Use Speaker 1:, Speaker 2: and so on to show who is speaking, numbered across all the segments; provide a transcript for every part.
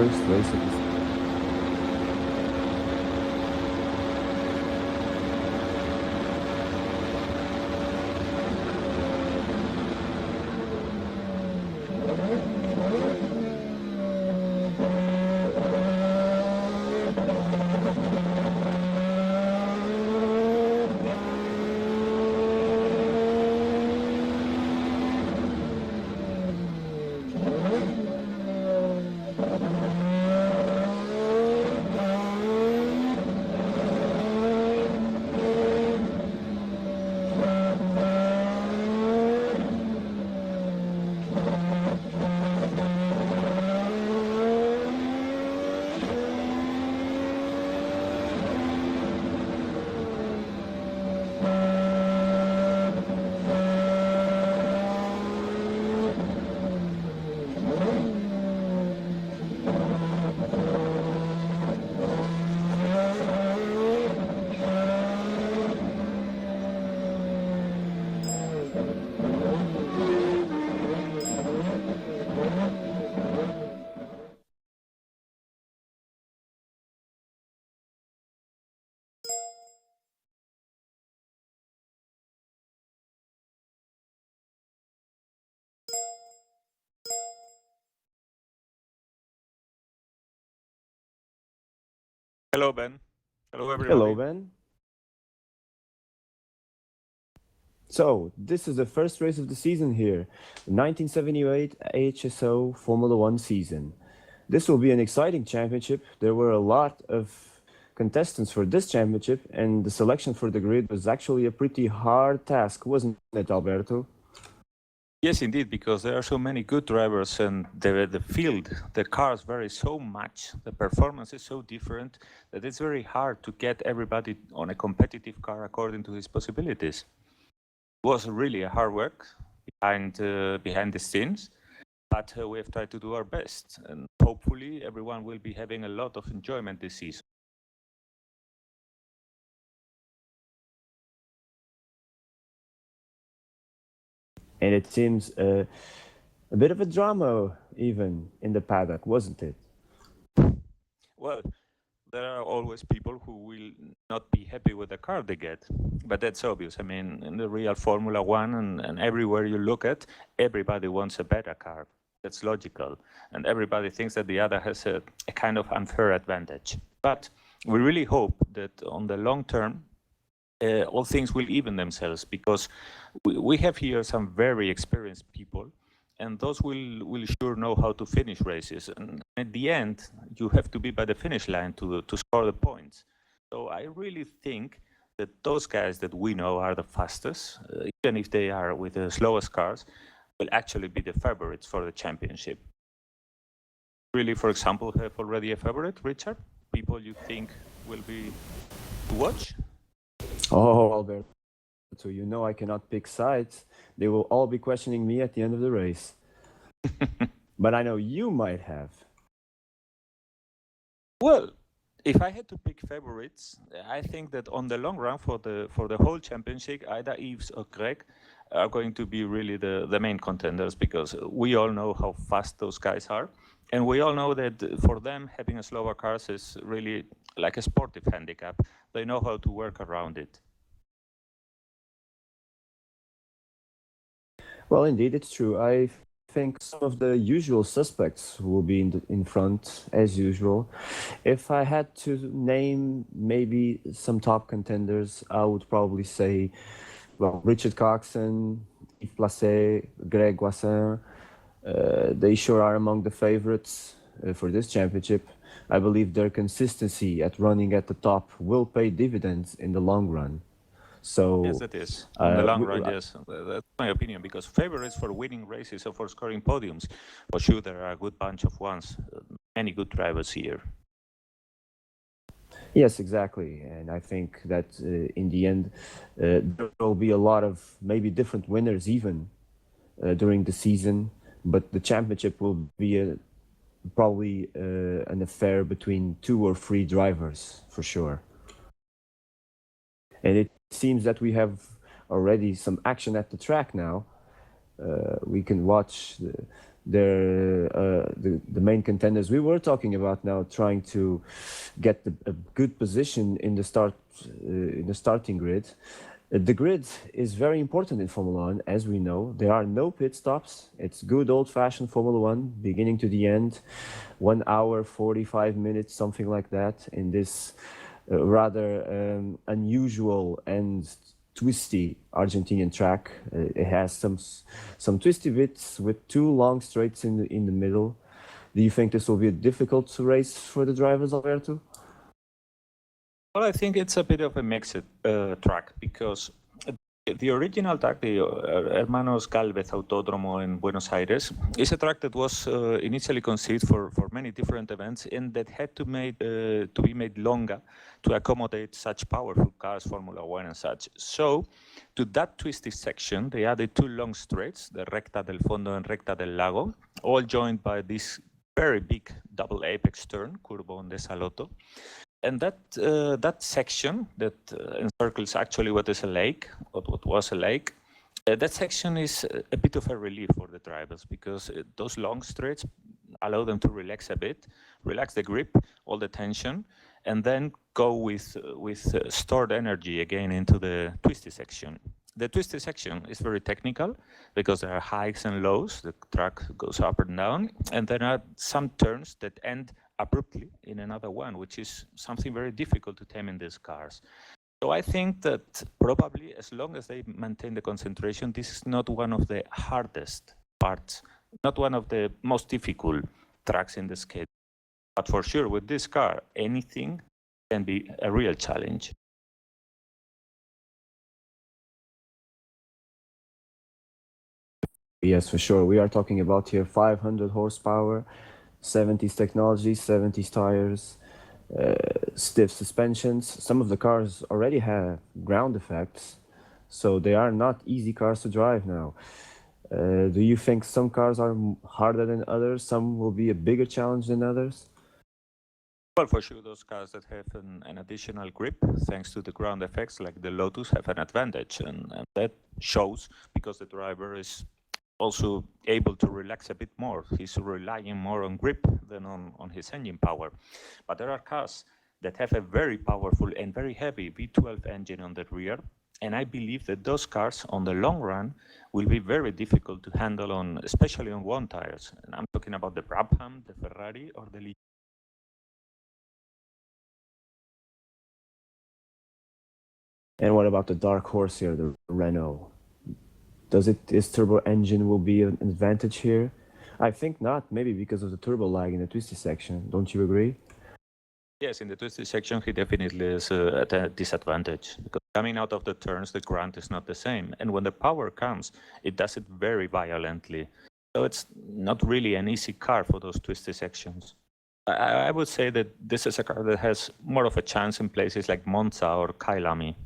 Speaker 1: first race of the season.
Speaker 2: Hello, Ben. Hello, everybody.
Speaker 1: Hello, Ben. So, this is the first race of the season here, the 1978 HSO Formula One season. This will be an exciting championship. There were a lot of contestants for this championship, and the selection for the grid was actually a pretty hard task, wasn't it, Alberto?
Speaker 2: Yes, indeed, because there are so many good drivers and the field, the cars vary so much, the performance is so different that it's very hard to get everybody on a competitive car according to his possibilities. It was really a hard work behind the scenes, but we have tried to do our best, and hopefully everyone will be having a lot of enjoyment this season.
Speaker 1: And it seems a bit of a drama even in the paddock, wasn't it?
Speaker 2: Well, there are always people who will not be happy with the car they get, but that's obvious. I mean, in the real Formula One and everywhere you look at, everybody wants a better car. That's logical. And everybody thinks that the other has a kind of unfair advantage. But we really hope that on the long term, all things will even themselves, because we have here some very experienced people, and those will sure know how to finish races. And at the end, you have to be by the finish line to score the points. So I really think that those guys that we know are the fastest, even if they are with the slowest cars, will actually be the favorites for the championship. Really, for example, have already a favorite, Richard? People you think will be to watch?
Speaker 1: Oh, Alberto, you know I cannot pick sides. They will all be questioning me at the end of the race. But I know you might have.
Speaker 2: Well, if I had to pick favorites, I think that on the long run for the whole championship, either Yves or Greg are going to be really the main contenders, because we all know how fast those guys are. And we all know that for them, having a slower cars is really like a sportive handicap. They know how to work around it.
Speaker 1: Well, indeed, it's true. I think some of the usual suspects will be in front, as usual. If I had to name maybe some top contenders, I would probably say, well, Richard Coxon, Yves Placet, Greg Guassin. They sure are among the favorites for this championship. I believe their consistency at running at the top will pay dividends in the long run. So,
Speaker 2: yes, it is. In the long run, yes. That's my opinion, because favorites for winning races or for scoring podiums, for sure there are a good bunch of ones, many good drivers here.
Speaker 1: Yes, exactly. And I think that in the end, there will be a lot of maybe different winners even during the season, but the championship will be probably an affair between 2 or 3 drivers for sure. And it seems that we have already some action at the track now. We can watch the main contenders we were talking about now, trying to get a good position in the starting grid. The grid is very important in Formula One, as we know. There are no pit stops. It's good old-fashioned Formula One, beginning to the end, 1 hour, 45 minutes, something like that, in this rather unusual and twisty Argentinian track. It has some twisty bits with 2 long straights in the middle. Do you think this will be a difficult race for the drivers, Alberto?
Speaker 2: Well, I think it's a bit of a mixed track, because the original track, the Hermanos Galvez Autódromo in Buenos Aires, is a track that was initially conceived for many different events, and that had to be made longer to accommodate such powerful cars, Formula One and such. So, to that twisty section, they added 2 long straights, the Recta del Fondo and Recta del Lago, all joined by this very big double apex turn, Curvón de Salotto. And that section that encircles actually what is a lake, what was a lake, that section is a bit of a relief for the drivers, because those long straights allow them to relax a bit, relax the grip, all the tension, and then go with stored energy again into the twisty section. The twisty section is very technical, because there are highs and lows, the track goes up and down, and there are some turns that end abruptly in another one, which is something very difficult to tame in these cars. So I think that probably, as long as they maintain the concentration, this is not one of the hardest parts, not one of the most difficult tracks in the schedule. But for sure, with this car, anything can be a real challenge.
Speaker 1: Yes, for sure. We are talking about here 500 horsepower, 70s technology, 70s tires, stiff suspensions. Some of the cars already have ground effects, so they are not easy cars to drive now. Do you think some cars are harder than others? Some will be a bigger challenge than others?
Speaker 2: Well, for sure, those cars that have an additional grip, thanks to the ground effects, like the Lotus, have an advantage, and that shows because the driver is also able to relax a bit more. He's relying more on grip than on his engine power. But there are cars that have a very powerful and very heavy V12 engine on the rear, and I believe that those cars, on the long run, will be very difficult to handle on, especially on one tires. And I'm talking about the Brabham, the Ferrari, or the
Speaker 1: And what about the dark horse here, the Renault? This turbo engine will be an advantage here? I think not, maybe because of the turbo lag in the twisty section. Don't you agree?
Speaker 2: Yes, in the twisty section, he definitely is at a disadvantage, because coming out of the turns, the grunt is not the same. And when the power comes, it does it very violently. So it's not really an easy car for those twisty sections. I would say that this is a car that has more of a chance in places like Monza or Kyalami.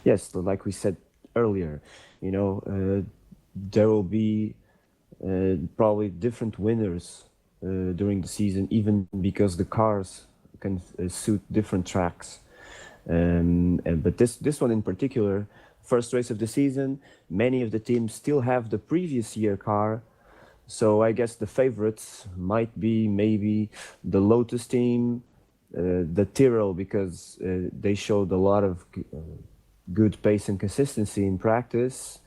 Speaker 1: Yes, like we said earlier, there will be probably different winners during the season, even because the cars can suit different tracks. But this one in particular, first race of the season, many of the teams still have the previous year car. So I guess the favorites might be maybe the Lotus team, the Tyrrell, because they showed a lot of good pace and consistency in practice,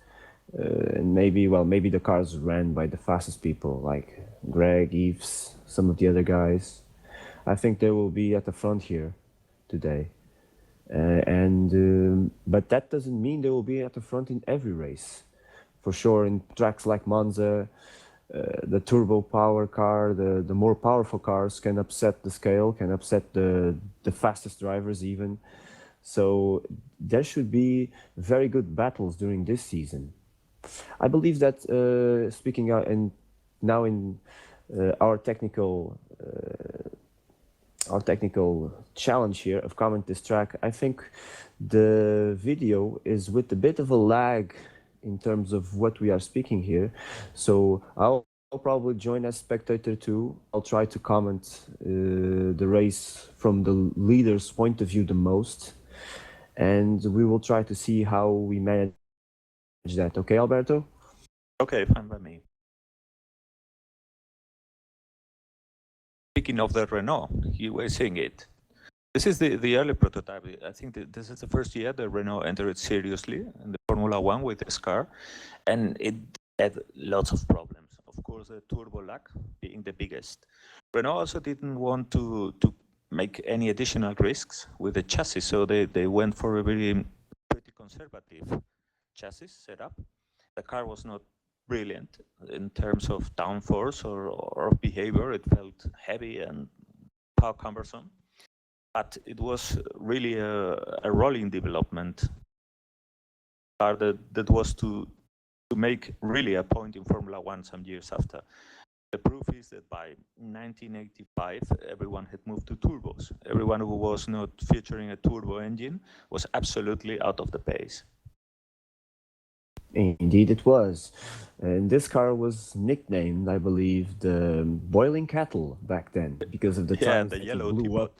Speaker 1: and maybe the cars ran by the fastest people like Greg, Yves, some of the other guys. I think they will be at the front here today, but that doesn't mean they will be at the front in every race. For sure, in tracks like Monza, the turbo power car, the more powerful cars can upset the scale, can upset the fastest drivers even. So there should be very good battles during this season. I believe that speaking out and now in our technical challenge here of comment this track, I think the video is with a bit of a lag in terms of what we are speaking here. So I'll probably join as spectator too. I'll try to comment the race from the leader's point of view the most. And we will try to see how we manage that. Okay, Alberto?
Speaker 2: Okay, fine by me. Speaking of the Renault, you were seeing it. This is the early prototype. I think this is the first year that Renault entered seriously in the Formula One with this car, and it had lots of problems. Of course, the turbo lag being the biggest. Renault also didn't want to make any additional risks with the chassis, so they went for a pretty conservative chassis setup. The car was not brilliant in terms of downforce or behavior. It felt heavy and power cumbersome. But it was really a rolling development car that was to make really a point in Formula One some years after. The proof is that by 1985, everyone had moved to turbos. Everyone who was not featuring a turbo engine was absolutely out of the pace.
Speaker 1: Indeed, it was. And this car was nicknamed, I believe, the Boiling Kettle back then because of the times
Speaker 2: the
Speaker 1: that
Speaker 2: yellow
Speaker 1: it blew
Speaker 2: teapot.
Speaker 1: up.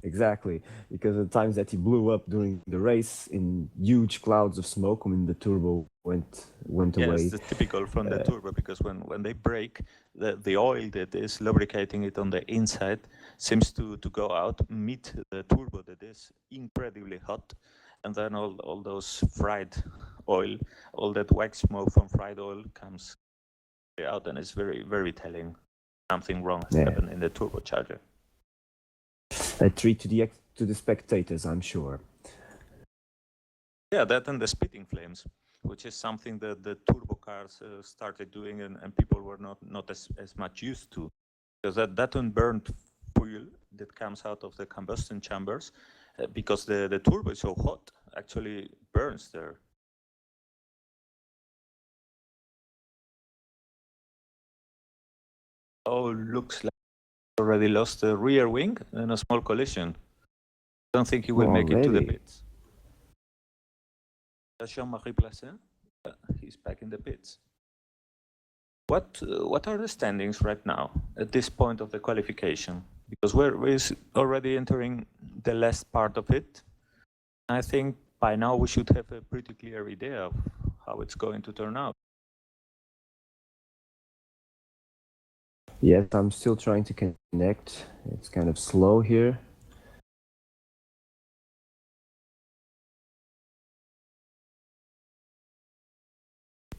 Speaker 1: Exactly, because of the times that he blew up during the race in huge clouds of smoke when the turbo went away.
Speaker 2: Yes, it's typical from the turbo, because when they brake, the oil that is lubricating it on the inside seems to go out, meet the turbo that is incredibly hot, and then all those fried oil, all that wax smoke from fried oil comes out, and it's very, very telling something wrong has happened in the turbocharger.
Speaker 1: A treat to the spectators, I'm sure.
Speaker 2: Yeah, that and the spitting flames, which is something that the turbo cars started doing, and people were not as much used to, because that unburned fuel that comes out of the combustion chambers, because the turbo is so hot, actually burns there. Oh, looks like already lost the rear wing in a small collision. Don't think he will make it to the pits. Jean-Marie Placin, he's back in the pits. What are the standings right now at this point of the qualification? Because we're already entering the last part of it. I think by now we should have a pretty clear idea of how it's going to turn out.
Speaker 1: Yes, I'm still trying to connect. It's kind of slow here.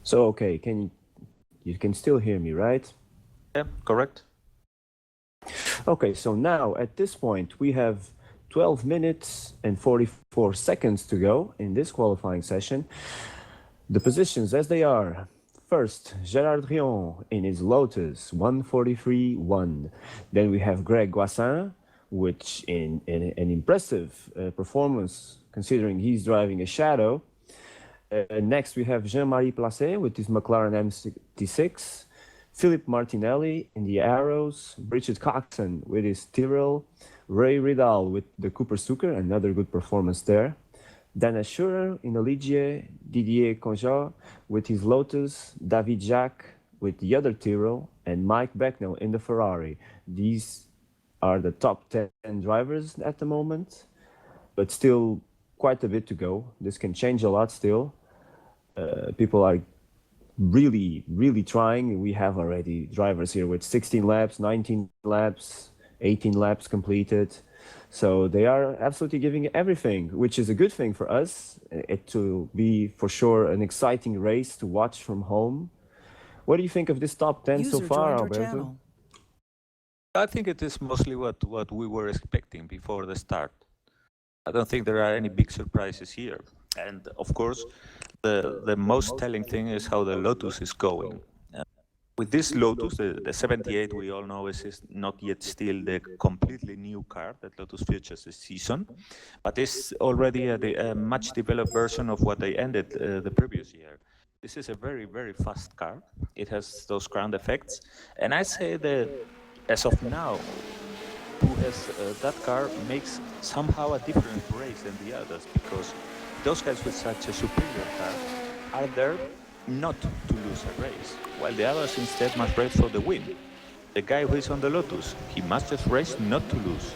Speaker 1: So, okay, you can still hear me, right?
Speaker 2: Yeah, correct.
Speaker 1: Okay, so now at this point we have 12 minutes and 44 seconds to go in this qualifying session. The positions as they are. First, Gérard Rion in his Lotus, 143.1. Then we have Greg Guassin, which in an impressive performance considering he's driving a Shadow. Next, we have Jean-Marie Placet with his McLaren M66. Philip Martinelli in the Arrows. Richard Coxon with his Tyrrell. Ray Riddall with the Cooper Suker, another good performance there. Dan Assurer in the Ligier. Didier Conjot with his Lotus. David Jacques with the other Tyrrell. And Mike Becknell in the Ferrari. These are the top 10 drivers at the moment, but still quite a bit to go. This can change a lot still. People are really, really trying. We have already drivers here with 16 laps, 19 laps, 18 laps completed. So they are absolutely giving everything, which is a good thing for us. It will be for sure an exciting race to watch from home. What do you think of this top 10 so far, Alberto?
Speaker 2: I think it is mostly what we were expecting before the start. I don't think there are any big surprises here. And of course, the most telling thing is how the Lotus is going. With this Lotus, the 78, we all know is not yet still the completely new car that Lotus features this season, but it's already a much developed version of what they ended the previous year. This is a very, very fast car. It has those ground effects. And I say that as of now, who has that car makes somehow a different race than the others, because those guys with such a superior car are there not to lose a race, while the others instead must race for the win. The guy who is on the Lotus, he must just race not to lose.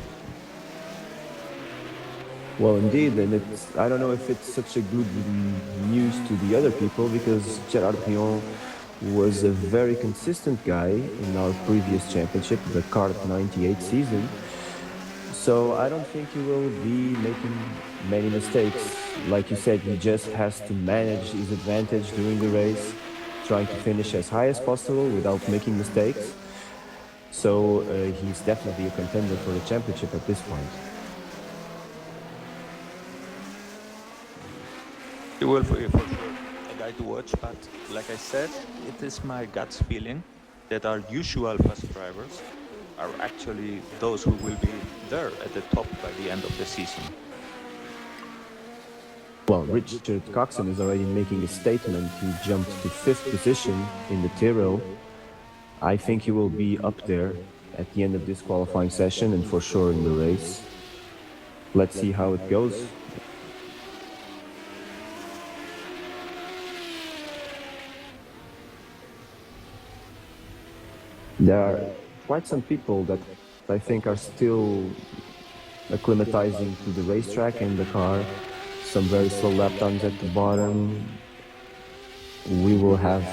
Speaker 1: Well, indeed, and I don't know if it's such a good news to the other people, because Gérard Rion was a very consistent guy in our previous championship, the Kart 98 season. So I don't think he will be making many mistakes. Like you said, he just has to manage his advantage during the race, trying to finish as high as possible without making mistakes. So he's definitely a contender for the championship at this point.
Speaker 2: He will for sure a guy to watch, but like I said, it is my gut feeling that our usual fast drivers are actually those who will be there at the top by the end of the season.
Speaker 1: Well, Richard Coxon is already making a statement. He jumped to 5th position in the Tyrrell. I think he will be up there at the end of this qualifying session and for sure in the race. Let's see how it goes. There are quite some people that I think are still acclimatizing to the racetrack and the car. Some very slow lap times at the bottom. We will have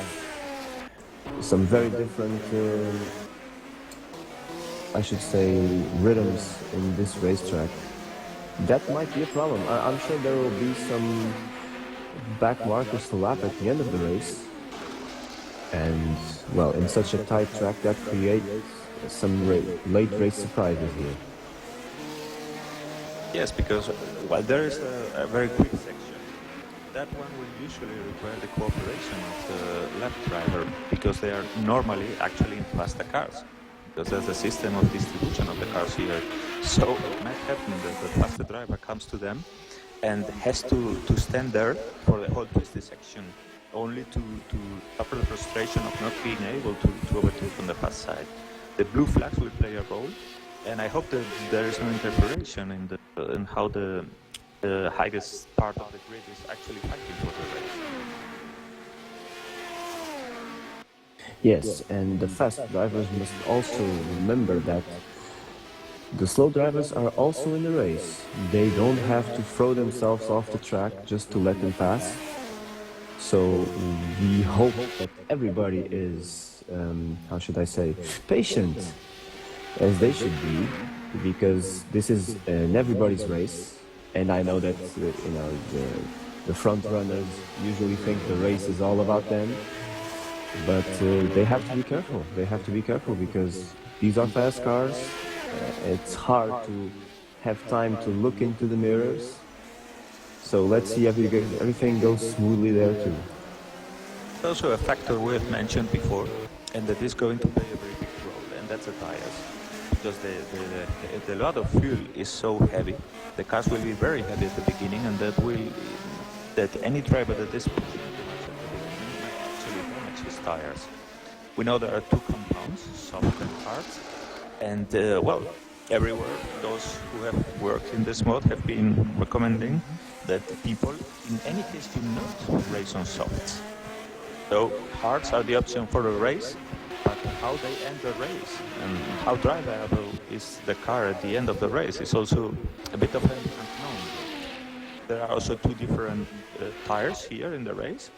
Speaker 1: some very different, I should say, rhythms in this racetrack. That might be a problem. I'm sure there will be some back markers to lap at the end of the race. And, well, in such a tight track, that creates some late race surprises here.
Speaker 2: Yes, because while there is a very quick section, that one will usually require the cooperation of the lap driver because they are normally actually in faster cars. Because there's a system of distribution of the cars here. So it might happen that the faster driver comes to them and has to stand there for the whole twisty section, only to suffer the frustration of not being able to overtake on the fast side. The blue flags will play a role, and I hope that there is no interference in how the highest part of the grid is actually fighting for the race.
Speaker 1: Yes, and the fast drivers must also remember that the slow drivers are also in the race. They don't have to throw themselves off the track just to let them pass. So we hope that everybody is, how should I say, patient, as they should be, because this is an everybody's race. And I know that the front runners usually think the race is all about them, but they have to be careful. They have to be careful because these are fast cars. It's hard to have time to look into the mirrors. So let's see if everything goes smoothly there too.
Speaker 2: Also a factor we have mentioned before, and that is going to play a very big role, and that's the tires. Because the load of fuel is so heavy, the cars will be very heavy at the beginning, and that any driver that is pushing too much at the beginning might actually damage his tires. We know there are two compounds, soft and hard, and well, everywhere those who have worked in this mode have been recommending that people, in any case, do not race on softs. So hards are the option for a race, but how they end the race and how drivable is the car at the end of the race is also a bit of an unknown. There are also two different tires here in the race,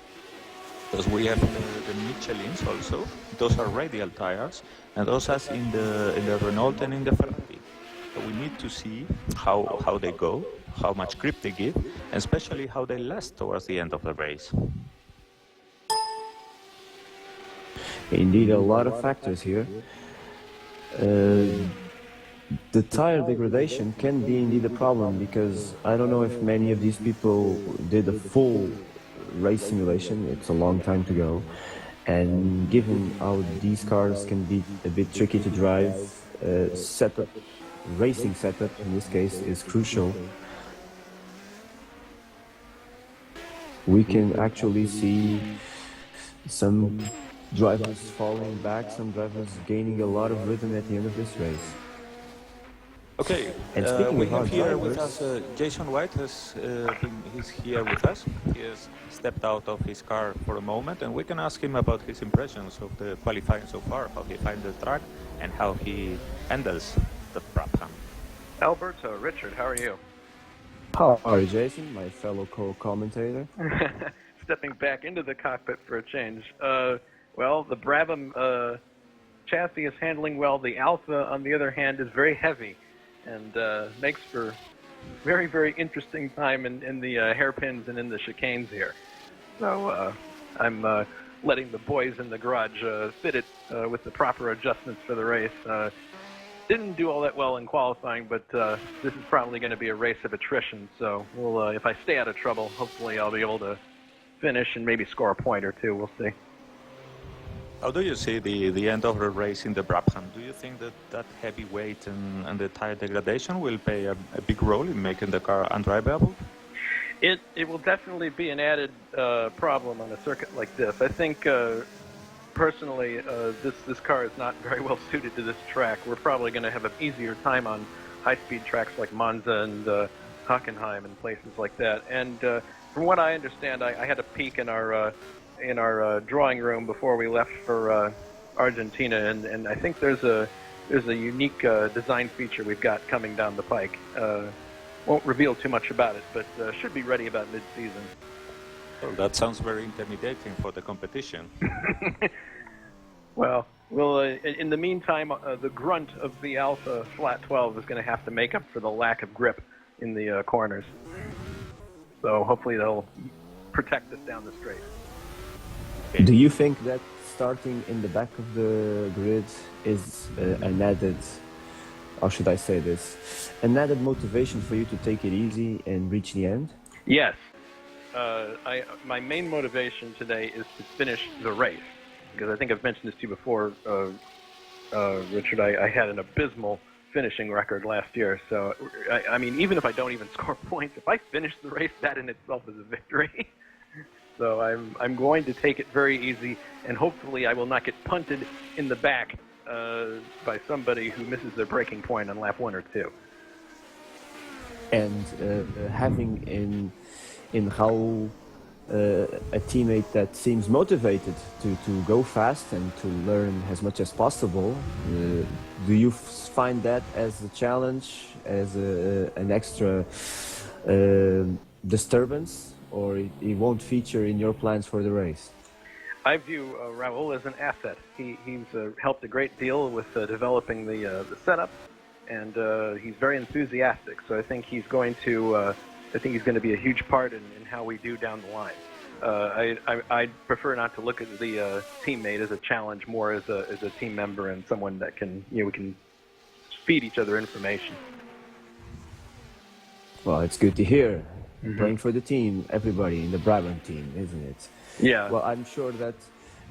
Speaker 2: because we have the Michelins also. Those are radial tires, and those are in the Renault and in the Ferrari. So we need to see how they go, how much grip they give, and especially how they last towards the end of the race.
Speaker 1: Indeed, a lot of factors here. The tire degradation can be indeed a problem because I don't know if many of these people did a full race simulation. It's a long time to go. And given how these cars can be a bit tricky to drive, racing setup in this case is crucial. We can actually see some drivers falling back, some drivers gaining a lot of rhythm at the end of this race.
Speaker 2: Okay,
Speaker 1: And
Speaker 2: we have here
Speaker 1: drivers,
Speaker 2: with us Jason White. He's here with us. He has stepped out of his car for a moment, and we can ask him about his impressions of the qualifying so far, how he finds the track, and how he handles the problem.
Speaker 3: Alberto, Richard, how are you?
Speaker 1: How are you, Jason, my fellow co-commentator?
Speaker 3: Stepping back into the cockpit for a change. Well, the Brabham chassis is handling well. The Alpha, on the other hand, is very heavy and makes for very, very interesting time in the hairpins and in the chicanes here. So I'm letting the boys in the garage fit it with the proper adjustments for the race. Didn't do all that well in qualifying, but this is probably going to be a race of attrition. So we'll, if I stay out of trouble, hopefully I'll be able to finish and maybe score a point or two. We'll see.
Speaker 2: How do you see the end of the race in the Brabham? Do you think that heavy weight and the tire degradation will play a big role in making the car undrivable?
Speaker 3: It will definitely be an added problem on a circuit like this. I think personally this car is not very well suited to this track. We're probably going to have an easier time on high-speed tracks like Monza and Hockenheim and places like that. And from what I understand, I had a peek in our drawing room before we left for Argentina, and I think there's a unique design feature we've got coming down the pike. Won't reveal too much about it, but should be ready about mid-season.
Speaker 2: Well, that sounds very intimidating for the competition.
Speaker 3: Well, in the meantime, the grunt of the Alpha Flat 12 is going to have to make up for the lack of grip in the corners. So hopefully they'll protect us down the straight.
Speaker 1: Do you think that starting in the back of the grid is an added, how should I say this, an added motivation for you to take it easy and reach the end?
Speaker 3: Yes. My main motivation today is to finish the race, because I think I've mentioned this to you before, Richard. I had an abysmal finishing record last year, so I mean, even if I don't even score points, if I finish the race, that in itself is a victory. So I'm going to take it very easy, and hopefully I will not get punted in the back by somebody who misses their braking point on lap 1 or 2.
Speaker 1: And having in how a teammate that seems motivated to go fast and to learn as much as possible, do you find that as a challenge, as an extra disturbance, or it won't feature in your plans for the race?
Speaker 3: I view Raul as an asset. He's helped a great deal with developing the setup, and he's very enthusiastic. So I think he's going to be a huge part in how we do down the line. I prefer not to look at the teammate as a challenge, more as a team member and someone that can, we can feed each other information.
Speaker 1: Well, it's good to hear. Mm-hmm. Playing for the team, everybody in the Brabham team, isn't it?
Speaker 3: Yeah.
Speaker 1: Well, I'm sure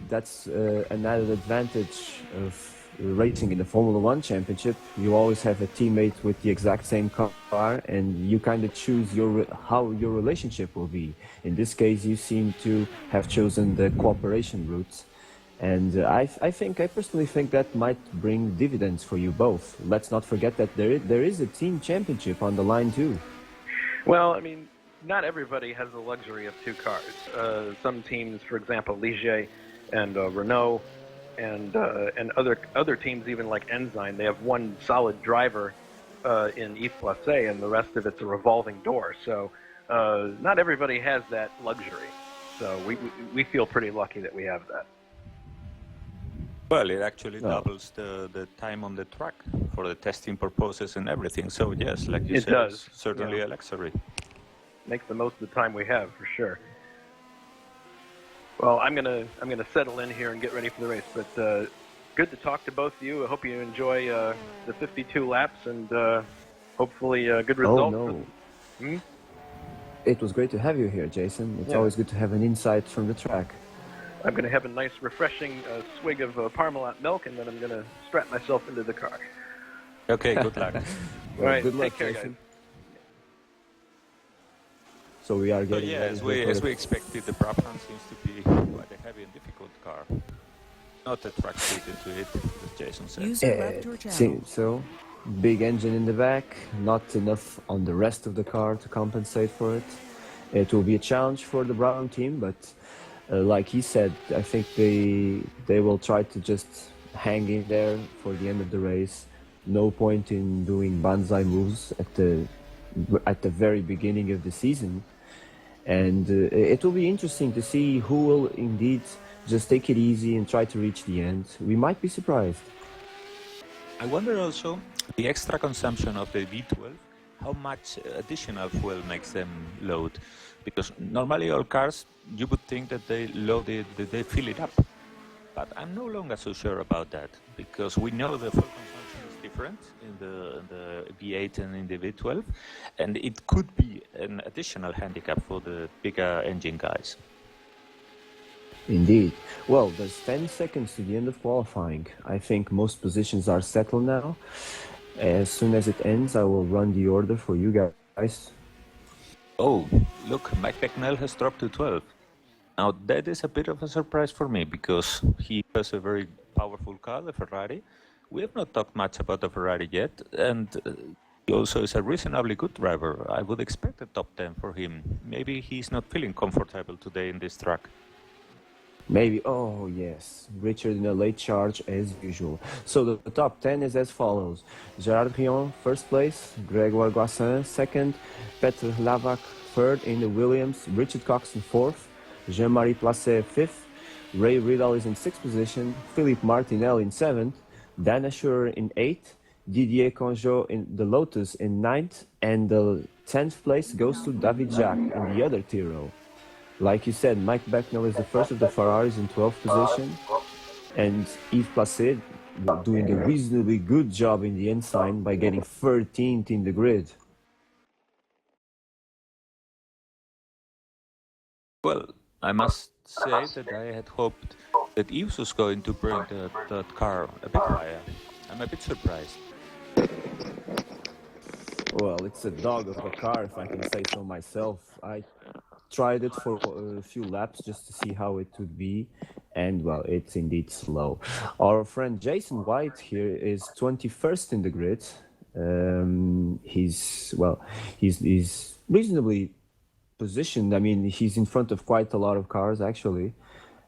Speaker 1: that's an added advantage of racing in the Formula One Championship. You always have a teammate with the exact same car, and you kind of choose how your relationship will be. In this case, you seem to have chosen the cooperation route, and I personally think that might bring dividends for you both. Let's not forget that there is a team championship on the line too.
Speaker 3: Well, I mean, not everybody has the luxury of two cars. Some teams, for example, Ligier and Renault, and other teams, even like Enzyme, they have one solid driver in Yves Poisset, and the rest of it's a revolving door. So not everybody has that luxury. So we feel pretty lucky that we have that.
Speaker 2: Well, it actually doubles the time on the track for the testing purposes and everything. So yes, like you said,
Speaker 3: does.
Speaker 2: It's certainly a luxury.
Speaker 3: Makes the most of the time we have, for sure. Well, I'm gonna settle in here and get ready for the race. But good to talk to both of you. I hope you enjoy the 52 laps and hopefully a good result.
Speaker 1: Oh, no. It was great to have you here, Jason. It's always good to have an insight from the track.
Speaker 3: I'm going to have a nice, refreshing swig of Parmalat milk, and then I'm going to strap myself into the car.
Speaker 2: Okay, good luck.
Speaker 3: All right,
Speaker 1: good luck,
Speaker 3: take care,
Speaker 1: Jason.
Speaker 3: guys.
Speaker 1: So we are getting...
Speaker 2: as we expected, the Brabham seems to be quite a heavy and difficult car. Not a track suited to it, as Jason said.
Speaker 1: So, big engine in the back, not enough on the rest of the car to compensate for it. It will be a challenge for the Brabham team, but like he said, I think they will try to just hang in there for the end of the race. No point in doing banzai moves at the very beginning of the season. And it will be interesting to see who will indeed Just take it easy and try to reach the end. We might be surprised.
Speaker 2: I wonder also the extra consumption of the V12, how much additional fuel makes them load? Because normally all cars, you would think that they load it, that they fill it up. But I'm no longer so sure about that, because we know the fuel consumption is different in the V8 and in the V12, and it could be an additional handicap for the bigger engine guys.
Speaker 1: Indeed. Well, there's 10 seconds to the end of qualifying. I think most positions are settled now. As soon as it ends, I will run the order for you guys.
Speaker 2: Oh, look, Mike Becknell has dropped to 12. Now, that is a bit of a surprise for me, because he has a very powerful car, the Ferrari. We have not talked much about the Ferrari yet, and he also is a reasonably good driver. I would expect a top 10 for him. Maybe he's not feeling comfortable today in this track.
Speaker 1: Maybe, oh yes, Richard in a late charge as usual. So the top 10 is as follows. Gerard Rion, first place. Grégoire Guassin, second. Petr Lavak, third in the Williams. Richard Coxon, fourth. Jean-Marie Placet, fifth. Ray Riddle is in sixth position. Philippe Martinel in seventh. Dan Assurer in eighth. Didier Conjot in the Lotus in ninth. And the 10th place goes to David Jacques in the other Tiro. Like you said, Mike Becknell is the first of the Ferraris in 12th position, and Yves Placet doing a reasonably good job in the ensign by getting 13th in the grid.
Speaker 2: Well, I must say that I had hoped that Yves was going to bring that car a bit higher. I'm a bit surprised.
Speaker 1: Well, it's a dog of a car, if I can say so myself. I tried it for a few laps just to see how it would be, and well, it's indeed slow. Our friend Jason White here is 21st in the grid. He's reasonably positioned. I mean, he's in front of quite a lot of cars actually.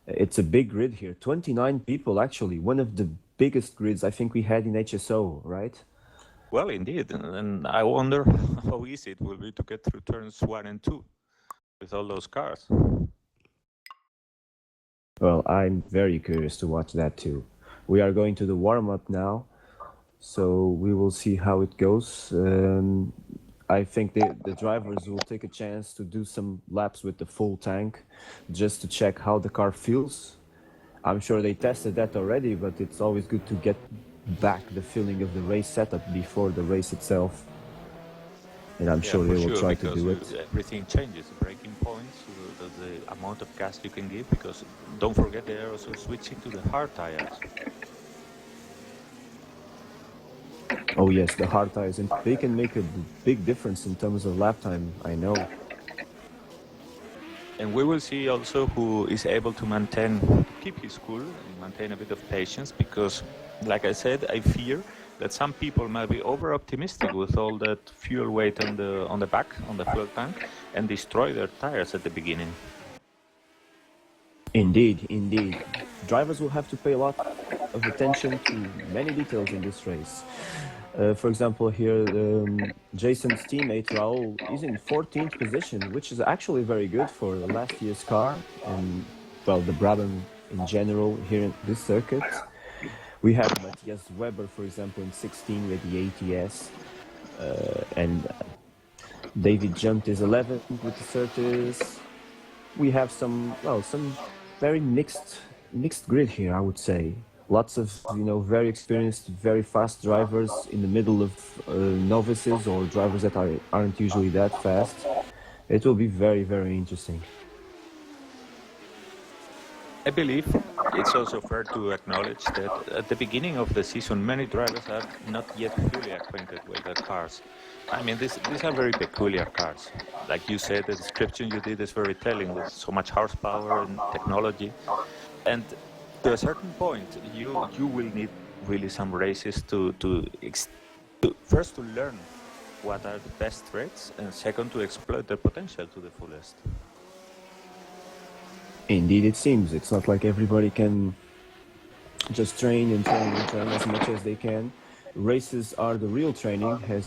Speaker 1: It's a big grid here, 29 people actually, one of the biggest grids I think we had in HSO, right?
Speaker 2: Well, indeed, and I wonder how easy it will be to get through turns 1 and 2 with all those cars.
Speaker 1: Well, I'm very curious to watch that too. We are going to the warm-up now, so we will see how it goes. I think the drivers will take a chance to do some laps with the full tank just to check how the car feels. I'm sure they tested that already, but it's always good to get back the feeling of the race setup before the race itself. And I'm sure they will try to do it.
Speaker 2: Everything changes, the braking points, the amount of gas you can give, because don't forget they are also switching to the hard tires.
Speaker 1: Oh yes, the hard tires, and they can make a big difference in terms of lap time, I know.
Speaker 2: And we will see also who is able to keep his cool and maintain a bit of patience, because, like I said, I fear that some people might be over-optimistic with all that fuel weight on the back, on the fuel tank, and destroy their tires at the beginning.
Speaker 1: Indeed, indeed. Drivers will have to pay a lot of attention to many details in this race. For example, here, Jason's teammate Raul is in 14th position, which is actually very good for last year's car and, well, the Brabham in general here in this circuit. We have Matthias Weber, for example, in 16 with the ATS, and David Jumped is 11th with the Surtees. We have some very mixed grid here, I would say. Lots of, very experienced, very fast drivers in the middle of novices or drivers that aren't usually that fast. It will be very, very interesting.
Speaker 2: I believe it's also fair to acknowledge that at the beginning of the season, many drivers are not yet fully acquainted with the cars. I mean, these are very peculiar cars. Like you said, the description you did is very telling, with so much horsepower and technology. And to a certain point, you will need really some races to first to learn what are the best traits, and second to exploit their potential to the fullest.
Speaker 1: Indeed, it seems. It's not like everybody can just train as much as they can. races are the real training, as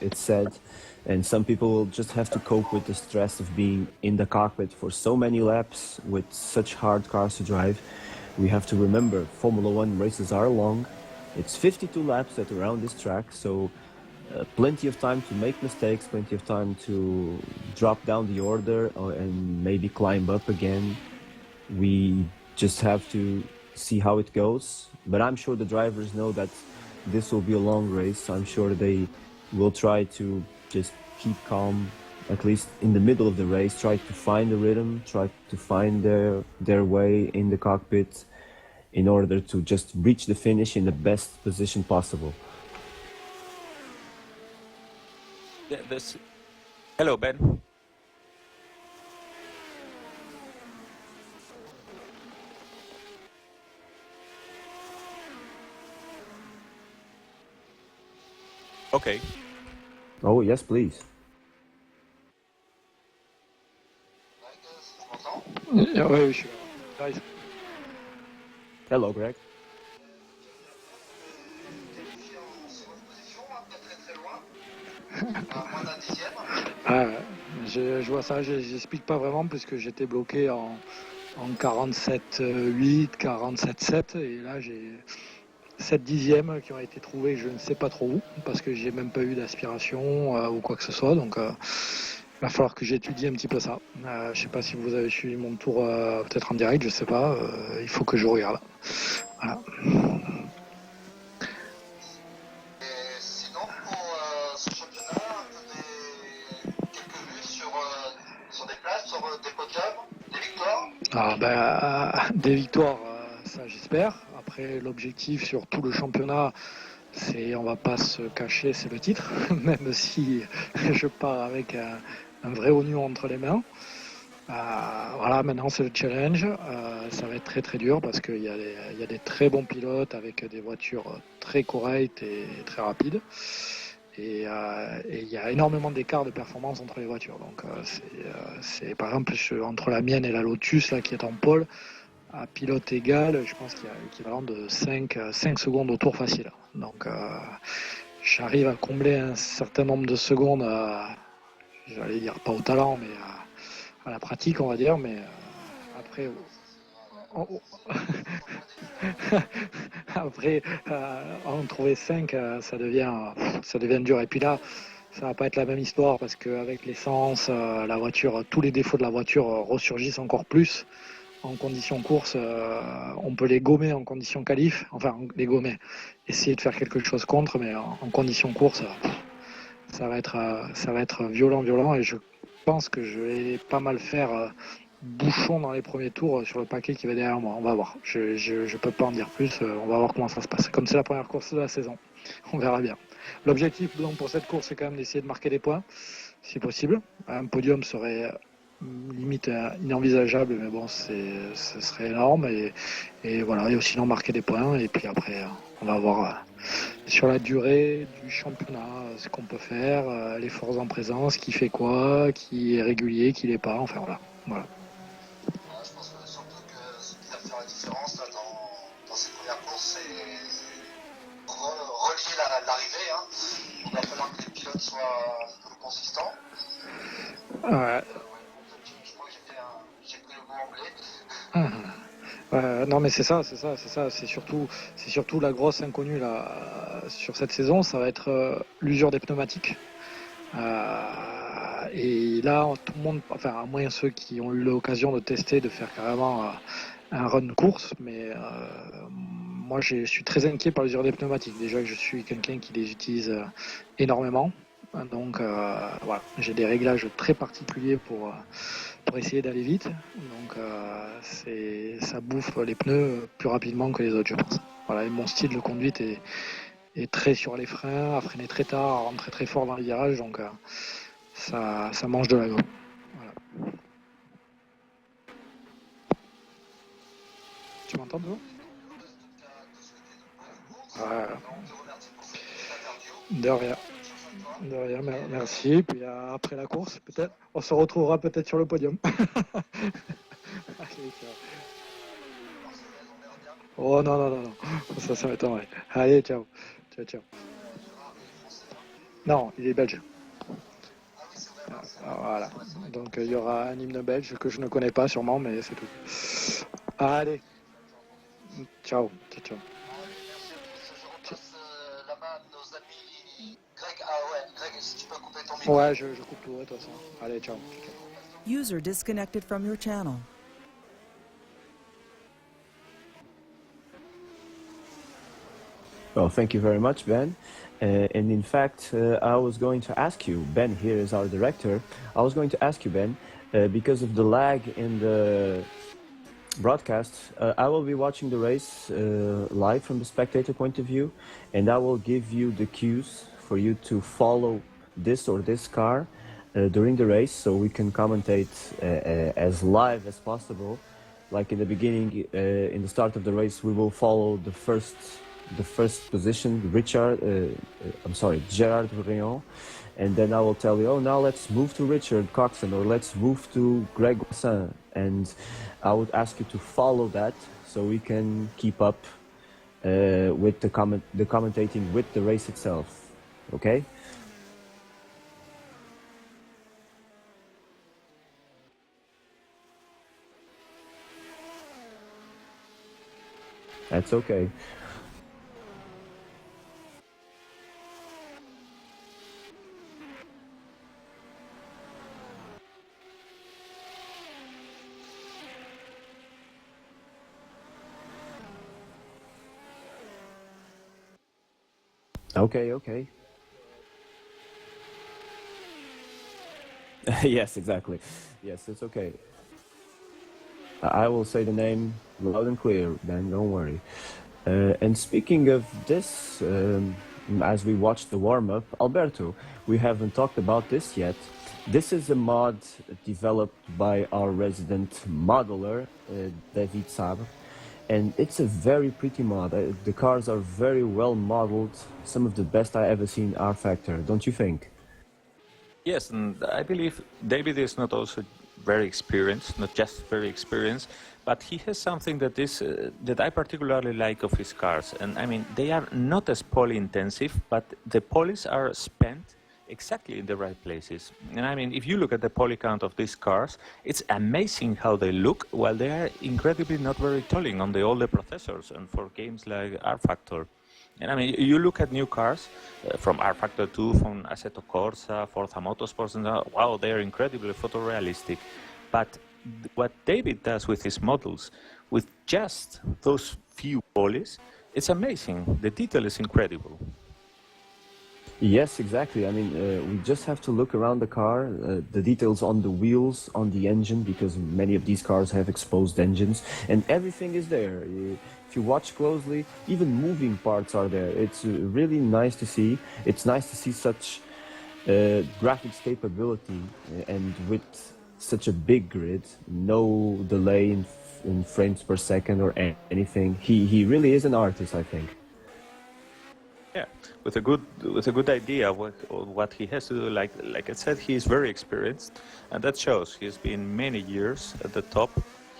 Speaker 1: it's said, and some people will just have to cope with the stress of being in the cockpit for so many laps with such hard cars to drive. We have to remember, Formula One races are long. It's 52 laps at around this track, so plenty of time to make mistakes, plenty of time to drop down the order and maybe climb up again. We just have to see how it goes, but I'm sure the drivers know that this will be a long race. I'm sure they will try to just keep calm, at least in the middle of the race, try to find the rhythm, try to find their way in the cockpit in order to just reach the finish in the best position possible.
Speaker 2: Hello, Ben. Okay.
Speaker 1: Oh, yes, please.
Speaker 4: Oui, je suis là.
Speaker 1: Hello, Greg.
Speaker 4: Ah, je vois ça, j'explique pas vraiment puisque j'étais bloqué en 47,8, 47,7 et là j'ai 7 dixièmes qui ont été trouvés je ne sais pas trop où parce que j'ai même pas eu d'aspiration ou quoi que ce soit, donc il va falloir que j'étudie un petit peu ça. Je sais pas si vous avez suivi mon tour peut-être en direct, je sais pas, il faut que je regarde. Voilà.
Speaker 5: Sinon, pour ce championnat, quelques vues sur des places, sur des podiums, des victoires.
Speaker 4: Des victoires, ça j'espère. Après, l'objectif sur tout le championnat, c'est, on va pas se cacher, c'est le titre, même si je pars avec un vrai oignon entre les mains. Voilà, maintenant c'est le challenge. Ça va être très très dur parce qu'il y a des très bons pilotes avec des voitures très correctes et très rapides. Et il y a énormément d'écart de performance entre les voitures. Donc c'est par exemple entre la mienne et la Lotus là, qui est en pôle, à pilote égal, je pense qu'il y a l'équivalent de 5 secondes au tour facile. Donc j'arrive à combler un certain nombre de secondes, j'allais dire pas au talent, mais à la pratique, on va dire. Mais après... Après, en trouver 5, ça devient dur. Et puis là, ça va pas être la même histoire parce qu'avec l'essence, la voiture, tous les défauts de la voiture ressurgissent encore plus. En conditions course, on peut les gommer en conditions qualif, enfin les gommer, essayer de faire quelque chose contre, mais en conditions course, ça va être violent. Et je pense que je vais pas mal faire bouchon dans les premiers tours sur le paquet qui va derrière moi. On va voir. Je peux pas en dire plus. On va voir comment ça se passe. Comme c'est la première course de la saison, on verra bien. L'objectif donc pour cette course, c'est quand même d'essayer de marquer des points, si possible. Un podium serait limite inenvisageable, mais bon, ce serait énorme. Et voilà, et sinon marquer des points. Et puis après, on va voir sur la durée du championnat ce qu'on peut faire, les forces en présence, qui fait quoi, qui est régulier, qui l'est pas. Enfin voilà.
Speaker 5: Je pense que surtout que ce qui va faire la différence là, dans ces premières courses, c'est relier l'arrivée. Hein. Il va falloir que les pilotes soient consistants.
Speaker 4: Ouais.
Speaker 5: Je crois que j'ai pris le mot anglais.
Speaker 4: Non mais c'est ça, c'est surtout la grosse inconnue là sur cette saison, ça va être l'usure des pneumatiques. Et là tout le monde, enfin à moins ceux qui ont eu l'occasion de tester, de faire carrément un run course, mais moi je suis très inquiet par l'usure des pneumatiques. Déjà que je suis quelqu'un qui les utilise énormément, donc voilà, j'ai des réglages très particuliers pour essayer d'aller vite, donc ça bouffe les pneus plus rapidement que les autres, je pense. Voilà, et mon style de conduite est très sur les freins, à freiner très tard, à rentrer très fort dans les virages, donc ça mange de la gomme. Voilà. Tu m'entends, toi? Voilà. De rien. De rien, merci. Puis après la course, peut-être, on se retrouvera peut-être sur le podium. Allez, ciao. Oh non, ça m'étonnerait. Allez, ciao. Ciao, ciao. Non, il est belge. Voilà. Donc il y aura un hymne belge que je ne connais pas sûrement, mais c'est tout. Allez. Ciao. Ciao, ciao.
Speaker 5: Je repasse la main à nos amis Greg. Ah ouais, Greg, si tu peux couper ton micro.
Speaker 4: Ouais, je coupe tout, de toute façon. Allez, ciao. Ciao.
Speaker 6: User disconnected from your channel.
Speaker 1: Well, thank you very much, Ben. And in fact, I was going to ask you, Ben here is our director, I was going to ask you, Ben, because of the lag in the broadcast, I will be watching the race live from the spectator point of view, and I will give you the cues for you to follow this or this car during the race, so we can commentate as live as possible. Like in the beginning, in the start of the race, we will follow the first position, Gerard Rion, and then I will tell you, oh, now let's move to Richard Coxon, or let's move to Greg Wassin, and I would ask you to follow that so we can keep up with the commentating with the race itself. Okay? That's okay. Okay. Yes, exactly. Yes, it's okay. I will say the name loud and clear, Ben, don't worry. And speaking of this, as we watch the warm-up, Alberto, we haven't talked about this yet. This is a mod developed by our resident modeler, David Sabre, and it's a very pretty mod. The cars are very well modeled, some of the best I ever seen R Factor, don't you think?
Speaker 2: Yes, and I believe David is not also very experienced, not just very experienced, but he has something that is that I particularly like of his cars. And I mean, they are not as poly intensive, but the polys are spent exactly in the right places. And I mean, if you look at the poly count of these cars, it's amazing how they look, while they are incredibly not very tolling on the older processors and for games like R Factor. And I mean, you look at new cars from R Factor 2, from Assetto Corsa, Forza Motorsports, and wow, they are incredibly photorealistic. But what David does with his models, with just those few polys, it's amazing. The detail is incredible.
Speaker 1: Yes, exactly. I mean, we just have to look around the car, the details on the wheels, on the engine, because many of these cars have exposed engines, and everything is there. If you watch closely, even moving parts are there. It's really nice to see. It's nice to see such graphics capability, and with such a big grid, no delay in frames per second or anything. He really is an artist, I think.
Speaker 2: Yeah, with a good idea of what he has to do. Like I said, he is very experienced, and that shows. He's been many years at the top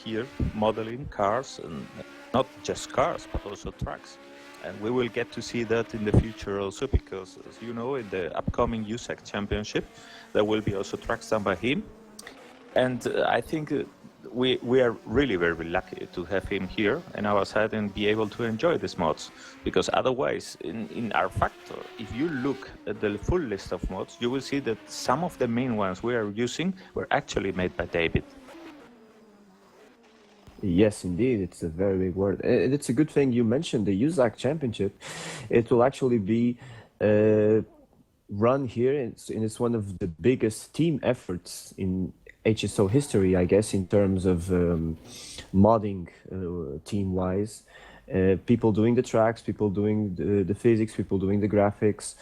Speaker 2: here, modeling cars, and not just cars, but also trucks. And we will get to see that in the future also, because, as you know, in the upcoming USAC championship, there will be also trucks done by him. And I think we are really very lucky to have him here on our side and be able to enjoy these mods, because otherwise in R Factor, if you look at the full list of mods, you will see that some of the main ones we are using were actually made by David.
Speaker 1: Yes, indeed, it's a very big word. It's a good thing you mentioned the USAC championship. It will actually be run here, and it's one of the biggest team efforts in HSO history, I guess, in terms of modding team-wise. People doing the tracks, people doing the physics, people doing the graphics.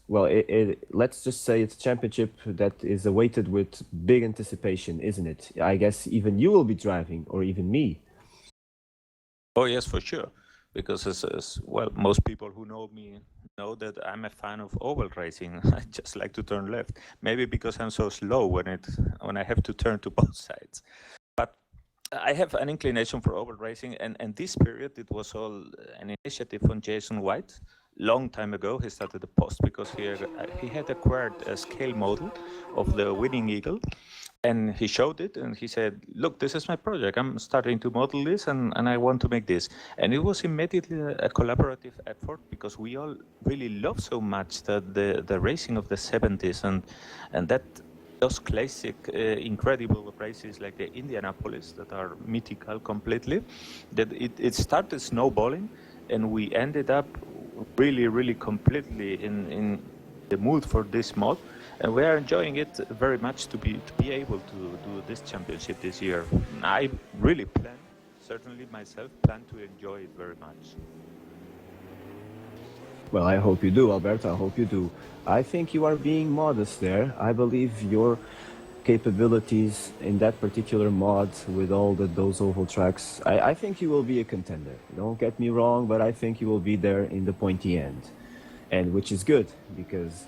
Speaker 1: Let's just say it's a championship that is awaited with big anticipation, isn't it? I guess even you will be driving, or even me.
Speaker 2: Oh yes, for sure. Because as well, most people who know me know that I'm a fan of oval racing. I just like to turn left. Maybe because I'm so slow when I have to turn to both sides. But I have an inclination for oval racing, and this period it was all an initiative from Jason White. Long time ago, he started the post because he had acquired a scale model of the winning eagle, and he showed it, and he said, "Look, this is my project. I'm starting to model this, and I want to make this." And it was immediately a collaborative effort because we all really love so much the racing of the 70s and that. Those classic, incredible races like the Indianapolis that are mythical completely, that it started snowballing, and we ended up really completely in the mood for this mod, and we are enjoying it very much to be able to do this championship this year. I really plan, certainly myself, plan to enjoy it very much.
Speaker 1: Well, I hope you do, Alberto. I hope you do. I think you are being modest there. I believe your capabilities in that particular mod with all those oval tracks, I think you will be a contender. Don't get me wrong, but I think you will be there in the pointy end. And which is good because,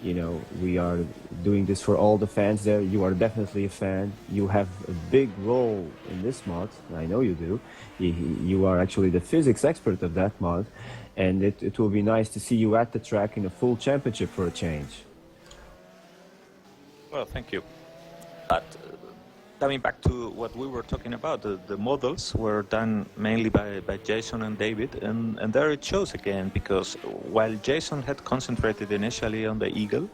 Speaker 1: you know, we are doing this for all the fans there. You are definitely a fan. You have a big role in this mod. I know you do. You are actually the physics expert of that mod. And it will be nice to see you at the track in a full championship for a change.
Speaker 2: Well, thank you. But coming back to what we were talking about, the models were done mainly by Jason and David, and there it shows again, because while Jason had concentrated initially on the Eagle,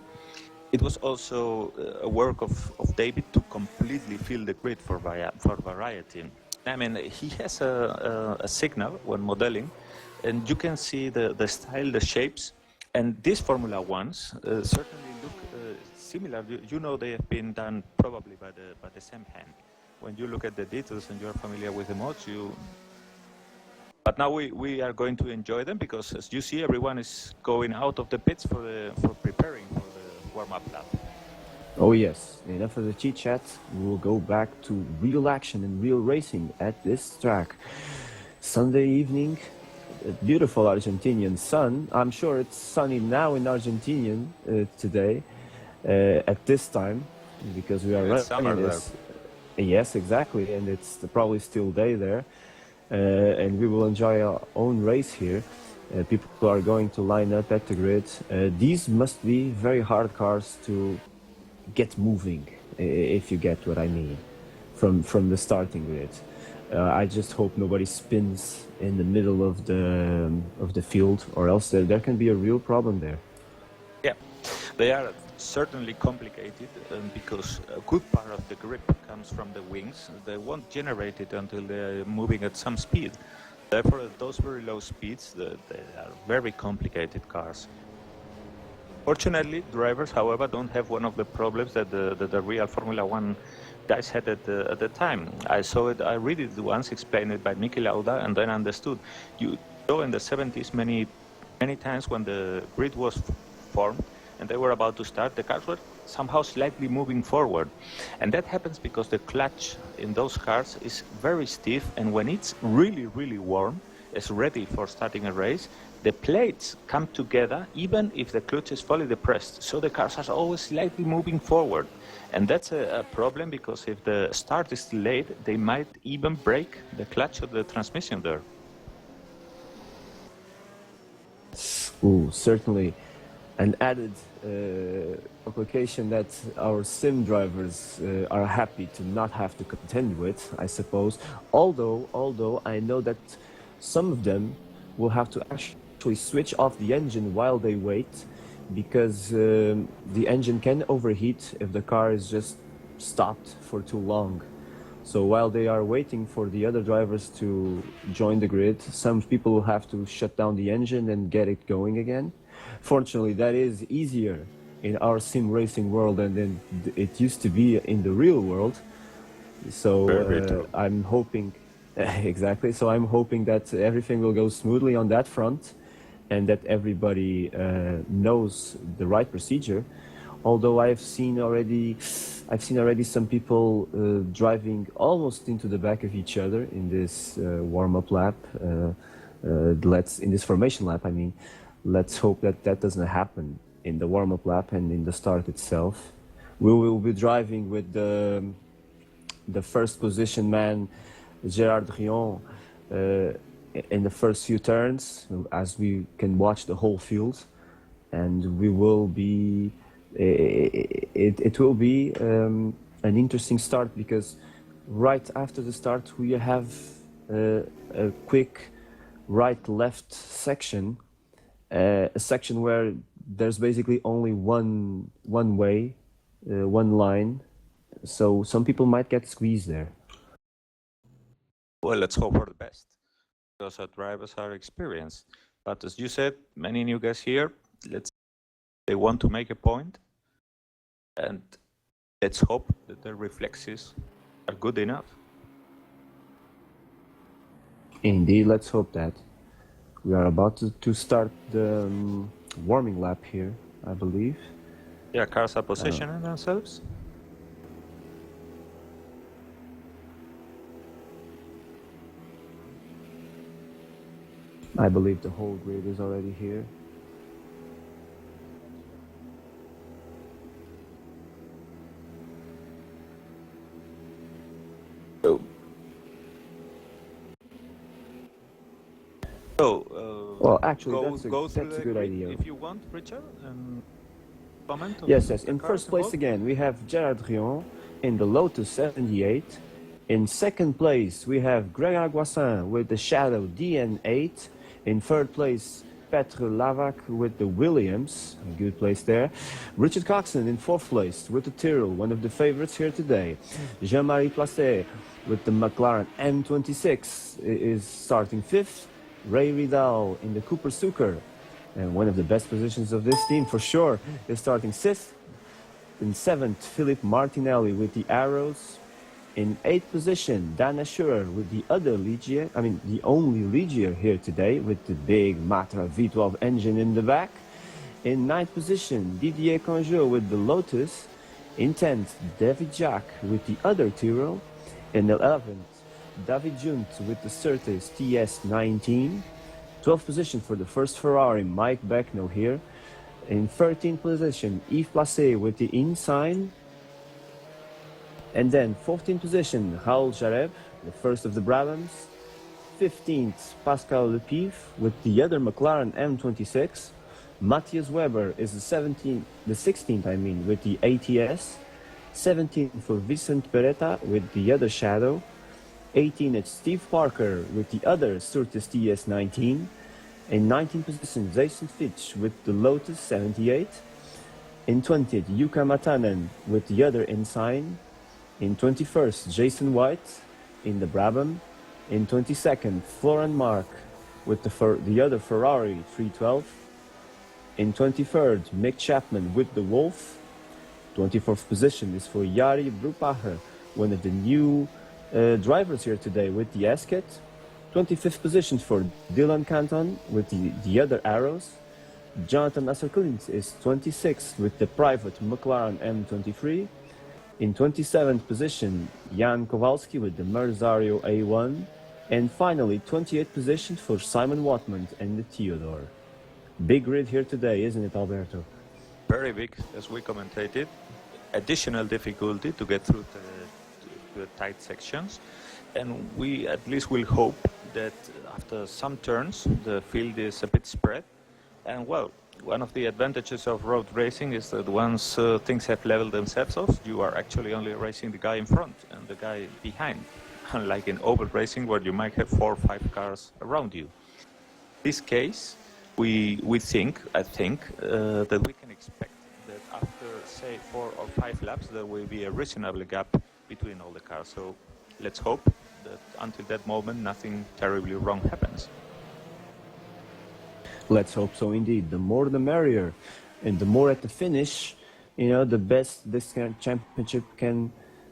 Speaker 2: it was also a work of David to completely fill the grid for variety. I mean, he has a signal when modeling, and you can see the style, the shapes, and these Formula Ones certainly look similar. You know, they have been done probably by the same hand. When you look at the details and you're familiar with the mods, But now we are going to enjoy them because, as you see, everyone is going out of the pits for preparing for the warm-up lap.
Speaker 1: Oh yes, enough of the chit chat. We will go back to real action and real racing at this track. Sunday evening, a beautiful Argentinian sun. I'm sure it's sunny now in Argentinian today at this time because we are running this. Yes, exactly, and it's probably still day there. And we will enjoy our own race here. People are going to line up at the grid. These must be very hard cars to get moving, if you get what I mean, from the starting grid. I just hope nobody spins in the middle of the field, or else there can be a real problem there.
Speaker 2: Yeah, they are certainly complicated because a good part of the grip comes from the wings. They won't generate it until they're moving at some speed. Therefore, at those very low speeds, they are very complicated cars. Fortunately, drivers, however, don't have one of the problems that the real Formula One guys had at the time. I saw it, I read it once, explained it by Niki Lauda, and then understood. You saw in the 70s many times when the grid was formed and they were about to start, the cars were somehow slightly moving forward. And that happens because the clutch in those cars is very stiff, and when it's really, really warm, it's ready for starting a race, the plates come together even if the clutch is fully depressed. So the cars are always slightly moving forward. And that's a problem because if the start is delayed, they might even break the clutch of the transmission there.
Speaker 1: Ooh, certainly an added complication that our sim drivers are happy to not have to contend with, I suppose. Although I know that some of them will have to actually switch off the engine while they wait, because the engine can overheat if the car is just stopped for too long. So while they are waiting for the other drivers to join the grid, some people will have to shut down the engine and get it going again. Fortunately, that is easier in our sim racing world than it used to be in the real world. So I'm hoping, exactly, so I'm hoping that everything will go smoothly on that front and that everybody knows the right procedure. Although I've seen already some people driving almost into the back of each other in this warm-up lap. In this formation lap, I mean. Let's hope that doesn't happen in the warm-up lap and in the start itself. We will be driving with the the first position man, Gerard Rion, in the first few turns, as we can watch the whole field, and we will be. It will be an interesting start, because right after the start we have a quick right-left section, a section where there's basically only one way, one line, so some people might get squeezed there.
Speaker 2: Well, let's hope for the best, because our drivers are experienced. But as you said, many new guys here, they want to make a point, and let's hope that their reflexes are good enough.
Speaker 1: Indeed, let's hope that. We are about to start the warming lap here, I believe.
Speaker 2: Yeah, cars are positioning themselves.
Speaker 1: I believe the whole grid is already here. Well, actually, that's a good idea.
Speaker 2: If you want, Richard, and comment on
Speaker 1: Yes.
Speaker 2: the
Speaker 1: In
Speaker 2: cars
Speaker 1: first place
Speaker 2: involved?
Speaker 1: again, we have Gerard Rion in the Lotus 78. In second place, we have Greg Aguassin with the Shadow DN8. In third place, Petre Lavac with the Williams, a good place there. Richard Coxon in fourth place with the Tyrrell, one of the favorites here today. Jean-Marie Placet with the McLaren M26 is starting fifth. Ray Vidal in the Cooper Suker, and one of the best positions of this team for sure, is starting sixth. In seventh, Philippe Martinelli with the Arrows. In eighth position, Dan Assurer with the other Ligier, the only Ligier here today, with the big Matra V12 engine in the back. In ninth position, Didier Conjou with the Lotus. In 10th, David Jacques with the other Tyrrell. In 11th, David Junt with the Surtees TS19. 12th position for the first Ferrari, Mike Beckno here. In 13th position, Yves Placet with the Insign. And then 14th position, Raoul Jareb, the first of the Brabhams. 15th, Pascal Lepiv with the other McLaren M26. Matthias Weber is the 16th with the ATS. 17th for Vicent Peretta with the other Shadow. 18th it's Steve Parker with the other Surtees TS19. In 19th position, Jason Fitch with the Lotus 78. In 20th, Jukka Matanen with the other Ensign. In 21st, Jason White in the Brabham. In 22nd, Florian Mark with the other Ferrari 312. In 23rd, Mick Chapman with the Wolf. 24th position is for Jari Brupacher, one of the new drivers here today with the Asket. 25th position for Dylan Canton with the other Arrows. Jonathan Nasser-Collins is 26th with the private McLaren M23. In 27th position, Jan Kowalski with the Merzario A1. And finally, 28th position for Simon Watman and the Theodore. Big grid here today, isn't it, Alberto?
Speaker 2: Very big, as we commentated. Additional difficulty to get through the tight sections. And we at least will hope that after some turns, the field is a bit spread. And well, one of the advantages of road racing is that once things have leveled themselves off, you are actually only racing the guy in front and the guy behind. Unlike in oval racing, where you might have 4 or 5 cars around you. In this case, I think that we can expect that after, say, 4 or 5 laps, there will be a reasonable gap between all the cars. So let's hope that until that moment, nothing terribly wrong happens.
Speaker 1: Let's hope so indeed. The more the merrier. And the more at the finish, the best this kind of championship can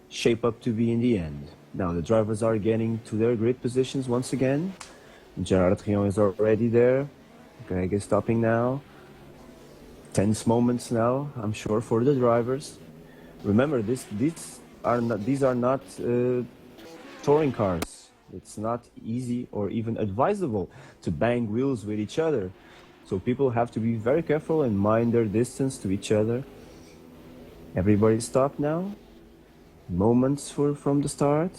Speaker 1: shape up to be in the end. Now the drivers are getting to their grid positions once again. Gerard Rion is already there. Greg is stopping now. Tense moments now, I'm sure, for the drivers. Remember, these are not touring cars. It's not easy or even advisable to bang wheels with each other. So people have to be very careful and mind their distance to each other. Everybody stop now. moments from the start?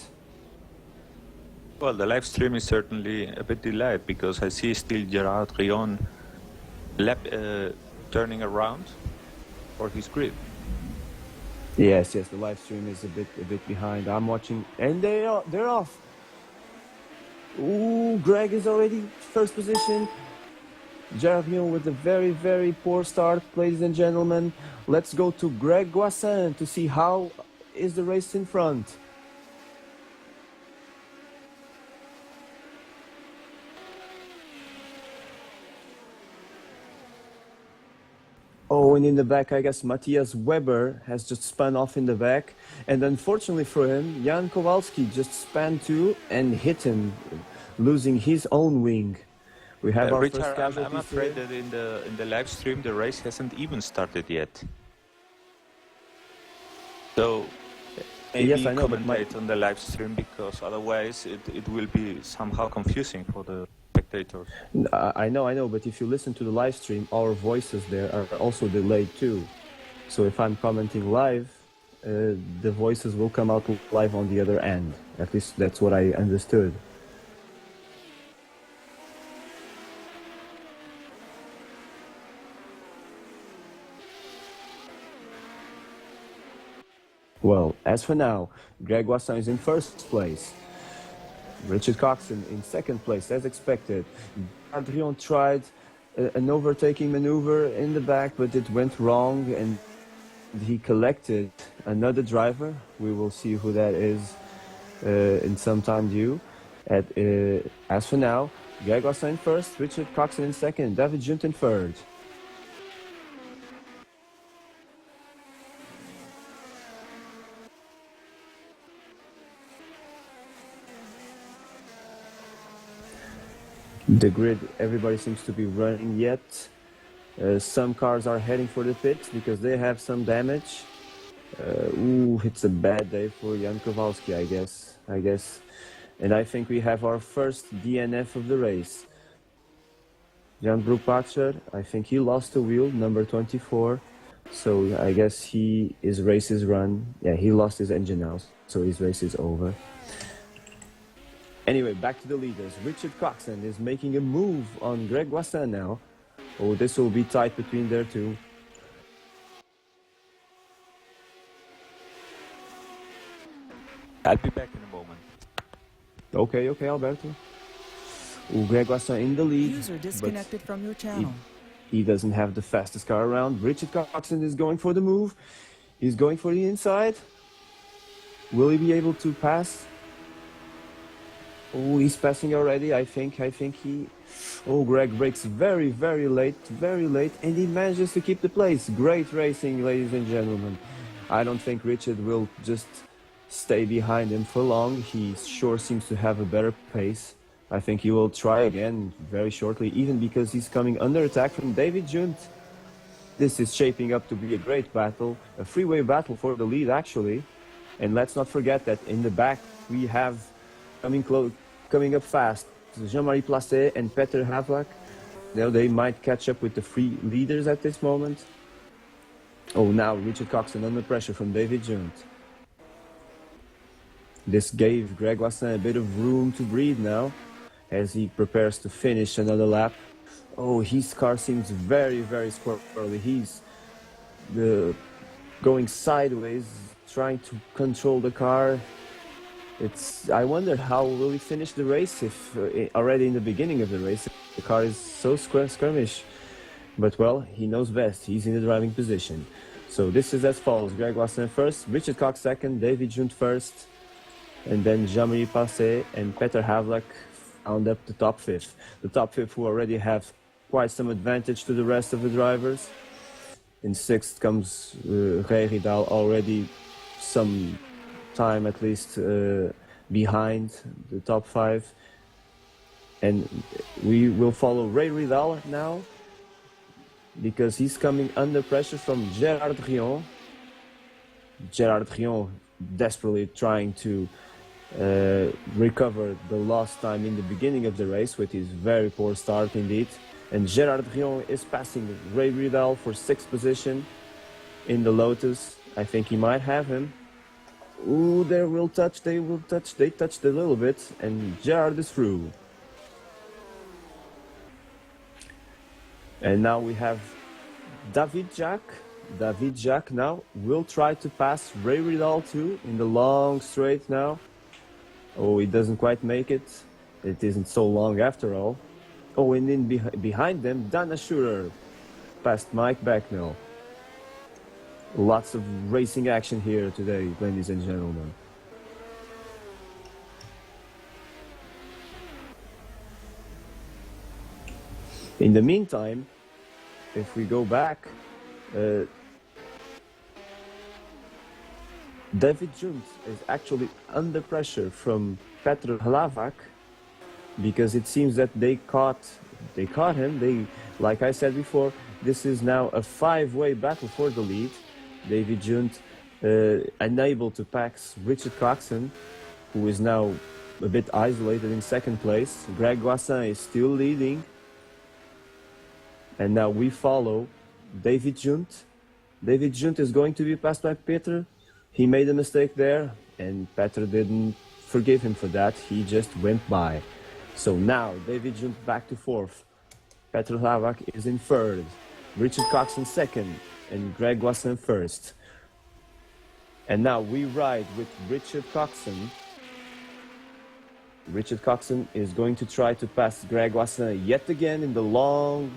Speaker 2: Well, the live stream is certainly a bit delayed because I see still Gerard Rion turning around for his grid.
Speaker 1: Yes, the live stream is a bit behind. I'm watching, and they're off. Ooh, Greg is already first position. Gerard Rion with a very, very poor start, ladies and gentlemen. Let's go to Greg Guassin to see how is the race in front. Oh, and in the back, I guess Matthias Weber has just spun off in the back. And unfortunately for him, Jan Kowalski just span too and hit him, losing his own wing. We have our
Speaker 2: Richard,
Speaker 1: first casualties
Speaker 2: I'm afraid
Speaker 1: here.
Speaker 2: that in the live stream the race hasn't even started yet. So maybe
Speaker 1: Yes, I know, but
Speaker 2: commentate on the live stream because otherwise it will be somehow confusing for the spectators.
Speaker 1: I know, but if you listen to the live stream, our voices there are also delayed too. So if I'm commenting live, the voices will come out live on the other end. At least that's what I understood. Well, as for now, Greg Guassin is in first place. Richard Coxon in second place, as expected. Adrian tried an overtaking maneuver in the back, but it went wrong, and he collected another driver. We will see who that is in some time due. As for now, Greg Guassin in first, Richard Coxon in second, David Junt in third. The grid, everybody seems to be running yet. Some cars are heading for the pits because they have some damage. It's a bad day for Jan Kowalski, I guess. And I think we have our first DNF of the race. Jan Broekpatscher, I think he lost a wheel, number 24. So I guess his race is run. Yeah, he lost his engine now, so his race is over. Anyway, back to the leaders. Richard Coxon is making a move on Greg Guassin now. Oh, this will be tight between their two.
Speaker 2: I'll be back in a moment.
Speaker 1: Okay, Alberto. Oh, Greg Guassin in the lead.
Speaker 6: User disconnected from your channel.
Speaker 1: He doesn't have the fastest car around. Richard Coxon is going for the move. He's going for the inside. Will he be able to pass? Oh, he's passing already. I think he... Oh, Greg brakes very, very late, and he manages to keep the place. Great racing, ladies and gentlemen. I don't think Richard will just stay behind him for long. He sure seems to have a better pace. I think he will try again very shortly, even because he's coming under attack from David Junt. This is shaping up to be a great battle, a freeway battle for the lead, actually. And let's not forget that in the back we have coming up fast, Jean-Marie Placet and Peter Havlak. They might catch up with the three leaders at this moment. Oh, now Richard Coxon under pressure from David Junt. This gave Greg Guassin a bit of room to breathe now, as he prepares to finish another lap. Oh, his car seems very, very squirrely. He's going sideways, trying to control the car. I wonder how will he finish the race if already in the beginning of the race the car is so skirmish. But well, he knows best. He's in the driving position. So this is as follows: Greg Guassin first, Richard Cox second, David Junt first, and then Jean-Marie Placet and Peter Havlak round up the top fifth. The top fifth who already have quite some advantage to the rest of the drivers. In sixth comes Ray Ridal, already some time at least behind the top five. And we will follow Ray Ridal now, because he's coming under pressure from Gerard Rion. Gerard Rion desperately trying to recover the lost time in the beginning of the race with his very poor start indeed. And Gerard Rion is passing Ray Ridal for sixth position in the Lotus. I think he might have him. Ooh, they will touch, they touched a little bit, and Gerard is through. And now we have David Jacques. David Jacques now will try to pass Ray Ridal too in the long straight now. Oh, he doesn't quite make it. It isn't so long after all. Oh, and then behind them, Dana Schurer past Mike Becknell. Lots of racing action here today, ladies and gentlemen. In the meantime, if we go back, David Junt is actually under pressure from Petr Hlavak because it seems that they caught him. Like I said before, this is now a five-way battle for the lead. David Junt unable to pass Richard Coxon, who is now a bit isolated in second place. Greg Guassin is still leading. And now we follow David Junt. David Junt is going to be passed by Peter. He made a mistake there, and Peter didn't forgive him for that. He just went by. So now David Junt back to fourth. Petr Hlavak is in third. Richard Coxon second, and Greg Guassin first. And now we ride with Richard Coxon. Richard Coxon is going to try to pass Greg Guassin yet again in the long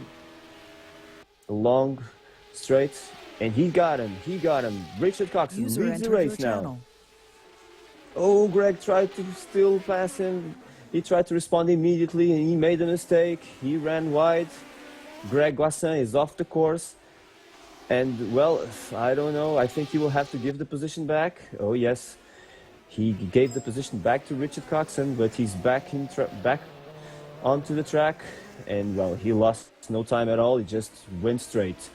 Speaker 1: straight, and he got him. Richard Coxon
Speaker 6: User
Speaker 1: leads the
Speaker 6: entered
Speaker 1: race
Speaker 6: your
Speaker 1: now.
Speaker 6: channel.
Speaker 1: Oh, Greg tried to still pass him. He tried to respond immediately, and he made a mistake. He ran wide. Greg Guassin is off the course. And, well, I don't know. I think he will have to give the position back. Oh, yes. He gave the position back to Richard Coxon, but he's back onto the track. And, well, he lost no time at all. He just went straight.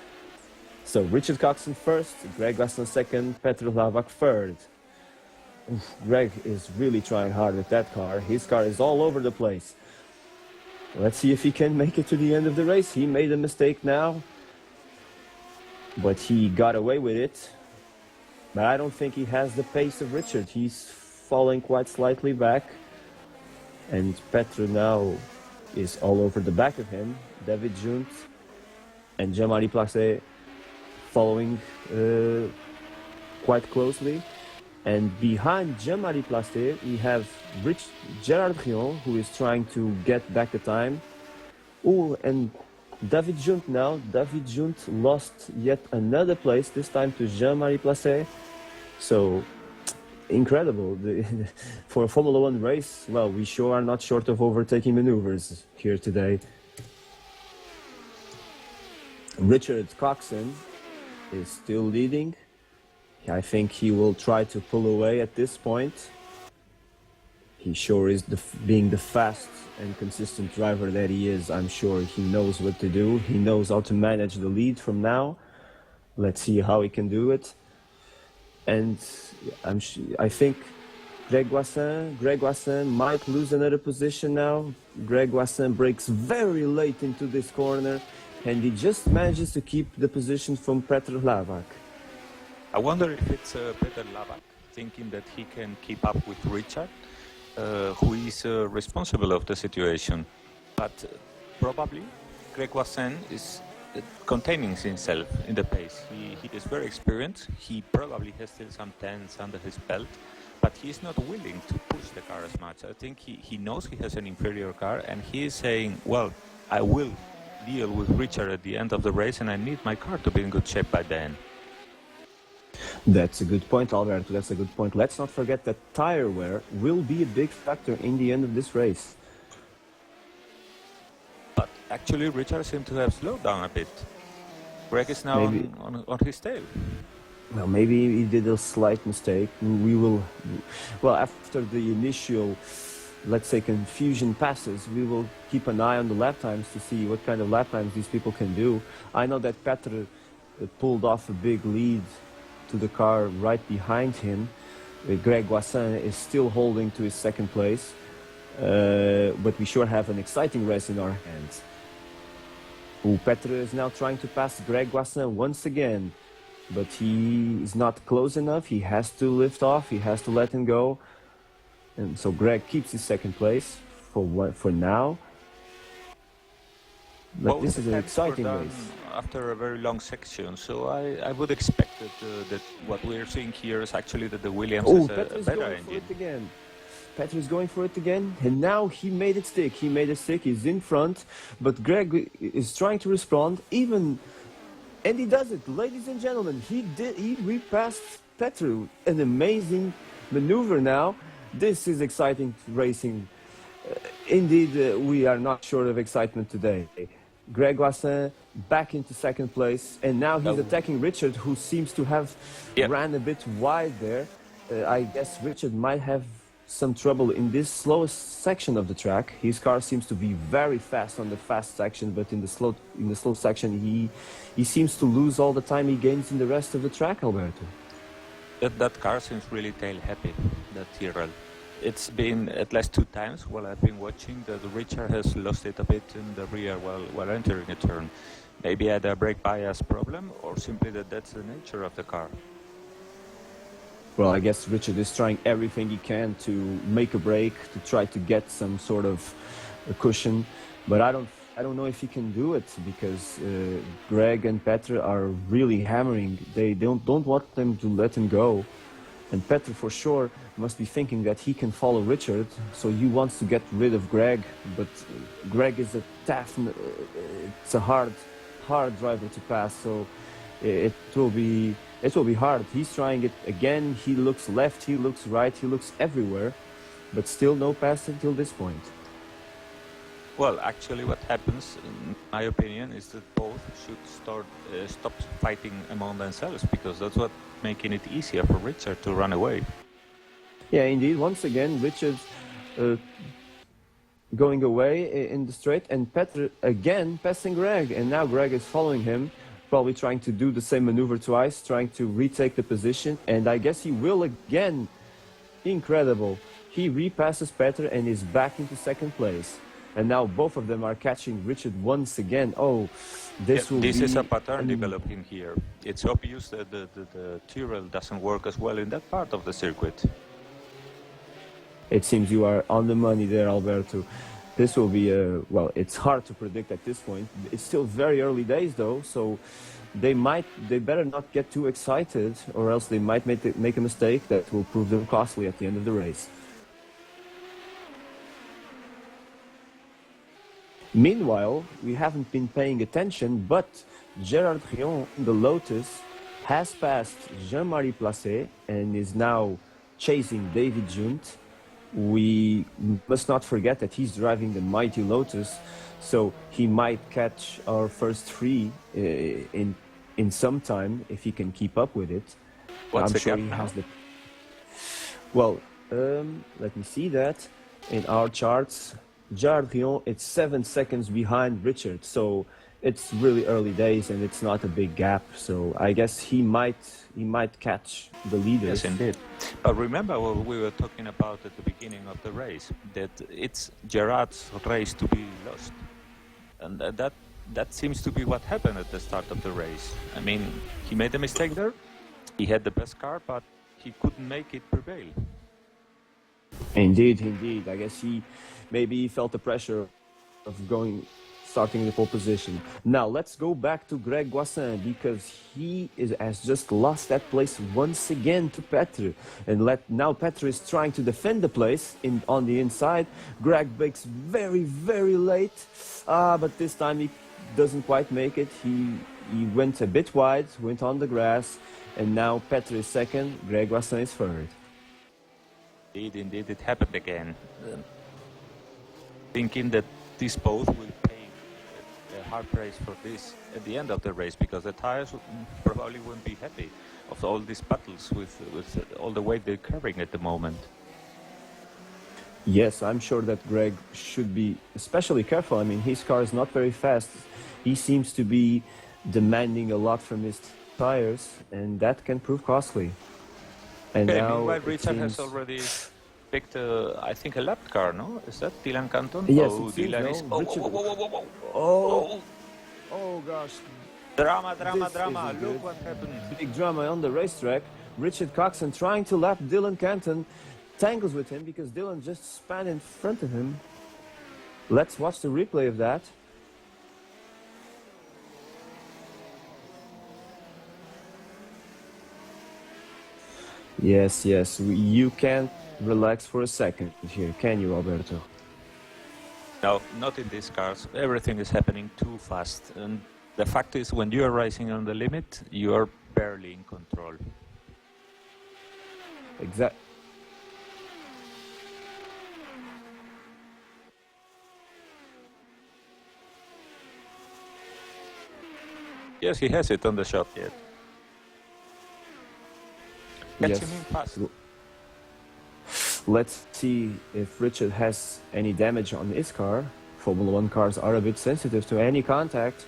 Speaker 1: So, Richard Coxon first, Greg Guassin second, Petr Hlavak third. Greg is really trying hard with that car. His car is all over the place. Let's see if he can make it to the end of the race. He made a mistake now, but he got away with it. But I don't think he has the pace of Richard. He's falling quite slightly back. And Petr now is all over the back of him. David Junt and Jean-Marie Placé following quite closely. And behind Jean-Marie Placé, we have Gerard Brion, who is trying to get back the time. Oh, and David Junt now. David Junt lost yet another place, this time to Jean-Marie Placé. So, incredible. For a Formula One race, well, we sure are not short of overtaking maneuvers here today. Richard Coxon is still leading. I think he will try to pull away at this point. He sure is being the fast and consistent driver that he is. I'm sure he knows what to do. He knows how to manage the lead from now. Let's see how he can do it. And I think Greg Guassin might lose another position now. Greg Guassin breaks very late into this corner, and he just manages to keep the position from Petr Hlavak.
Speaker 2: I wonder if it's Petr Hlavak thinking that he can keep up with Richard, who is responsible of the situation. But probably Greg Guassin is containing himself in the pace. He is very experienced. He probably has still some tenths under his belt, but he's not willing to push the car as much. I think he knows he has an inferior car, and he is saying, well, I will deal with Richard at the end of the race, and I need my car to be in good shape by then.
Speaker 1: That's a good point, Alberto. That's a good point. Let's not forget that tire wear will be a big factor in the end of this race.
Speaker 2: But actually, Richard seemed to have slowed down a bit. Greg is now on his tail.
Speaker 1: Well, maybe he did a slight mistake. Well, after the initial, let's say, confusion passes, we will keep an eye on the lap times to see what kind of lap times these people can do. I know that Petr pulled off a big lead to the car right behind him. Greg Guassin is still holding to his second place, but we sure have an exciting race in our hands. Petr is now trying to pass Greg Guassin once again. but he is not close enough. He has to lift off. He has to let him go. And so Greg keeps his second place for now. But
Speaker 2: Both
Speaker 1: this is an
Speaker 2: attempts were
Speaker 1: exciting
Speaker 2: done
Speaker 1: race.
Speaker 2: after a very long section, so I would expect that what we're seeing here is actually that the Williams
Speaker 1: Oh,
Speaker 2: is a
Speaker 1: Petter is
Speaker 2: better
Speaker 1: going for
Speaker 2: engine.
Speaker 1: it again. Petter is going for it again, and now he made it stick. He made it stick. He's in front, but Greg is trying to respond. And he does it, ladies and gentlemen. He repassed Petter. An amazing maneuver now. This is exciting racing. Indeed, we are not short of excitement today. Greg Wassin back into second place, and now he's attacking Richard, who seems to have ran a bit wide there. I guess Richard might have some trouble in this slowest section of the track. His car seems to be very fast on the fast section, but in the slow section he seems to lose all the time he gains in the rest of the track, Alberto.
Speaker 2: That car seems really tail happy, that Tyrrell. It's been at least 2 times while I've been watching that Richard has lost it a bit in the rear while entering a turn. Maybe had a brake bias problem, or simply that's the nature of the car.
Speaker 1: Well, I guess Richard is trying everything he can to make a break, to try to get some sort of a cushion, but I don't know if he can do it, because Greg and Petter are really hammering. They don't want them to let him go. And Petter, for sure, must be thinking that he can follow Richard, so he wants to get rid of Greg. But Greg is a tough, it's a hard driver to pass, so it will be hard. He's trying it again. He looks left, he looks right, he looks everywhere, but still no pass until this point.
Speaker 2: Well, actually, what happens, in my opinion, is that both should stop fighting among themselves, because that's what making it easier for Richard to run away.
Speaker 1: Yeah, indeed. Once again, Richard going away in the straight, and Petter again passing Greg, and now Greg is following him, probably trying to do the same maneuver twice, trying to retake the position, and I guess he will again. Incredible. He repasses Petter and is back into second place. And now both of them are catching Richard once again. Oh, this
Speaker 2: is a pattern developing here. It's obvious that the Tyrrell doesn't work as well in that part of the circuit.
Speaker 1: It seems you are on the money there, Alberto. This will be well, it's hard to predict at this point. It's still very early days though, so they better not get too excited, or else they might make a mistake that will prove them costly at the end of the race. Meanwhile, we haven't been paying attention, but Gérard Rion, the Lotus, has passed Jean-Marie Placé and is now chasing David Junt. We must not forget that he's driving the mighty Lotus, so he might catch our first 3 in some time if he can keep up with it.
Speaker 2: What's
Speaker 1: I'm sure he
Speaker 2: now?
Speaker 1: has the. Well, let me see that in our charts. Gérard Rion, it's 7 seconds behind Richard, so it's really early days and it's not a big gap. So I guess he might catch the leaders.
Speaker 2: Yes, indeed. But remember what we were talking about at the beginning of the race, that it's Gerard's race to be lost, and that seems to be what happened at the start of the race. I mean, he made a mistake there. He had the best car, but he couldn't make it prevail.
Speaker 1: Indeed. I guess maybe he felt the pressure of starting in the pole position. Now let's go back to Greg Wassin, because he has just lost that place once again to Petter. And now Petter is trying to defend the place on the inside. Greg breaks very, very late, but this time he doesn't quite make it. He went a bit wide, went on the grass, and now Petter is second, Greg Wassin is third.
Speaker 2: Indeed, it happened again. Thinking that these both will pay a hard price for this at the end of the race, because the tires probably won't be happy of all these battles with all the weight they're carrying at the moment.
Speaker 1: Yes, I'm sure that Greg should be especially careful. I mean, his car is not very fast. He seems to be demanding a lot from his tires, and that can prove costly. And
Speaker 2: Okay,
Speaker 1: now
Speaker 2: meanwhile, Richard has already picked, I think, a lap car, no? Is that Dylan Canton?
Speaker 1: Yes,
Speaker 2: oh,
Speaker 1: it seems,
Speaker 2: Dylan
Speaker 1: no.
Speaker 2: is...
Speaker 1: Richard...
Speaker 2: Whoa.
Speaker 1: Oh gosh.
Speaker 2: Drama.
Speaker 1: This
Speaker 2: Look
Speaker 1: isn't good.
Speaker 2: what happened.
Speaker 1: Big drama on the racetrack. Richard Coxon trying to lap Dylan Canton, tangles with him because Dylan just span in front of him. Let's watch the replay of that. Yes, you can't relax for a second here, can you, Alberto?
Speaker 2: No, not in these cars. Everything is happening too fast. And the fact is, when you are racing on the limit, you are barely in control.
Speaker 1: Exactly.
Speaker 2: Yes, he has it on the shot yet. Catch him in fast.
Speaker 1: Let's see if Richard has any damage on his car. Formula One cars are a bit sensitive to any contact,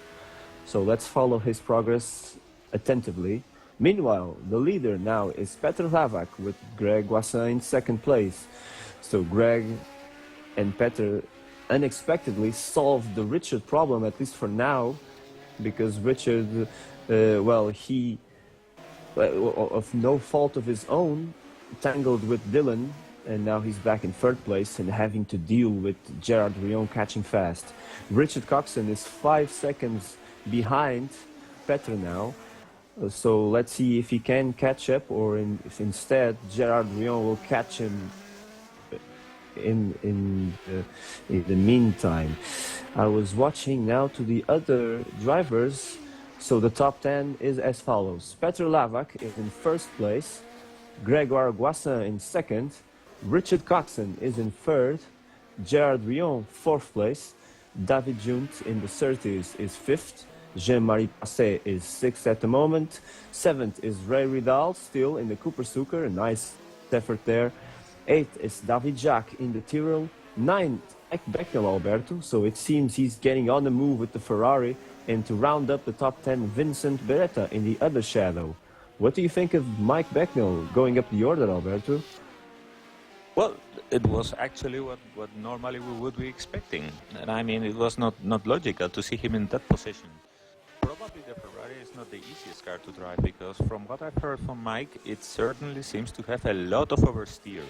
Speaker 1: so let's follow his progress attentively. Meanwhile, the leader now is Petr Lavak with Greg Wassin in second place. So Greg and Petr unexpectedly solved the Richard problem, at least for now, because Richard, he, of no fault of his own, tangled with Dylan, and now he's back in third place and having to deal with Gerard Rion catching fast. Richard Coxon is 5 seconds behind Petr now, so let's see if he can catch up, or if instead Gerard Rion will catch him in the meantime. I was watching now to the other drivers. So the top 10 is as follows. Petr Lavak is in first place, Grégoire Guassin in second, Richard Coxon is in third, Gerard Rion fourth place, David Junt in the 30s is fifth, Jean-Marie Passet is sixth at the moment, seventh is Ray Ridal still in the Cooper Suker, a nice effort there, eighth is David Jacques in the Tyrrell, ninth Mike Becknell, Alberto, so it seems he's getting on the move with the Ferrari. And to round up the top 10, Vincent Beretta in the other shadow. What do you think of Mike Becknell going up the order, Alberto?
Speaker 2: Well, it was actually what normally we would be expecting. And I mean, it was not logical to see him in that position. Probably the Ferrari is not the easiest car to drive, because from what I've heard from Mike, it certainly seems to have a lot of oversteer.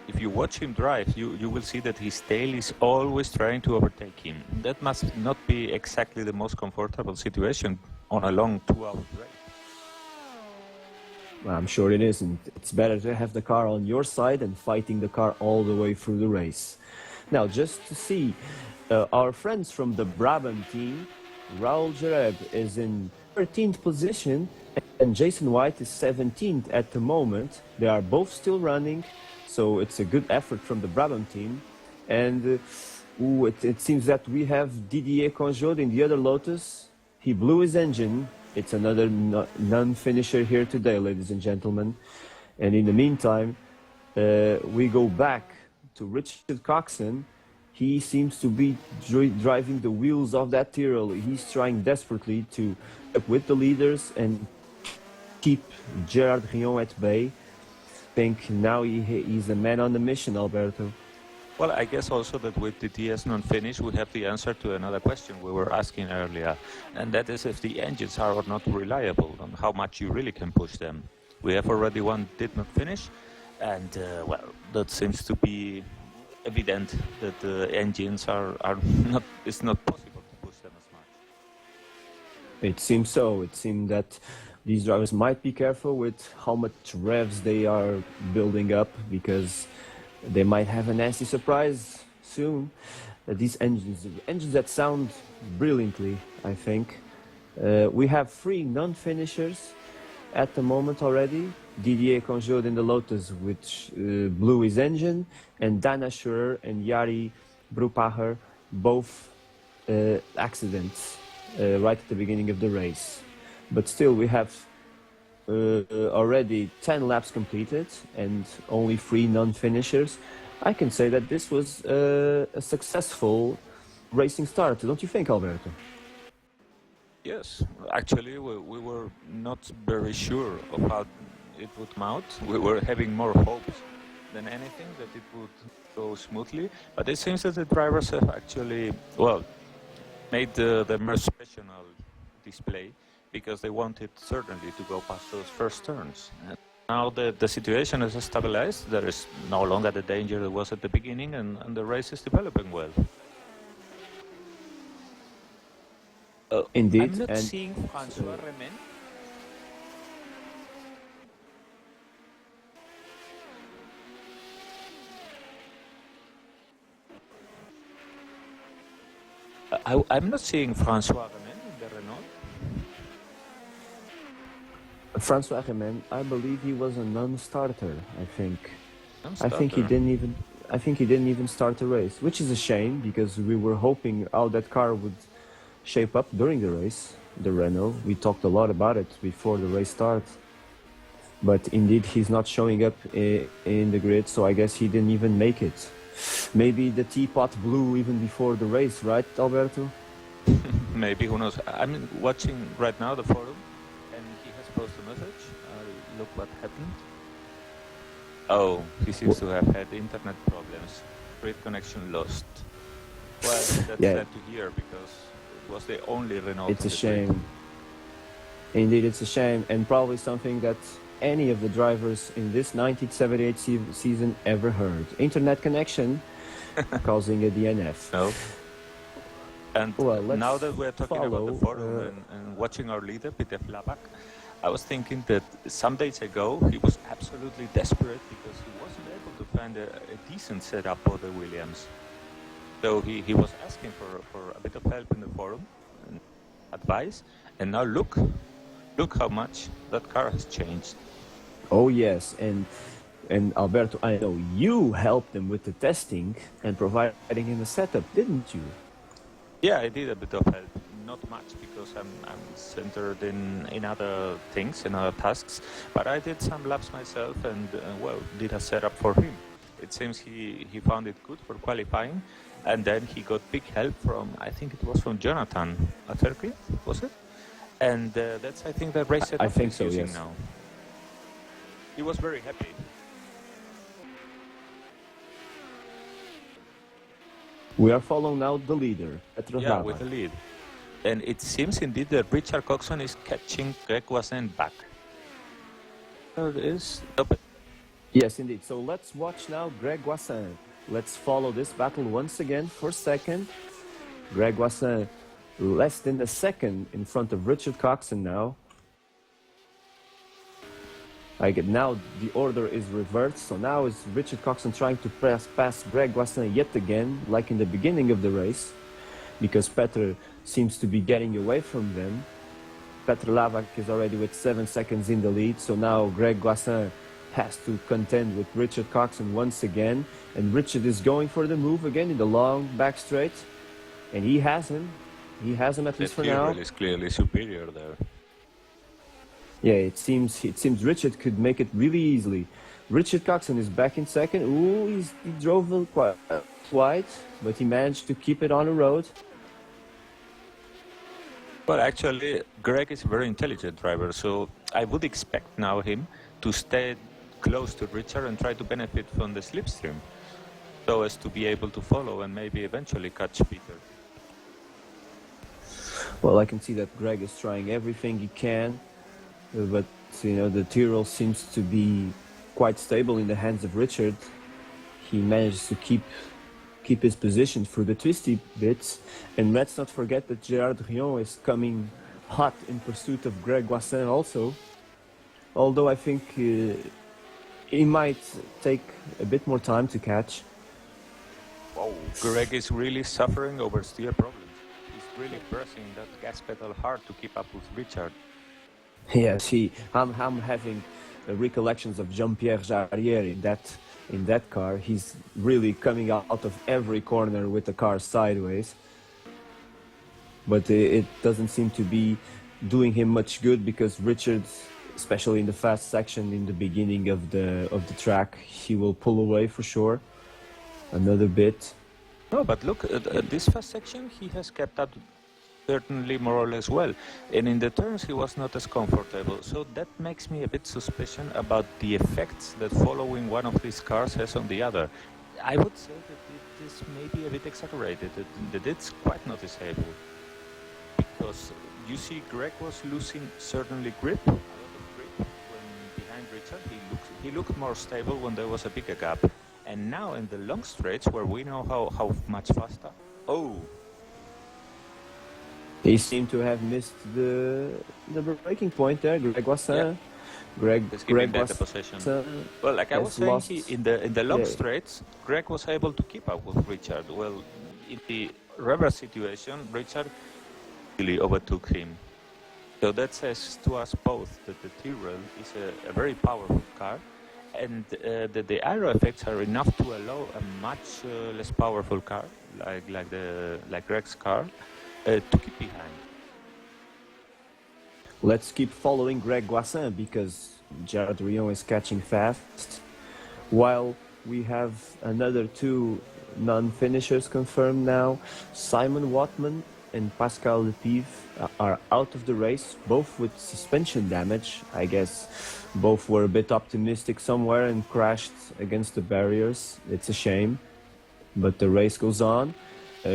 Speaker 2: If you watch him drive, you will see that his tail is always trying to overtake him. That must not be exactly the most comfortable situation on a long 2-hour race.
Speaker 1: Well, I'm sure it isn't. It's better to have the car on your side and fighting the car all the way through the race. Now, just to see, our friends from the Brabham team, Raul Jareb is in 13th position and Jason White is 17th at the moment. They are both still running. So it's a good effort from the Brabham team. And it seems that we have Didier Conjod in the other Lotus. He blew his engine. It's another non-finisher here today, ladies and gentlemen. And in the meantime, we go back to Richard Coxon. He seems to be driving the wheels of that Tyrrell. He's trying desperately to up with the leaders and keep Gerard Rion at bay. I think now he's a man on the mission, Alberto.
Speaker 2: Well, I guess also that with the TS non-finish, we have the answer to another question we were asking earlier, and that is if the engines are not reliable and how much you really can push them. We have already one did not finish, and that seems to be evident that the engines are not. It's not possible to push them as much.
Speaker 1: It seems so. It seems that these drivers might be careful with how much revs they are building up, because they might have a nasty surprise soon. These engines that sound brilliantly, I think. We have 3 non-finishers at the moment already. Didier Conjod in the Lotus, which blew his engine, and Dana Schurer and Jari Brupacher, both accidents right at the beginning of the race. But still, we have already 10 laps completed and only 3 non-finishers. I can say that this was a successful racing start, don't you think, Alberto?
Speaker 2: Yes, actually, we were not very sure of how it would mount. We were having more hopes than anything that it would go smoothly. But it seems that the drivers have actually, made the most professional display because they wanted certainly to go past those first turns. And now the situation is stabilized. There is no longer the danger there was at the beginning, and the race is developing well.
Speaker 1: Indeed.
Speaker 2: I'm not
Speaker 1: and
Speaker 2: seeing François Remen. I'm not seeing François Remen in the Renault.
Speaker 1: Francois Remen, I believe he was a non-starter. I think he
Speaker 2: Non-starter.
Speaker 1: didn't even. I think he didn't even start the race, which is a shame because we were hoping how that car would shape up during the race. The Renault. We talked a lot about it before the race starts. But indeed, he's not showing up in the grid, so I guess he didn't even make it. Maybe the teapot blew even before the race, right, Alberto?
Speaker 2: Maybe, who knows? I'm watching right now the forum, and he has posted a message. Look what happened. Oh, he seems to have had internet problems. Grid connection lost. Well, that's
Speaker 1: Yeah.
Speaker 2: sad to hear because it was the only Renault.
Speaker 1: It's
Speaker 2: on
Speaker 1: a
Speaker 2: the
Speaker 1: shame.
Speaker 2: grid.
Speaker 1: Indeed, it's a shame, and probably something that any of the drivers in this 1978 season ever heard. Internet connection causing a DNF.
Speaker 2: No. And
Speaker 1: Well, let's
Speaker 2: now that we're talking about the
Speaker 1: follow,
Speaker 2: forum and watching our leader, Peter Flabak, I was thinking that some days ago he was absolutely desperate because he wasn't able to find a decent setup for the Williams. So he was asking for a bit of help in the forum and advice. And now look how much that car has changed.
Speaker 1: Oh yes, and Alberto, I know you helped him with the testing and providing him a setup, didn't you?
Speaker 2: Yeah, I did a bit of help. Not much because I'm centered in other things, in other tasks. But I did some laps myself and, did a setup for him. It seems he found it good for qualifying. And then he got big help from, I think it was from Jonathan Athercliffe, was it? And that's, I think, the race setup
Speaker 1: I think
Speaker 2: he's
Speaker 1: so,
Speaker 2: using
Speaker 1: yes.
Speaker 2: now. He was very happy.
Speaker 1: We are following now the leader, Petr
Speaker 2: Yeah,
Speaker 1: Hlava.
Speaker 2: with the lead. And it seems indeed that Richard Coxon is catching Greg Wasson back. There it is.
Speaker 1: Yes, indeed. So let's watch now Greg Wasson. Let's follow this battle once again for second. Greg Wasson less than a second in front of Richard Coxon now. Now the order is reversed, so now is Richard Coxon trying to pass Greg Wasson yet again, like in the beginning of the race, because Petr seems to be getting away from them. Petr Lavak is already with 7 seconds in the lead, so now Greg Wasson has to contend with Richard Coxon once again, and Richard is going for the move again in the long back straight, and he has him at least for now.
Speaker 2: Is clearly superior there.
Speaker 1: Yeah, it seems Richard could make it really easily. Richard Coxon is back in second. Ooh, he drove a quite wide, but he managed to keep it on the road.
Speaker 2: Well, actually, Greg is a very intelligent driver, so I would expect now him to stay close to Richard and try to benefit from the slipstream, so as to be able to follow and maybe eventually catch Peter.
Speaker 1: Well, I can see that Greg is trying everything he can, but the Tyrrell seems to be quite stable in the hands of Richard. He manages to keep his position through the twisty bits, and let's not forget that Gerard Rion is coming hot in pursuit of Greg Wasson also. Although I think he might take a bit more time to catch.
Speaker 2: Wow, Greg is really suffering over steer problems. He's really pressing that gas pedal hard to keep up with Richard.
Speaker 1: Yes, I'm having recollections of Jean-Pierre Jarier in that car. He's really coming out of every corner with the car sideways. But it doesn't seem to be doing him much good because Richard, especially in the fast section in the beginning of the track, he will pull away for sure. Another bit.
Speaker 2: No, but look, at this fast section he has kept up certainly more or less well. And in the turns he was not as comfortable. So that makes me a bit suspicious about the effects that following one of these cars has on the other. I would say that it is maybe a bit exaggerated, that it's quite noticeable. Because you see Greg was losing certainly grip, a lot of grip when behind Richard. He looked more stable when there was a bigger gap. And now in the long straights where we know how much faster. Oh,
Speaker 1: He seemed to have missed the breaking point there. Greg Wassin.
Speaker 2: Yeah.
Speaker 1: Greg
Speaker 2: back the possession. Well, like I was
Speaker 1: has
Speaker 2: saying,
Speaker 1: lost-
Speaker 2: in the long
Speaker 1: Yeah.
Speaker 2: straights, Greg was able to keep up with Richard. Well, in the reverse situation, Richard really overtook him. So that says to us both that the Tyrrell is a very powerful car, and that the aero effects are enough to allow a much less powerful car, like Greg's car, to keep behind.
Speaker 1: Let's keep following Greg Wassin because Gerard Rion is catching fast. While we have another two non-finishers confirmed now, Simon Watman and Pascal Lepive are out of the race, both with suspension damage. I guess both were a bit optimistic somewhere and crashed against the barriers. It's a shame, but the race goes on.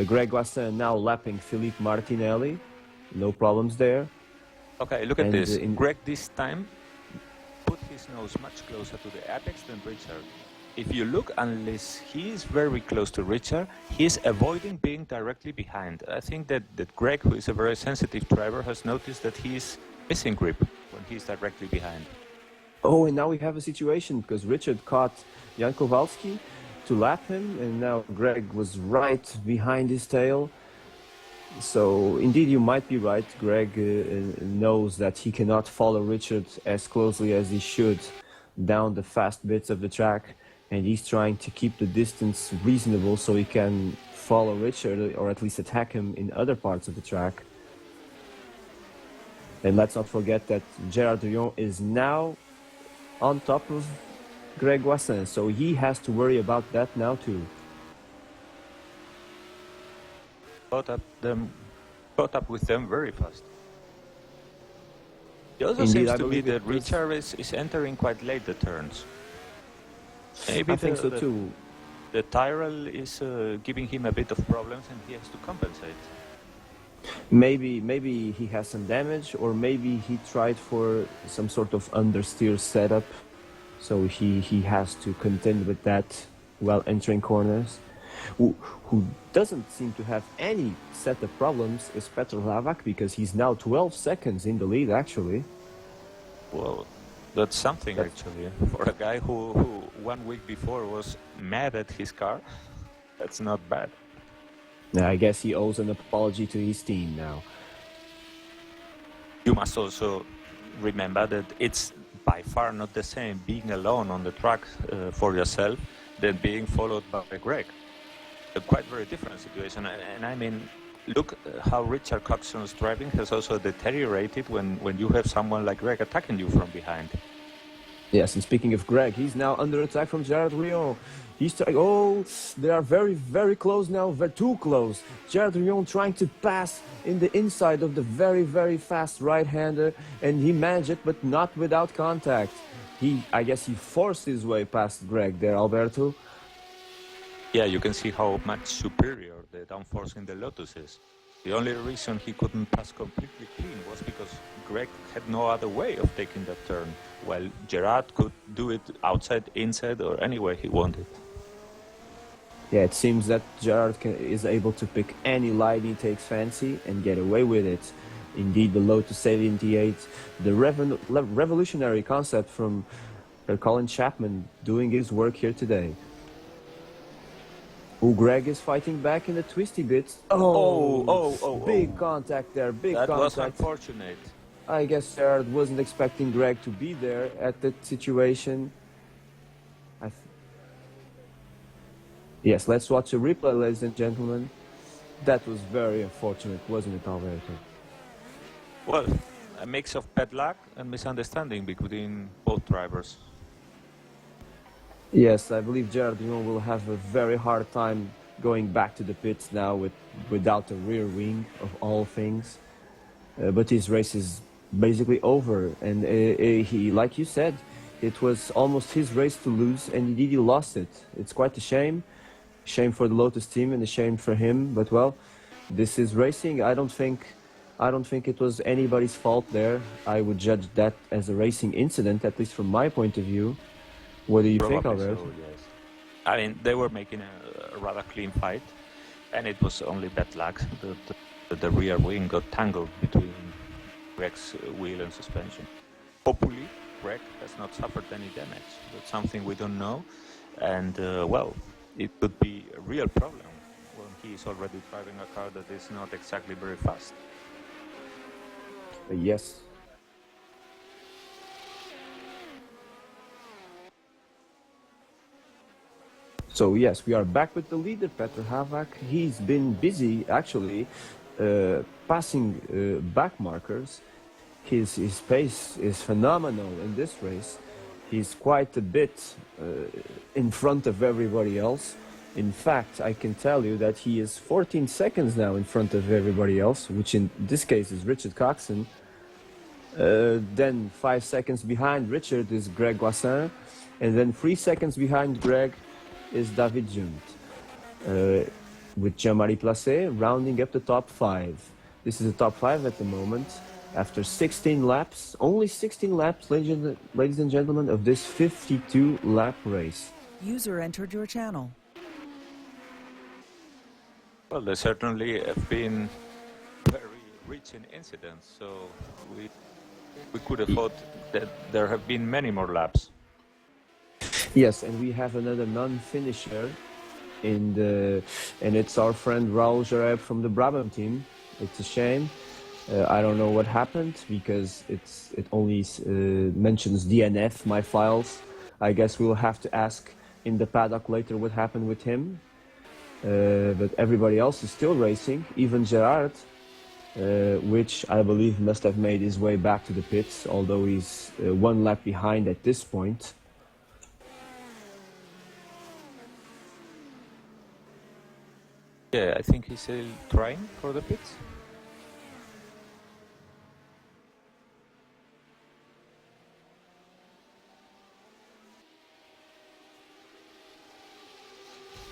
Speaker 1: Greg Wassin now lapping Philippe Martinelli. No problems there.
Speaker 2: Okay, look at
Speaker 1: And,
Speaker 2: this.
Speaker 1: in-
Speaker 2: Greg this time put his nose much closer to the apex than Richard. If you look, unless he is very close to Richard, he's avoiding being directly behind. I think that Greg, who is a very sensitive driver, has noticed that he's missing grip when he's directly behind.
Speaker 1: Oh, and now we have a situation because Richard caught Jan Kowalski to lap him, and now Greg was right behind his tail. So indeed, you might be right. Greg knows that he cannot follow Richard as closely as he should down the fast bits of the track, and he's trying to keep the distance reasonable so he can follow Richard or at least attack him in other parts of the track. And let's not forget that Gerard Rion is now on top of Greg Wassin, so he has to worry about that now too.
Speaker 2: Caught up with them very fast. It also
Speaker 1: Indeed,
Speaker 2: seems
Speaker 1: I
Speaker 2: to me
Speaker 1: believe
Speaker 2: that
Speaker 1: it was-
Speaker 2: Richard is entering quite late the turns. Maybe
Speaker 1: I think so too.
Speaker 2: The Tyrrell is giving him a bit of problems and he has to compensate.
Speaker 1: Maybe he has some damage, or maybe he tried for some sort of understeer setup, so he has to contend with that while entering corners. Who doesn't seem to have any setup problems is Petr Lavak, because he's now 12 seconds in the lead actually.
Speaker 2: Well, that's something actually. For a guy who 1 week before was mad at his car, that's not bad.
Speaker 1: Now, I guess he owes an apology to his team now.
Speaker 2: You must also remember that it's by far not the same being alone on the track for yourself than being followed by Greg. A quite very different situation. And I mean, look how Richard Coxon's driving has also deteriorated when you have someone like Greg attacking you from behind.
Speaker 1: Yes, and speaking of Greg, he's now under attack from Gerard Rion. He's trying. Oh, they are very, very close now. Too close. Gerard Rion trying to pass in the inside of the very, very fast right-hander, and he managed it, but not without contact. I guess he forced his way past Greg there, Alberto.
Speaker 2: Yeah, you can see how much superior the downforce in the Lotus is. The only reason he couldn't pass completely clean was because Greg had no other way of taking that turn, while Gerard could do it outside, inside, or any way he wanted.
Speaker 1: Yeah, it seems that Gerard is able to pick any line he takes fancy and get away with it. Indeed, the Lotus 78, the revolutionary concept from Colin Chapman doing his work here today. Oh, Greg is fighting back in the twisty bits. Big contact there, big
Speaker 2: That
Speaker 1: contact.
Speaker 2: was unfortunate.
Speaker 1: I guess Gerard wasn't expecting Greg to be there at that situation. Yes, let's watch a replay, ladies and gentlemen. That was very unfortunate, wasn't it, Alberto?
Speaker 2: Well, a mix of bad luck and misunderstanding between both drivers.
Speaker 1: Yes, I believe Gerard Rion will have a very hard time going back to the pits now without a rear wing of all things. But his race is basically over, and he, like you said, it was almost his race to lose, and indeed he lost it. It's quite a shame. Shame for the Lotus team and a shame for him, but well, this is racing. I don't think I don't think it was anybody's fault there. I would judge that as a racing incident, at least from my point of view. What do you think,
Speaker 2: Probably
Speaker 1: Alberto?
Speaker 2: so, yes. I mean, they were making a rather clean fight, and it was only bad luck that the rear wing got tangled between Greg's wheel and suspension. Hopefully, Greg has not suffered any damage. That's something we don't know, and well, it could be a real problem when he is already driving a car that is not exactly very fast.
Speaker 1: Yes. So yes, we are back with the leader, Petr Havak. He's been busy, actually, passing back markers. His pace is phenomenal in this race. He's quite a bit in front of everybody else. In fact, I can tell you that he is 14 seconds now in front of everybody else, which in this case is Richard Coxon. Then 5 seconds behind Richard is Greg Guassin, and then 3 seconds behind Greg is David Junt, with Jean-Marie Placé rounding up the top 5. This is the top 5 at the moment. After 16 laps, only 16 laps, ladies and gentlemen, of this 52-lap race.
Speaker 6: User entered your channel.
Speaker 2: Well, they certainly have been very rich in incidents, so we could have thought that there have been many more laps.
Speaker 1: Yes, and we have another non-finisher and it's our friend Raul Jareb from the Brabham team. It's a shame. I don't know what happened because it only mentions DNF, my files. I guess we'll have to ask in the paddock later what happened with him. But everybody else is still racing, even Gerard, which I believe must have made his way back to the pits, although he's 1 lap behind at this point.
Speaker 2: Yeah, I think he's still trying for the pits.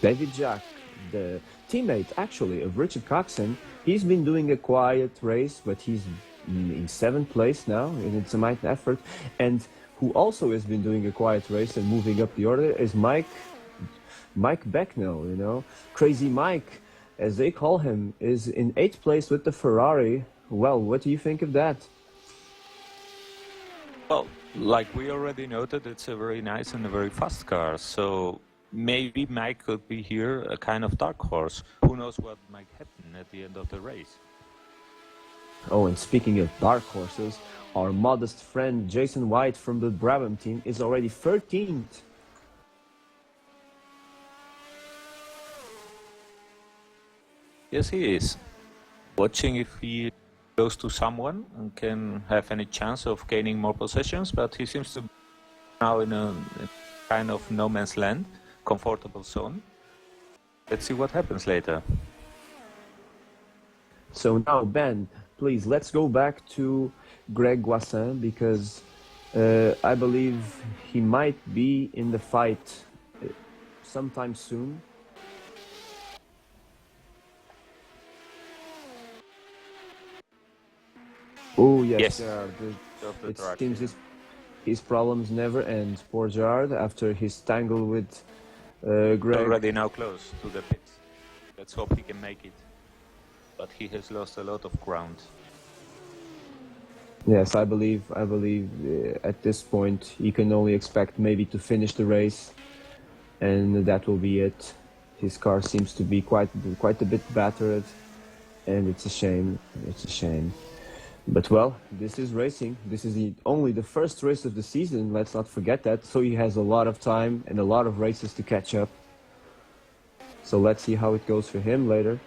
Speaker 1: David Jack, the teammate actually of Richard Coxon, he's been doing a quiet race, but he's in 7th place now, and it's a mighty effort. And who also has been doing a quiet race and moving up the order is Mike Becknell, you know. Crazy Mike, as they call him, is in 8th place with the Ferrari. Well, what do you think of that?
Speaker 2: Well, like we already noted, it's a very nice and a very fast car, so maybe Mike could be here a kind of dark horse. Who knows what might happen at the end of the race?
Speaker 1: Oh, and speaking of dark horses, our modest friend Jason White from the Brabham team is already 13th.
Speaker 2: Yes, he is. Watching if he goes to someone and can have any chance of gaining more possessions, but he seems to be now in a kind of no man's land, comfortable zone. Let's see what happens later.
Speaker 1: So now, Ben, please, let's go back to Greg Guassin, because I believe he might be in the fight sometime soon. Oh, yes, Gerard. It seems his problems never end. Poor Gerard, after his tangle with Greg.
Speaker 2: Already now close to the pits. Let's hope he can make it. But he has lost a lot of ground.
Speaker 1: Yes, I believe at this point he can only expect maybe to finish the race, and that will be it. His car seems to be quite a bit battered, and it's a shame. It's a shame. But well, this is racing. This is only the first race of the season. Let's not forget that. So he has a lot of time and a lot of races to catch up. So let's see how it goes for him later.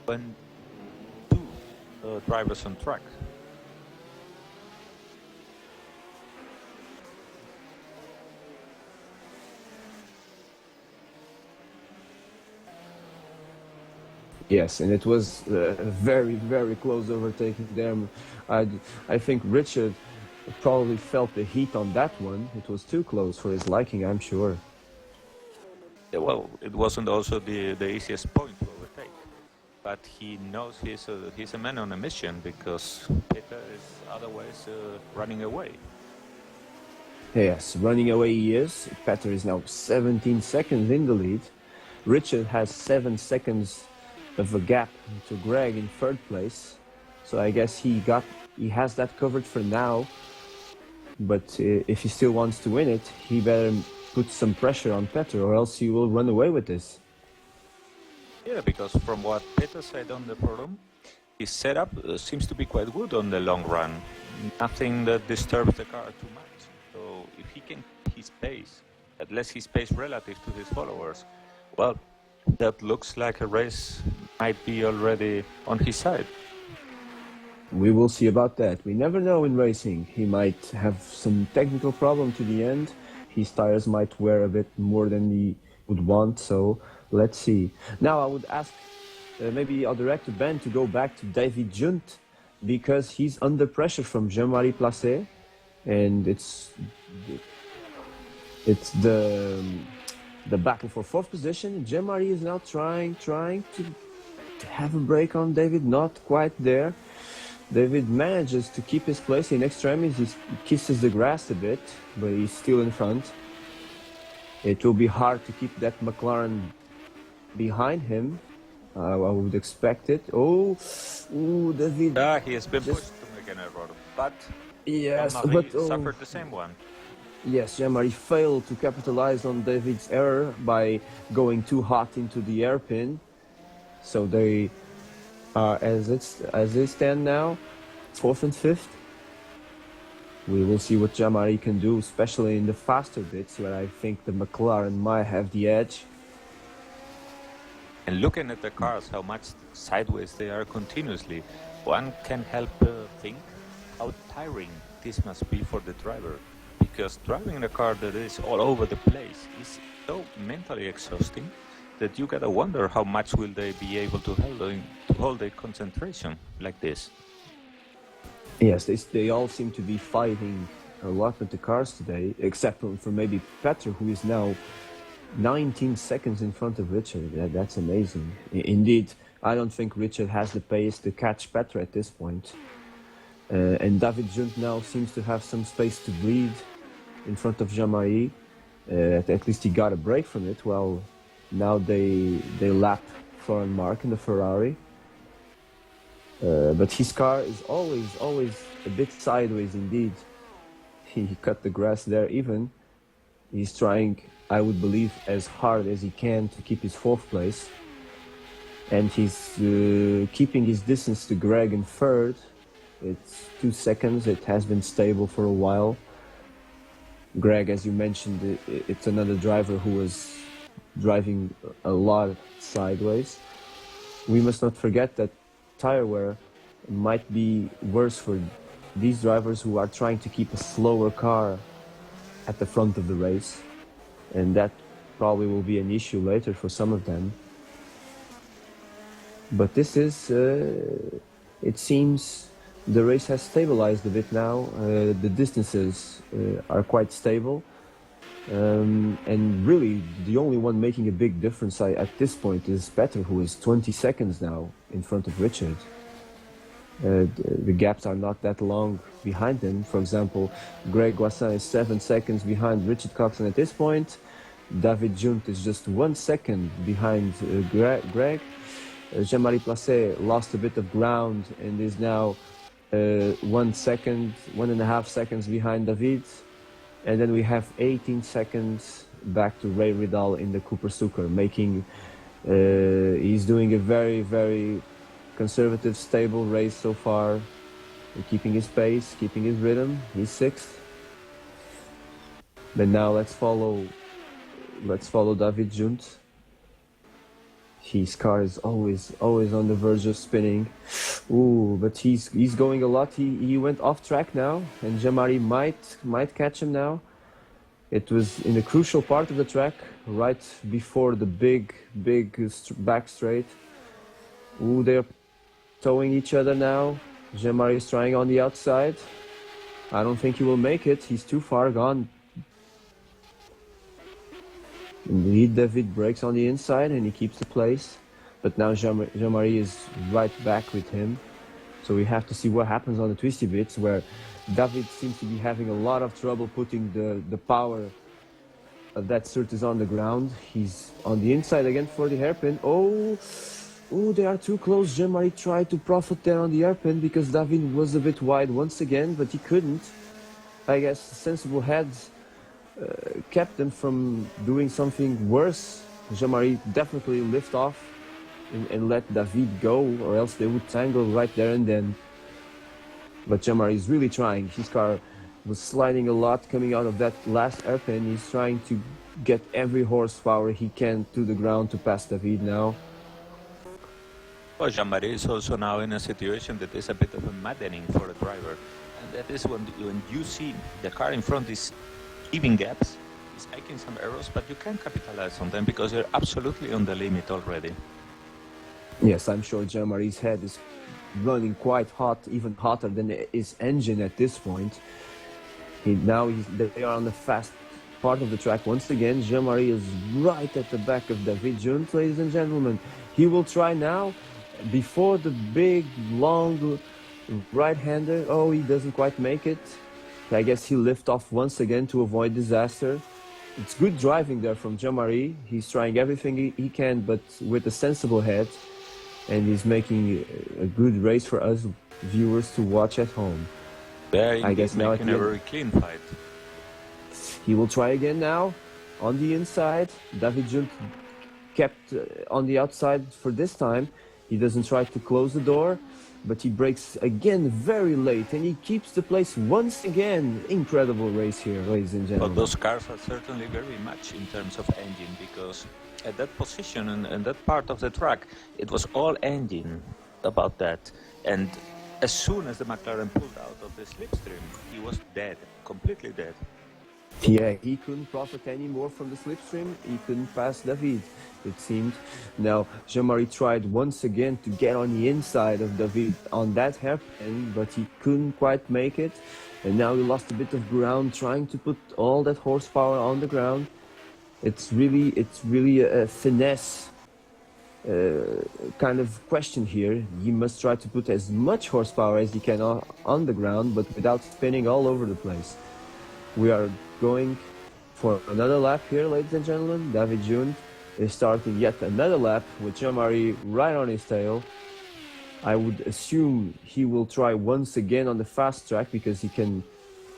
Speaker 2: When two drivers on track.
Speaker 1: Yes, and it was a very, very close overtaking there. I think Richard probably felt the heat on that one. It was too close for his liking, I'm sure.
Speaker 2: Yeah, well, it wasn't also the easiest point to overtake. but he knows he's a man on a mission because Peter is otherwise running away.
Speaker 1: Yes, running away he is. Petter is now 17 seconds in the lead. Richard has 7 seconds of a gap to Greg in third place. So I guess he has that covered for now. But if he still wants to win it, he better put some pressure on Petter, or else he will run away with this.
Speaker 2: Yeah, because from what Peter said on the forum, his setup seems to be quite good on the long run. Nothing that disturbs the car too much. So if he can keep his pace, at least his pace relative to his followers, well, that looks like a race might be already on his side.
Speaker 1: We will see about that. We never know in racing. He might have some technical problem to the end. His tires might wear a bit more than he would want, so let's see. Now I would ask maybe I'll direct to Ben to go back to David Junt, because he's under pressure from Jean-Marie Placé, and it's the battle for fourth position. Jean-Marie is now trying to have a break on David, not quite there. David manages to keep his place in extremis. He kisses the grass a bit, but he's still in front. It will be hard to keep that McLaren behind him. I would expect it. Oh, David.
Speaker 2: He has been pushed to make an error, but
Speaker 1: yes,
Speaker 2: but suffered the same one.
Speaker 1: Yes, Jean-Marie failed to capitalize on David's error by going too hot into the airpin. So they are, as they stand now, 4th and 5th. We will see what Jean-Marie can do, especially in the faster bits, where I think the McLaren might have the edge.
Speaker 2: And looking at the cars, how much sideways they are continuously, one can help think how tiring this must be for the driver. Because driving a car that is all over the place is so mentally exhausting that you gotta wonder how much will they be able to hold their concentration like this.
Speaker 1: Yes, they all seem to be fighting a lot with the cars today, except for maybe Petter, who is now 19 seconds in front of Richard. That's amazing. Indeed, I don't think Richard has the pace to catch Petter at this point. And David Junt now seems to have some space to breathe in front of Jean-Marie. At least he got a break from it. Well, now they lap Florian Mark in the Ferrari. But his car is always a bit sideways indeed. He cut the grass there even. He's trying, I would believe, as hard as he can to keep his 4th place. And he's keeping his distance to Greg in 3rd. It's 2 seconds. It has been stable for a while. Greg, as you mentioned, it's another driver who was driving a lot sideways. We must not forget that tire wear might be worse for these drivers who are trying to keep a slower car at the front of the race, and that probably will be an issue later for some of them. But this is, it seems the race has stabilized a bit now. The distances are quite stable. And really, the only one making a big difference at this point is Petter, who is 20 seconds now in front of Richard. The gaps are not that long behind him. For example, Greg Guassin is 7 seconds behind Richard Coxon at this point. David Junt is just 1 second behind Greg. Jean-Marie Placé lost a bit of ground and is now 1.5 seconds behind David. And then we have 18 seconds back to Ray Ridal in the Cooper Suker, making, he's doing a very, very conservative, stable race so far, keeping his pace, keeping his rhythm. He's 6th. But now let's follow David Junt. His car is always on the verge of spinning. Ooh, but he's going a lot. He went off track now, and Jean-Marie might catch him now. It was in a crucial part of the track, right before the big back straight. Ooh, they're towing each other now. Jean-Marie is trying on the outside. I don't think he will make it. He's too far gone. Indeed, David brakes on the inside and he keeps the place. but now Jean-Marie is right back with him. So we have to see what happens on the twisty bits, where David seems to be having a lot of trouble putting the power of that Surtees on the ground. He's on the inside again for the hairpin. Oh, they are too close. Jean-Marie tried to profit there on the hairpin because David was a bit wide once again, but he couldn't. I guess sensible heads kept them from doing something worse. Jean-Marie definitely lift off and let David go, or else they would tangle right there and then. But Jean-Marie is really trying. His car was sliding a lot coming out of that last hairpin. He's trying to get every horsepower he can to the ground to pass David now.
Speaker 2: Well, Jean-Marie is also now in a situation that is a bit of a maddening for a driver. And that is when you see the car in front is giving gaps, is making some errors, but you can't capitalize on them because you're absolutely on the limit already.
Speaker 1: Yes, I'm sure Jean-Marie's head is running quite hot, even hotter than his engine at this point. They are on the fast part of the track once again. Jean-Marie is right at the back of David Junt, ladies and gentlemen. He will try now, before the big, long right-hander. Oh, he doesn't quite make it. I guess he'll lift off once again to avoid disaster. It's good driving there from Jean-Marie. He's trying everything he can, but with a sensible head. And he's making a good race for us viewers to watch at home.
Speaker 2: I guess now making a very clean fight.
Speaker 1: He will try again now on the inside. David Junt kept on the outside for this time. He doesn't try to close the door, but he brakes again very late, and he keeps the place once again. Incredible race here, ladies and gentlemen.
Speaker 2: But those cars are certainly very much in terms of engine, because at that position and that part of the track, it was all engine about that. And as soon as the McLaren pulled out of the Slipstream, he was dead, completely dead.
Speaker 1: Yeah, he couldn't profit anymore from the Slipstream. He couldn't pass David, it seemed. Now, Jean-Marie tried once again to get on the inside of David on that hairpin, but he couldn't quite make it. And now he lost a bit of ground trying to put all that horsepower on the ground. It's really a finesse kind of question here. He must try to put as much horsepower as he can on the ground, but without spinning all over the place. We are going for another lap here, ladies and gentlemen. David Junt is starting yet another lap with Jean-Marie right on his tail. I would assume he will try once again on the fast track because he can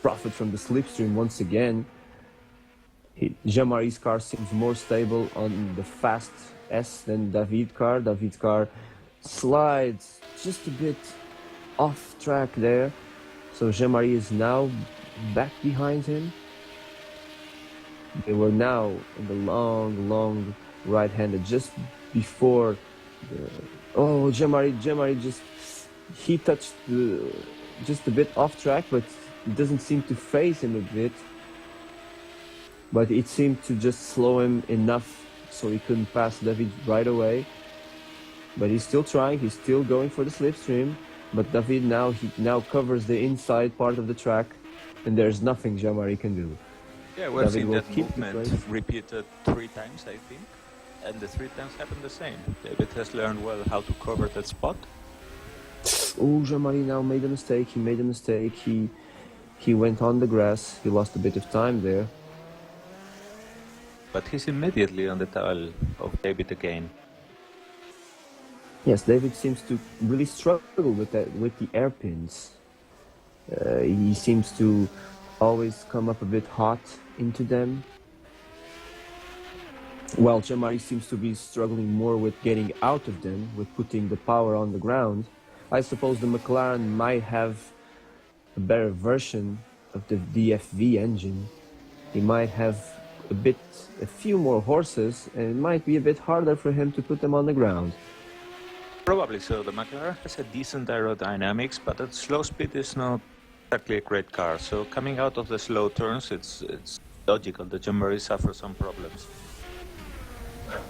Speaker 1: profit from the Slipstream once again. Jean-Marie's car seems more stable on the fast S than David's car. David's car slides just a bit off track there. So Jean-Marie is now back behind him. They were now in the long right-hander just before the... Jean-Marie he touched just a bit off track, but it doesn't seem to phase him a bit. But it seemed to just slow him enough so he couldn't pass David right away. But he's still trying, he's still going for the Slipstream. But David now covers the inside part of the track, and there's nothing Jean-Marie can do.
Speaker 2: Yeah, we've seen that movement repeated 3 times, I think. And the 3 times happened the same. David has learned well how to cover that spot.
Speaker 1: Oh, Jean-Marie now made a mistake. He made a mistake. He went on the grass. He lost a bit of time there.
Speaker 2: But he's immediately on the tail of David again.
Speaker 1: Yes, David seems to really struggle with the airpins. He seems to always come up a bit hot into them. While Jean-Marie seems to be struggling more with getting out of them, with putting the power on the ground. I suppose the McLaren might have a better version of the DFV engine. He might have a few more horses, and it might be a bit harder for him to put them on the ground.
Speaker 2: Probably so. The McLaren has a decent aerodynamics, but at slow speed is not exactly a great car. So coming out of the slow turns, it's logical that Jean-Marie suffers some problems.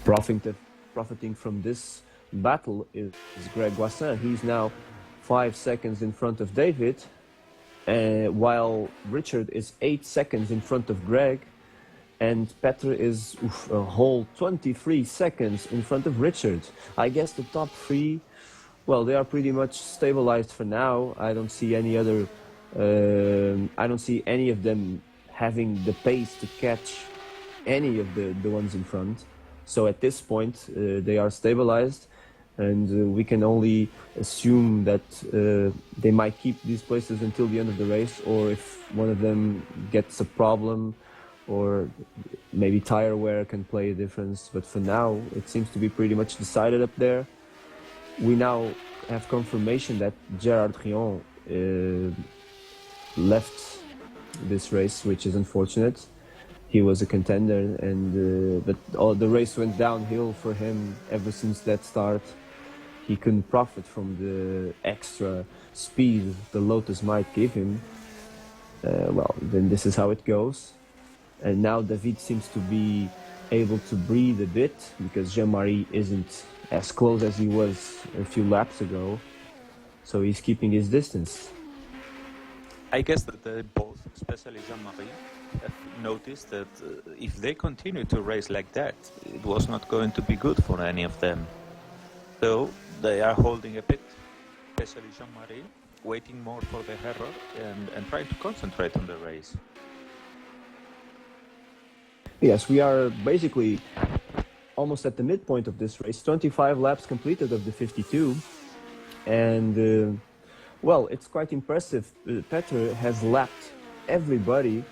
Speaker 1: Profiting from this battle is Greg Guassin. He's now 5 seconds in front of David, while Richard is 8 seconds in front of Greg. and Petr is a whole 23 seconds in front of Richard. I guess the top three, well, they are pretty much stabilized for now. I don't see any other. I don't see any of them having the pace to catch any of the ones in front. So at this point, they are stabilized, and we can only assume that they might keep these places until the end of the race, or if one of them gets a problem, or maybe tire wear can play a difference. But for now, it seems to be pretty much decided up there. We now have confirmation that Gerard Rion left this race, which is unfortunate. He was a contender, and but the race went downhill for him ever since that start. He couldn't profit from the extra speed the Lotus might give him. Well, then this is how it goes. And now David seems to be able to breathe a bit, because Jean-Marie isn't as close as he was a few laps ago. So he's keeping his distance.
Speaker 2: I guess that they both, especially Jean-Marie, have noticed that if they continue to race like that, it was not going to be good for any of them. So they are holding a bit, especially Jean-Marie, waiting more for the error and trying to concentrate on the race.
Speaker 1: Yes, we are basically almost at the midpoint of this race. 25 laps completed of the 52. And, well, it's quite impressive. Petr has lapped everybody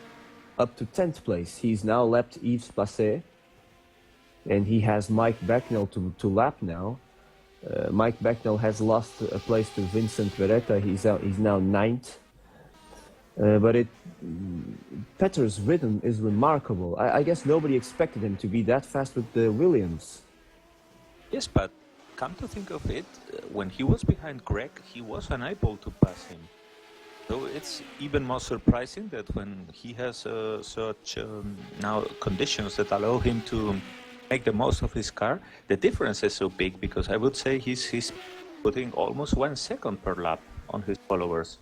Speaker 1: up to 10th place. He's now lapped Yves Placé. And he has Mike Becknell to lap now. Mike Becknell has lost a place to Vincent Beretta. He's now 9th. But Petr's rhythm is remarkable. I guess nobody expected him to be that fast with the Williams.
Speaker 2: Yes, but come to think of it, when he was behind Greg, he was unable to pass him. So it's even more surprising that when he has such now conditions that allow him to make the most of his car, the difference is so big, because I would say he's putting almost 1 second per lap on his followers.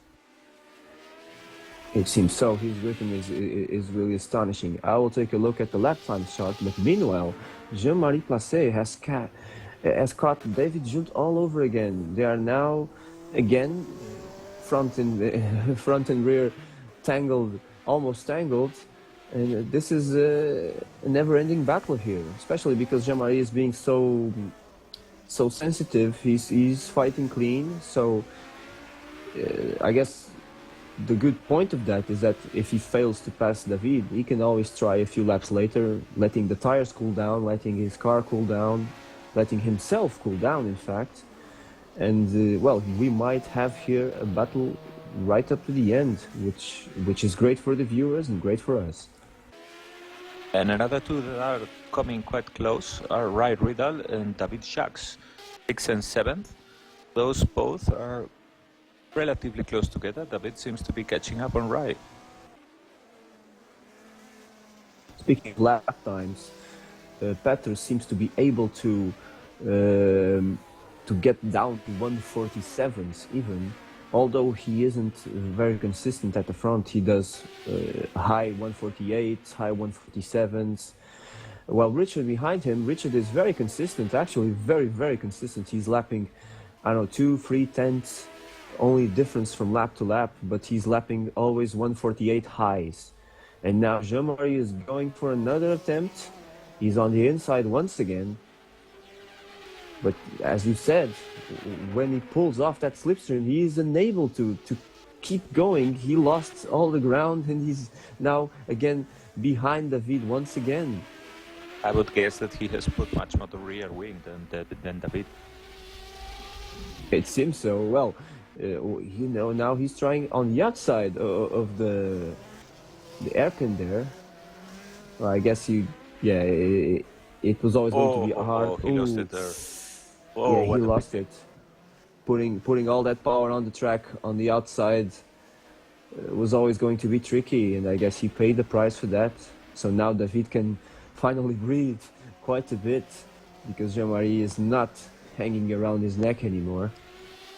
Speaker 1: It seems so. His rhythm is really astonishing. I will take a look at the lap time chart, but meanwhile, Jean-Marie Placé has caught David Junt all over again. They are now, again, front and rear tangled, almost tangled. And this is a never-ending battle here, especially because Jean-Marie is being so sensitive. He's fighting clean. So I guess the good point of that is that if he fails to pass David, he can always try a few laps later, letting the tires cool down, letting his car cool down, letting himself cool down, in fact. And, well, we might have here a battle right up to the end, which is great for the viewers and great for us.
Speaker 2: And another two that are coming quite close are Ray Riddle and David Jacques, 6th and 7th. Those both are relatively close together. David seems to be catching up on Ray.
Speaker 1: Speaking of lap times, Petr seems to be able to get down to 147s even. Although he isn't very consistent at the front, he does high 148s, high 147s. While Richard behind him, Richard is very consistent, actually very, very consistent. He's lapping, I don't know, 2-3 tenths, only difference from lap to lap, but he's lapping always 148 highs. And now Jean-Marie is going for another attempt. He's on the inside once again. But as you said, when he pulls off that slipstream, he is unable to keep going. He lost all the ground, and he's now again behind David once again.
Speaker 2: I would guess that he has put much more the rear wing than David.
Speaker 1: It seems so. Well, you know, now he's trying on the outside of the aircon there. Well, I guess it was always going to be hard.
Speaker 2: Oh, he lost it there.
Speaker 1: Yeah, he lost it. Putting all that power on the track on the outside was always going to be tricky, and I guess he paid the price for that. So now David can finally breathe quite a bit, because Jean-Marie is not hanging around his neck anymore.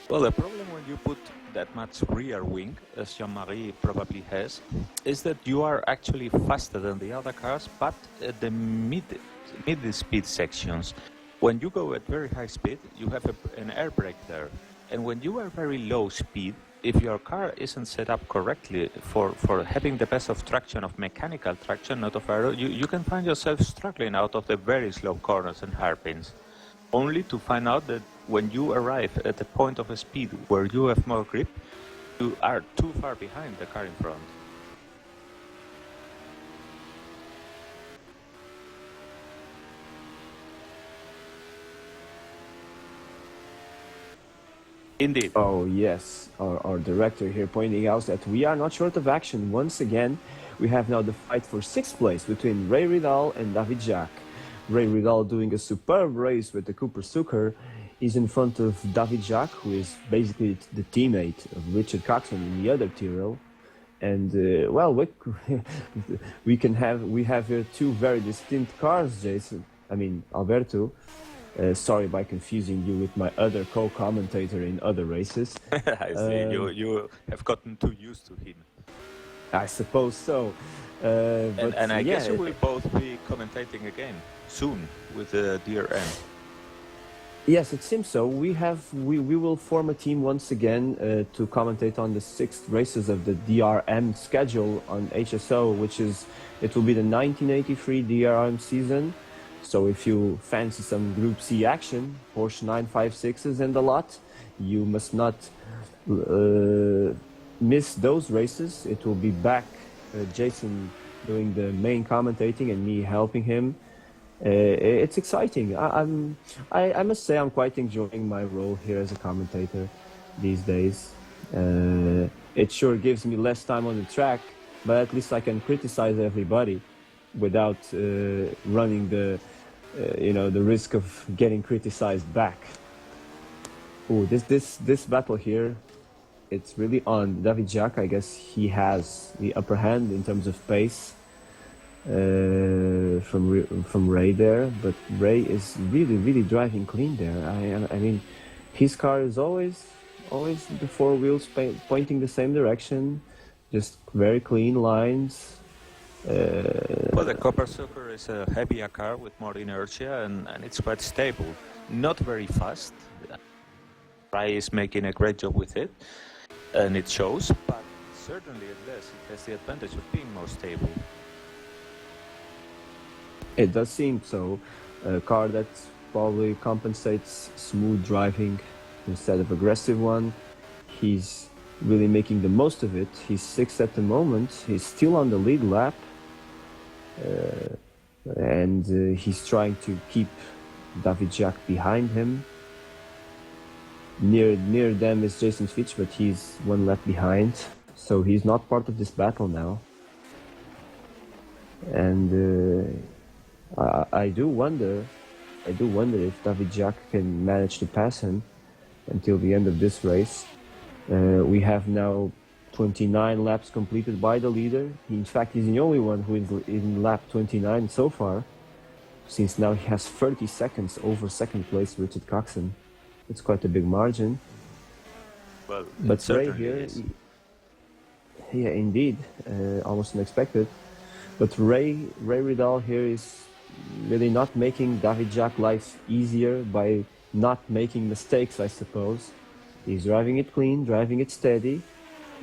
Speaker 2: Well, the problem when you put that much rear wing, as Jean-Marie probably has, is that you are actually faster than the other cars, but at the mid-speed sections. When you go at very high speed, you have an air brake there. And when you are very low speed, if your car isn't set up correctly for having the best of traction, of mechanical traction, not of aero, you can find yourself struggling out of the very slow corners and hairpins. Only to find out that when you arrive at a point of a speed where you have more grip, you are too far behind the car in front. Indeed.
Speaker 1: Oh yes, our director here pointing out that we are not short of action. Once again, we have now the fight for 6th place between Ray Ridal and David Jacques. Ray Ridal doing a superb race with the Cooper Suker. He's in front of David Jacques, who is basically the teammate of Richard Coxon in the other Tyrrell. And well, we have here two very distinct cars, Jason. I mean Alberto. Sorry by confusing you with my other co-commentator in other races.
Speaker 2: I see. You have gotten too used to him.
Speaker 1: I suppose so.
Speaker 2: And I guess you will both be commentating again soon with the DRM.
Speaker 1: Yes, it seems so. We will form a team once again to commentate on the 6th races of the DRM schedule on HSO, it will be the 1983 DRM season. So if you fancy some Group C action, Porsche 956s and a lot, you must not miss those races. It will be back Jason doing the main commentating and me helping him. It's exciting. I must say I'm quite enjoying my role here as a commentator these days. It sure gives me less time on the track, but at least I can criticize everybody without running the risk of getting criticized back. Oh, this battle here, it's really on. David Jacques, I guess he has the upper hand in terms of pace from Ray there, but Ray is really driving clean there. I mean, his car is always the four wheels pointing the same direction, just very clean lines.
Speaker 2: Well, the Copper Sucker is a heavier car with more inertia and it's quite stable. Not very fast. Ray is making a great job with it, and it shows, but certainly it has the advantage of being more stable.
Speaker 1: It does seem so. A car that probably compensates smooth driving instead of aggressive one. He's really making the most of it. He's 6th at the moment. He's still on the lead lap. And he's trying to keep David Jacques behind him. Near them is Jason Fitch, but he's one lap behind, so he's not part of this battle now. And I do wonder if David Jacques can manage to pass him until the end of this race. We have now 29 laps completed by the leader. In fact, he's the only one who is in lap 29 so far, since now he has 30 seconds over 2nd place Richard Coxon. It's quite a big margin.
Speaker 2: Well,
Speaker 1: but Ray here, yeah, indeed, almost unexpected. But Ray Ridal here is really not making David Jacques' life easier by not making mistakes, I suppose. He's driving it clean, driving it steady.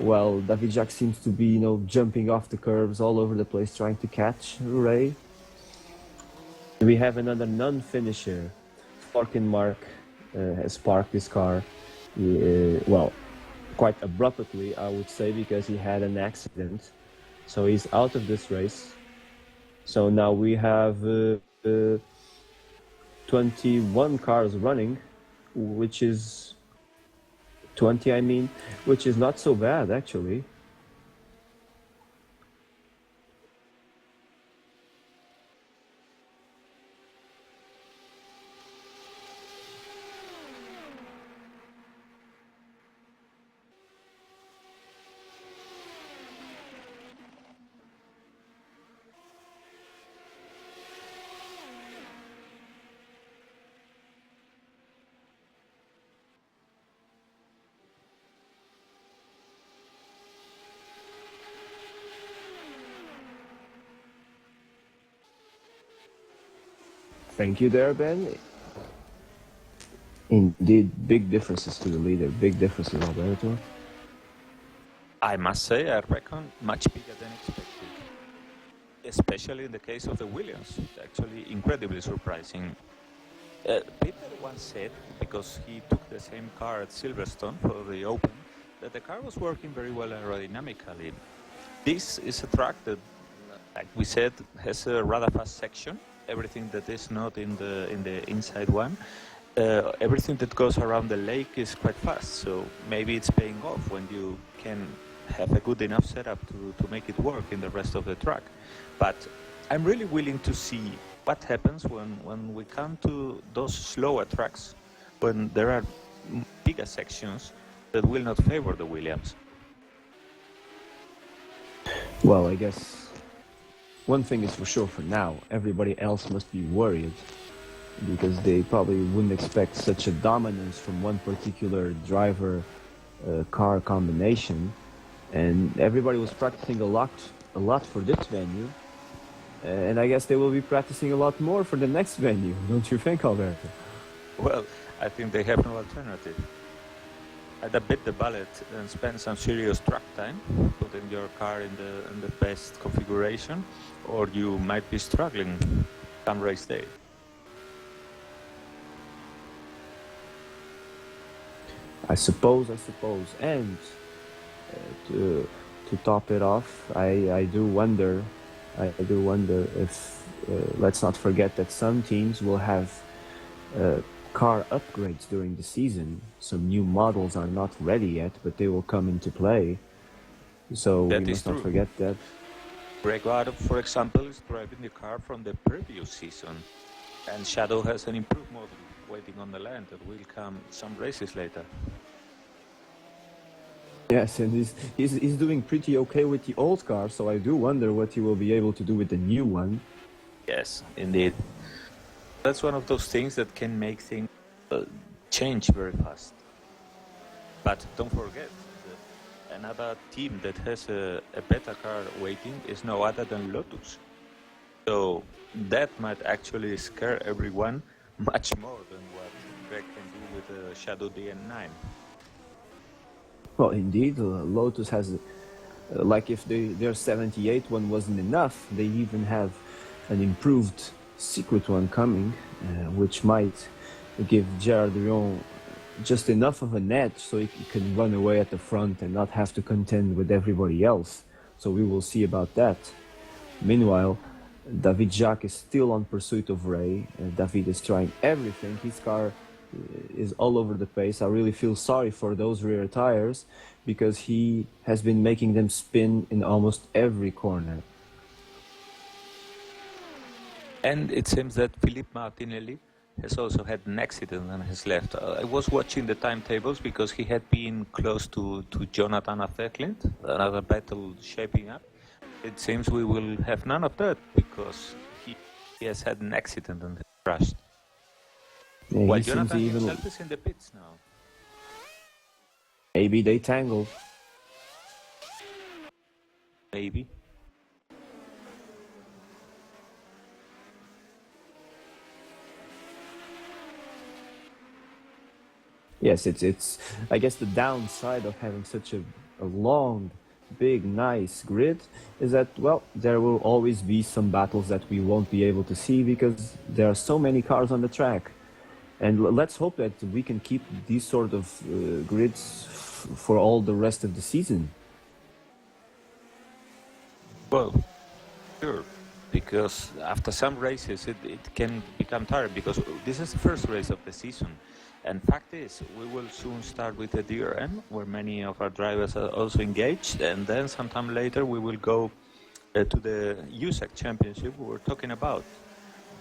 Speaker 1: Well, David Jacques seems to be, jumping off the curves all over the place, trying to catch Ray. We have another non-finisher. Forkin Mark has parked his car, well, quite abruptly, I would say, because he had an accident. So he's out of this race. So now we have 21 cars running, which is 20, which is not so bad, actually. Thank you there, Ben. Indeed, big differences to the leader, big differences, Alberto.
Speaker 2: I must say, I reckon much bigger than expected, especially in the case of the Williams. Actually, incredibly surprising. Peter once said, because he took the same car at Silverstone for the Open, that the car was working very well aerodynamically. This is a track that, like we said, has a rather fast section. Everything that is not in the inside one, everything that goes around the lake is quite fast. So maybe it's paying off when you can have a good enough setup to make it work in the rest of the track. But I'm really willing to see what happens when we come to those slower tracks, when there are bigger sections that will not favor the Williams.
Speaker 1: Well, I guess one thing is for sure for now, everybody else must be worried because they probably wouldn't expect such a dominance from one particular driver car combination, and everybody was practicing a lot for this venue, and I guess they will be practicing a lot more for the next venue, don't you think, Alberto?
Speaker 2: Well, I think they have no alternative. Either bit the bullet and spend some serious track time, putting your car in the best configuration, or you might be struggling come race day.
Speaker 1: I suppose, and to top it off, I do wonder if let's not forget that some teams will have car upgrades during the season. Some new models are not ready yet, but they will come into play. So we must not forget that.
Speaker 2: Greg Waddell, for example, is driving the car from the previous season, and Shadow has an improved model waiting on the land that will come some races later.
Speaker 1: Yes, and he's doing pretty okay with the old car, so I do wonder what he will be able to do with the new one.
Speaker 2: Yes, indeed. That's one of those things that can make things change very fast. But don't forget, that another team that has a better car waiting is no other than Lotus. So that might actually scare everyone much more than what Greg can do with a Shadow DN9.
Speaker 1: Well, indeed, Lotus has, like if their 78 one wasn't enough, they even have an improved secret one coming, which might give Gerard Rion just enough of an edge so he can run away at the front and not have to contend with everybody else. So we will see about that. Meanwhile, David Jacques is still on pursuit of Ray. David is trying everything. His car is all over the place. I really feel sorry for those rear tires because he has been making them spin in almost every corner.
Speaker 2: And it seems that Philippe Martinelli has also had an accident and has left. I was watching the timetables because he had been close to Jonathan Affecklint, another battle shaping up. It seems we will have none of that because he has had an accident and crashed.
Speaker 1: Yeah,
Speaker 2: While Jonathan himself is in the pits now.
Speaker 1: Maybe they tangled.
Speaker 2: Maybe.
Speaker 1: Yes, it's I guess the downside of having such a long, big, nice grid is that, well, there will always be some battles that we won't be able to see because there are so many cars on the track. And let's hope that we can keep these sort of grids for all the rest of the season.
Speaker 2: Well, sure, because after some races it can become tired because this is the first race of the season. And fact is, we will soon start with the DRM, where many of our drivers are also engaged, and then sometime later we will go to the USAC Championship we were talking about.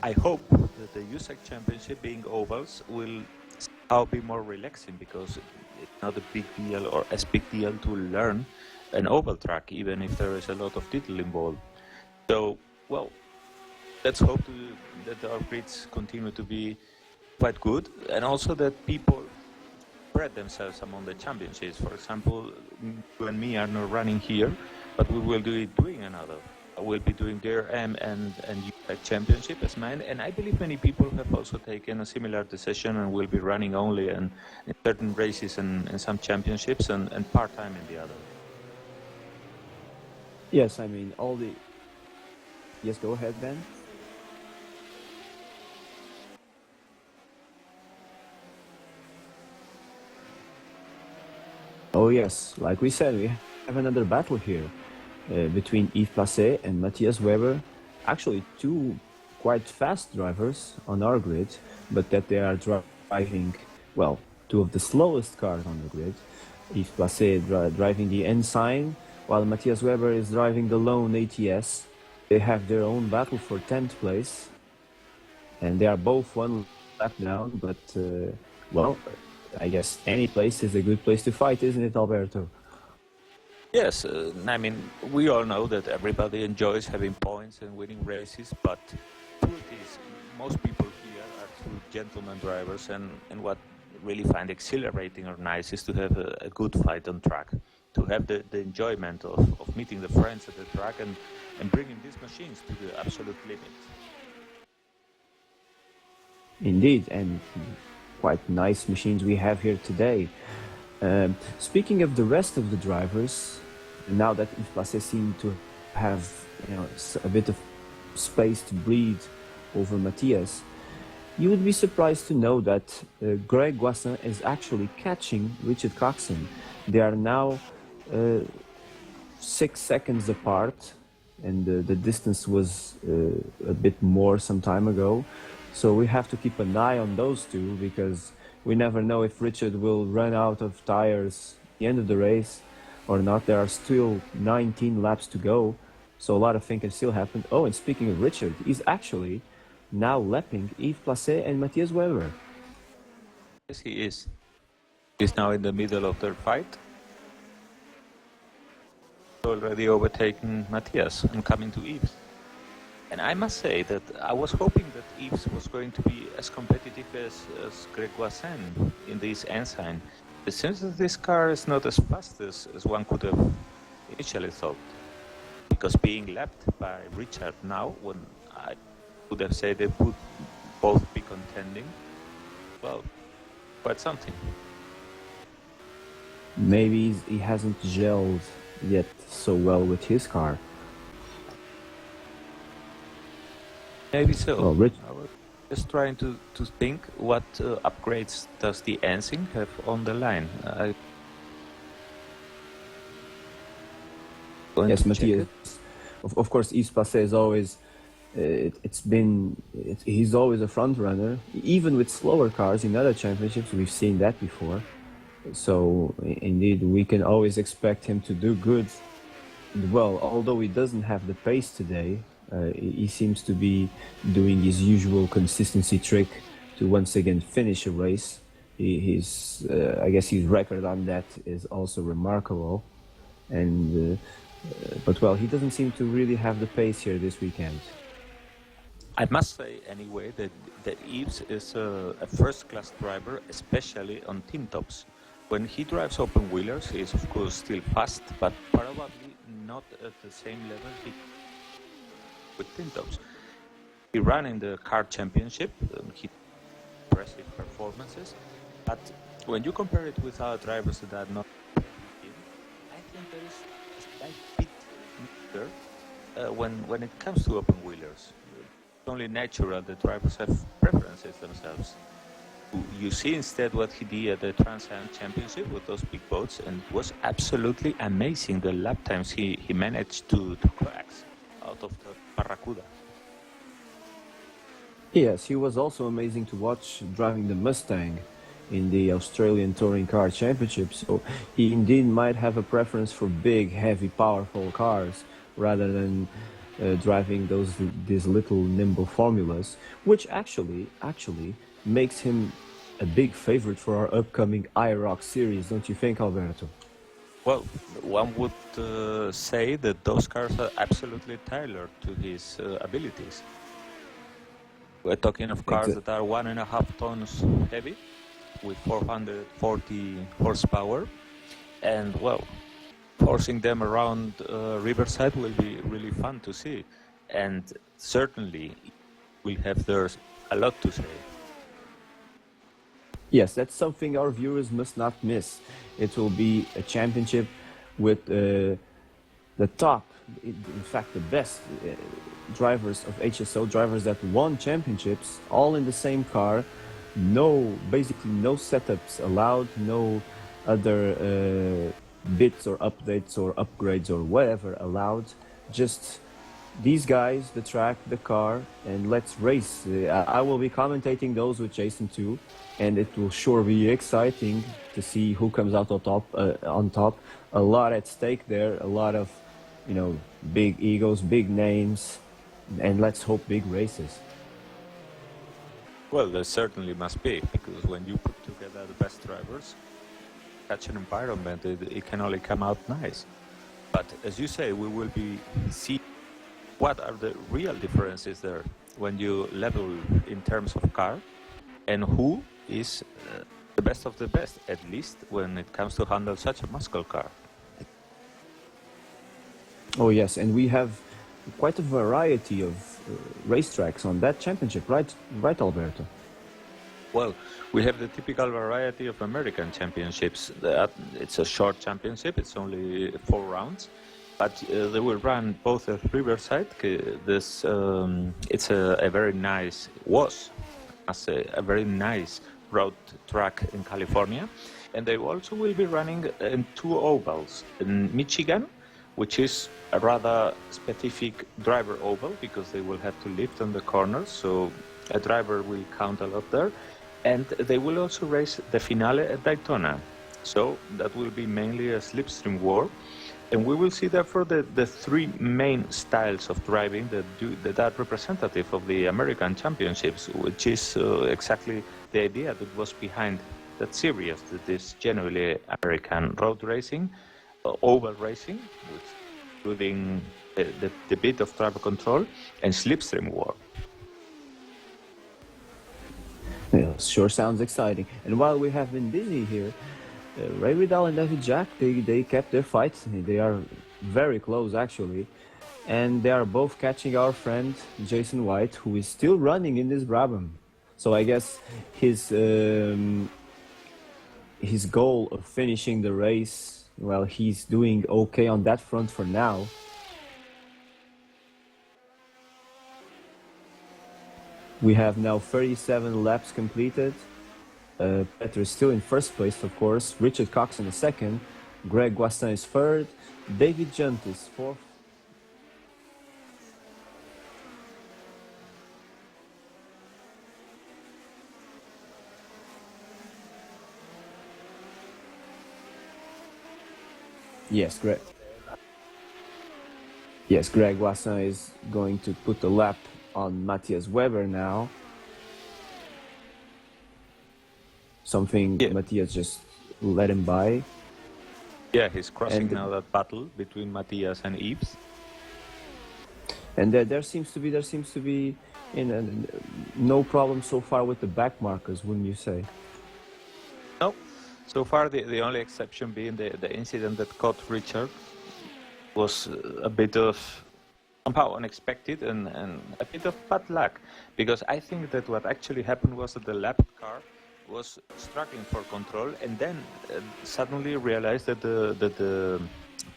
Speaker 2: I hope that the USAC Championship, being ovals, will somehow be more relaxing because it's not a big deal or as big deal to learn an oval track, even if there is a lot of detail involved. So, well, let's hope that our grids continue to be quite good, and also that people spread themselves among the championships. For example, you and me are not running here, but we will be doing another will be doing their M and USAC championship as mine, and I believe many people have also taken a similar decision and will be running only in certain races and some championships and part-time in the other.
Speaker 1: Yes, I mean, all the... Yes, go ahead, Ben. Oh yes, like we said, we have another battle here between Yves Placé and Matthias Weber. Actually, two quite fast drivers on our grid, but that they are driving, well, two of the slowest cars on the grid. Yves Placé driving the Ensign, while Matthias Weber is driving the lone ATS. They have their own battle for 10th place, and they are both one lap down, but, well, I guess any place is a good place to fight, isn't it, Alberto?
Speaker 2: Yes, I mean, we all know that everybody enjoys having points and winning races, but truth is, most people here are true gentleman drivers, and what really find exhilarating or nice is to have a good fight on track, to have the enjoyment of meeting the friends at the track and bringing these machines to the absolute limit.
Speaker 1: Indeed, and quite nice machines we have here today. Speaking of the rest of the drivers, now that Yves Placé seemed to have, you know, a bit of space to breathe over Matthias, you would be surprised to know that Greg Guassin is actually catching Richard Coxon. They are now 6 seconds apart, and the distance was a bit more some time ago. So we have to keep an eye on those two, because we never know if Richard will run out of tires at the end of the race or not. There are still 19 laps to go, so a lot of things can still happen. Oh, and speaking of Richard, he's actually now lapping Yves Placé and Matthias Weber.
Speaker 2: Yes, he is. He's now in the middle of their fight. Already overtaken Matthias and coming to Yves. And I must say that I was hoping that Yves was going to be as competitive as Greg Guassin in this Ensign. It seems that this car is not as fast as one could have initially thought. Because being lapped by Richard now, when I would have said they would both be contending, well, quite something.
Speaker 1: Maybe he hasn't gelled yet so well with his car.
Speaker 2: Maybe so.
Speaker 1: Well, Rich...
Speaker 2: I was just trying to think what upgrades does the Ensign have on the line.
Speaker 1: Yes, Matthias. Of course, Yves Placé is always. He's always a front runner, even with slower cars in other championships. We've seen that before. So indeed, we can always expect him to do good. Well, although he doesn't have the pace today, he seems to be doing his usual consistency trick to once again finish a race. I guess his record on that is also remarkable. And but well, he doesn't seem to really have the pace here this weekend.
Speaker 2: I must say anyway that Yves is a first-class driver, especially on team tops. When he drives open wheelers, he is of course still fast, but probably not at the same level with team tops. He ran in the car championship, he impressive performances, but when you compare it with other drivers that are not him, I think there is a slight bit there when it comes to open wheelers. It's only natural that drivers have preferences themselves. You see instead what he did at the Trans Am Championship with those big boats, and it was absolutely amazing the lap times he managed to crack out of the Barracuda.
Speaker 1: Yes, he was also amazing to watch driving the Mustang in the Australian Touring Car Championship. So he indeed might have a preference for big, heavy, powerful cars rather than driving these little nimble formulas, which actually makes him a big favorite for our upcoming IROC series, don't you think, Alberto?
Speaker 2: Well, one would say that those cars are absolutely tailored to his abilities. We're talking of cars that are 1.5 tons heavy, with 440 horsepower, and well, forcing them around Riverside will be really fun to see, and certainly will have theirs a lot to say.
Speaker 1: Yes, that's something our viewers must not miss. It will be a championship with the top, in fact, the best drivers of HSO, drivers that won championships, all in the same car. Basically no setups allowed, no other bits or updates or upgrades or whatever allowed. Just these guys, the track, the car, and let's race. I will be commentating those with Jason too, and it will sure be exciting to see who comes out on top. A lot at stake there, a lot of, big egos, big names, and let's hope big races.
Speaker 2: Well, there certainly must be, because when you put together the best drivers, such an environment, it can only come out nice. But as you say, we will be see what are the real differences there when you level in terms of car, and who is the best of the best, at least when it comes to handle such a muscle car.
Speaker 1: Oh yes, and we have quite a variety of racetracks on that championship, right, Alberto?
Speaker 2: Well, we have the typical variety of American championships. It's a short championship, it's only 4 rounds, but they will run both at Riverside. It's a very nice, a very nice road track in California, and they also will be running in 2 ovals in Michigan, which is a rather specific driver oval because they will have to lift on the corners, so a driver will count a lot there. And they will also race the finale at Daytona, so that will be mainly a slipstream war. And we will see therefore the 3 main styles of driving that are representative of the American championships, which is exactly the idea that was behind that series, that is generally American road racing, oval racing, including the bit of driver control, and slipstream war.
Speaker 1: Yeah, sure sounds exciting. And while we have been busy here, Ray Vidal and David Jack, they kept their fights. They are very close actually, and they are both catching our friend Jason White, who is still running in this Brabham. So I guess his goal of finishing the race, well, he's doing okay on that front for now. We have now 37 laps completed. Petr is still in first place, of course. Richard Coxon is second. Greg Guassin is third. David Junt is fourth. Yes, Greg Guassin is going to put a lap on Matthias Weber now. Something Matthias just let him by.
Speaker 2: Yeah, he's crossing now that battle between Matthias and Yves.
Speaker 1: And there seems to be no problem so far with the back markers, wouldn't you say?
Speaker 2: No. So far, the only exception being the incident that caught Richard was a bit of somehow unexpected and a bit of bad luck, because I think that what actually happened was that the lap car was struggling for control, and then suddenly realized that the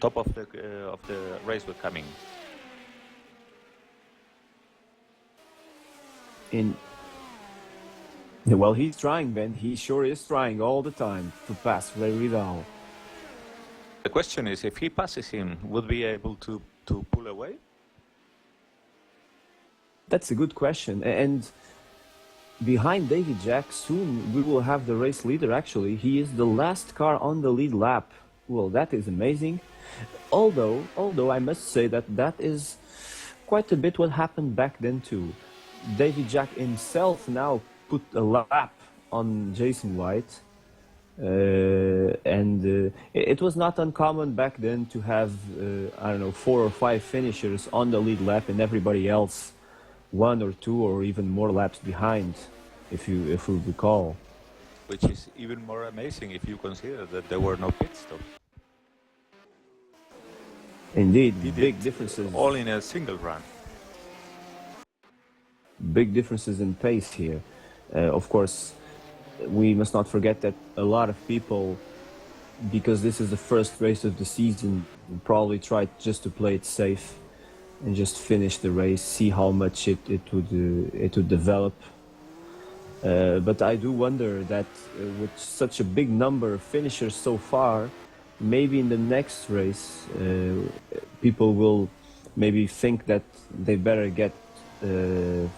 Speaker 2: top of the race was coming.
Speaker 1: Well, he's trying, Ben. He sure is trying all the time to pass Ray Vidal.
Speaker 2: The question is, if he passes him, would be able to pull away?
Speaker 1: That's a good question. And behind David Jack, soon we will have the race leader, actually. He is the last car on the lead lap. Well, that is amazing. Although I must say that is quite a bit what happened back then too. David Jack himself now put a lap on Jason White. It was not uncommon back then to have, 4 or 5 finishers on the lead lap and everybody else 1 or 2 or even more laps behind, if you recall.
Speaker 2: Which is even more amazing if you consider that there were no pit stops.
Speaker 1: Indeed,
Speaker 2: Did
Speaker 1: big
Speaker 2: it
Speaker 1: differences.
Speaker 2: all in a single run.
Speaker 1: Big differences in pace here. Of course, we must not forget that a lot of people, because this is the first race of the season, probably tried just to play it safe and just finish the race, see how much it would develop. But I do wonder that with such a big number of finishers so far, maybe in the next race, people will maybe think that they better get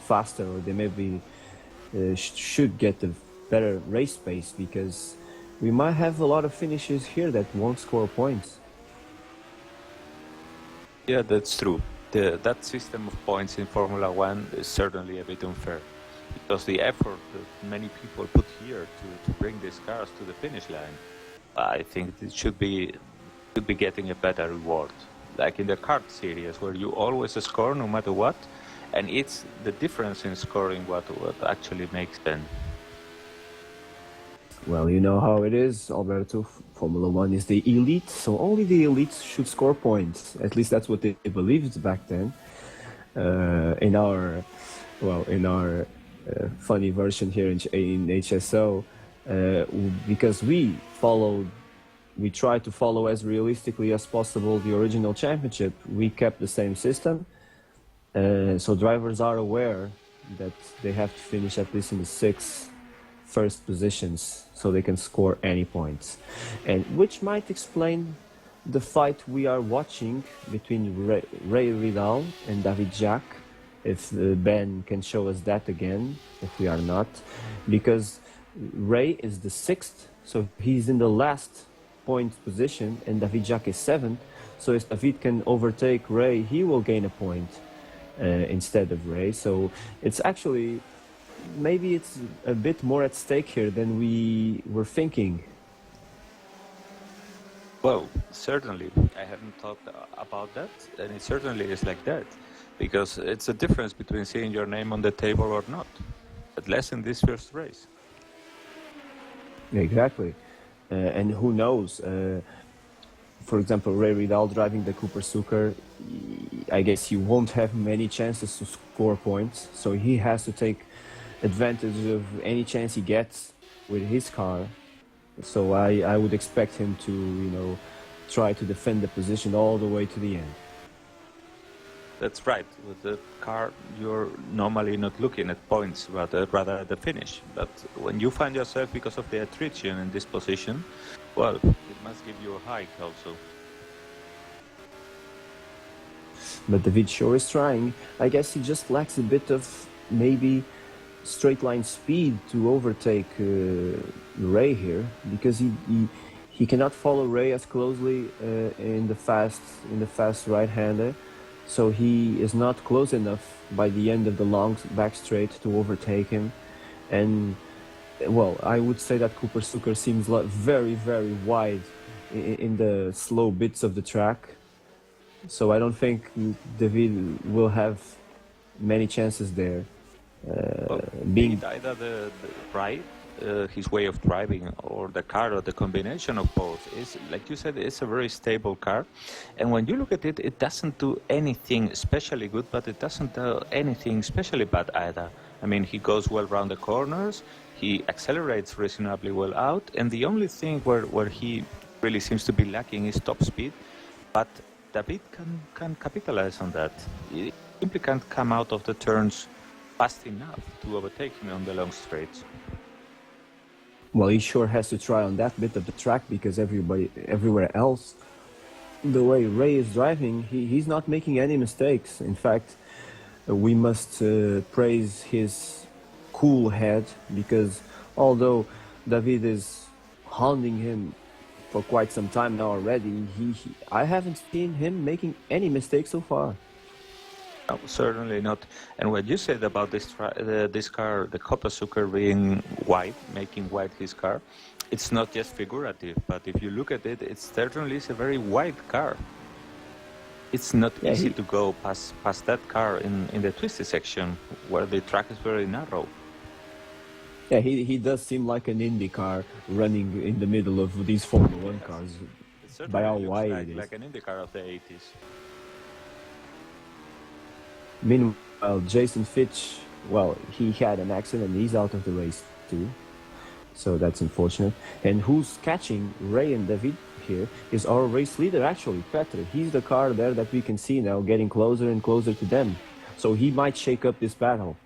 Speaker 1: faster, or they maybe should get a better race pace, because we might have a lot of finishes here that won't score points.
Speaker 2: Yeah, that's true. That system of points in Formula One is certainly a bit unfair, because the effort that many people put here to bring these cars to the finish line, I think it should be getting a better reward. Like in the kart series, where you always score no matter what, and it's the difference in scoring what actually makes them.
Speaker 1: Well, you know how it is, Alberto. Formula One is the elite, so only the elites should score points. At least that's what they believed back then. In our funny version here in HSO, because we tried to follow as realistically as possible the original championship. We kept the same system, so drivers are aware that they have to finish at least in the 6 first positions so they can score any points, and which might explain the fight we are watching between Ray Vidal and David Jacques, if Ben can show us that again, if we are not, because Ray is the 6th, so he's in the last point position, and David Jacques is 7th, so if David can overtake Ray, he will gain a point instead of Ray. So it's actually, maybe it's a bit more at stake here than we were thinking.
Speaker 2: Well, certainly. I haven't thought about that, and it certainly is like that, because it's a difference between seeing your name on the table or not, at least in this first race.
Speaker 1: Exactly. And who knows, for example, Ray Vidal driving the Cooper Suker, I guess he won't have many chances to score points, so he has to take advantage of any chance he gets with his car. So I would expect him to, try to defend the position all the way to the end.
Speaker 2: That's right. With the car, you're normally not looking at points, rather at the finish. But when you find yourself, because of the attrition in this position, well, it must give you a hike also.
Speaker 1: But David sure is trying. I guess he just lacks a bit of maybe straight line speed to overtake Ray here, because he cannot follow Ray as closely in the fast right-hander. So he is not close enough by the end of the long back straight to overtake him. And, well, I would say that Cooper Suker seems very, very wide in the slow bits of the track. So I don't think David will have many chances there.
Speaker 2: Being either the right, his way of driving, or the car, or the combination of both, is, like you said, it's a very stable car, and when you look at it, it doesn't do anything especially good, but it doesn't do anything especially bad either. I mean, he goes well around the corners, he accelerates reasonably well out, and the only thing where he really seems to be lacking is top speed, but David can capitalize on that. He simply can't come out of the turns fast enough to overtake him on the long straights.
Speaker 1: Well, he sure has to try on that bit of the track, because everywhere else, the way Ray is driving, he's not making any mistakes. In fact, we must praise his cool head, because although David is hounding him for quite some time now already, I haven't seen him making any mistakes so far.
Speaker 2: No, certainly not. And what you said about this car, the Cooper Suker being wide, making wide his car, it's not just figurative, but if you look at it, it certainly is a very wide car. It's not easy to go past that car in the twisty section, where the track is very narrow.
Speaker 1: Yeah, he does seem like an Indy car running in the middle of these Formula 1 cars.
Speaker 2: certainly
Speaker 1: how
Speaker 2: looks
Speaker 1: wide
Speaker 2: like,
Speaker 1: it is.
Speaker 2: like an IndyCar of the 80s.
Speaker 1: Meanwhile, Jason Fitch, well, he had an accident and he's out of the race too. So that's unfortunate. And who's catching Ray and David here is our race leader, actually, Petr. He's the car there that we can see now getting closer and closer to them. So he might shake up this battle.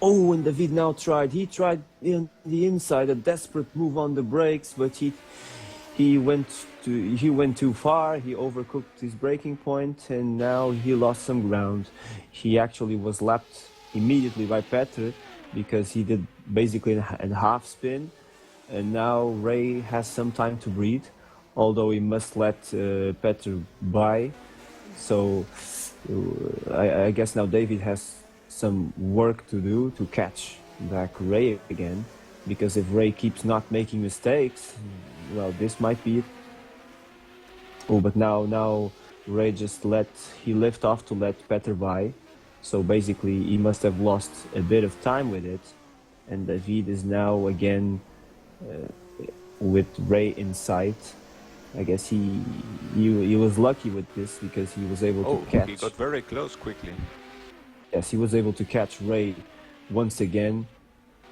Speaker 1: Oh, and David now he tried in the inside, a desperate move on the brakes, but he went too far. He overcooked his braking point, and now he lost some ground. He actually was lapped immediately by Petr because he did basically a half spin, and now Ray has some time to breathe, although he must let Petr by. So I guess now David has some work to do to catch back Ray again, because if Ray keeps not making mistakes, well, this might be it. Oh, but now Ray just he lift off to let Petr by. So basically, he must have lost a bit of time with it, and David is now again with Ray in sight. I guess he was lucky with this because he was able to catch.
Speaker 2: He got very close quickly.
Speaker 1: Yes, he was able to catch Ray once again.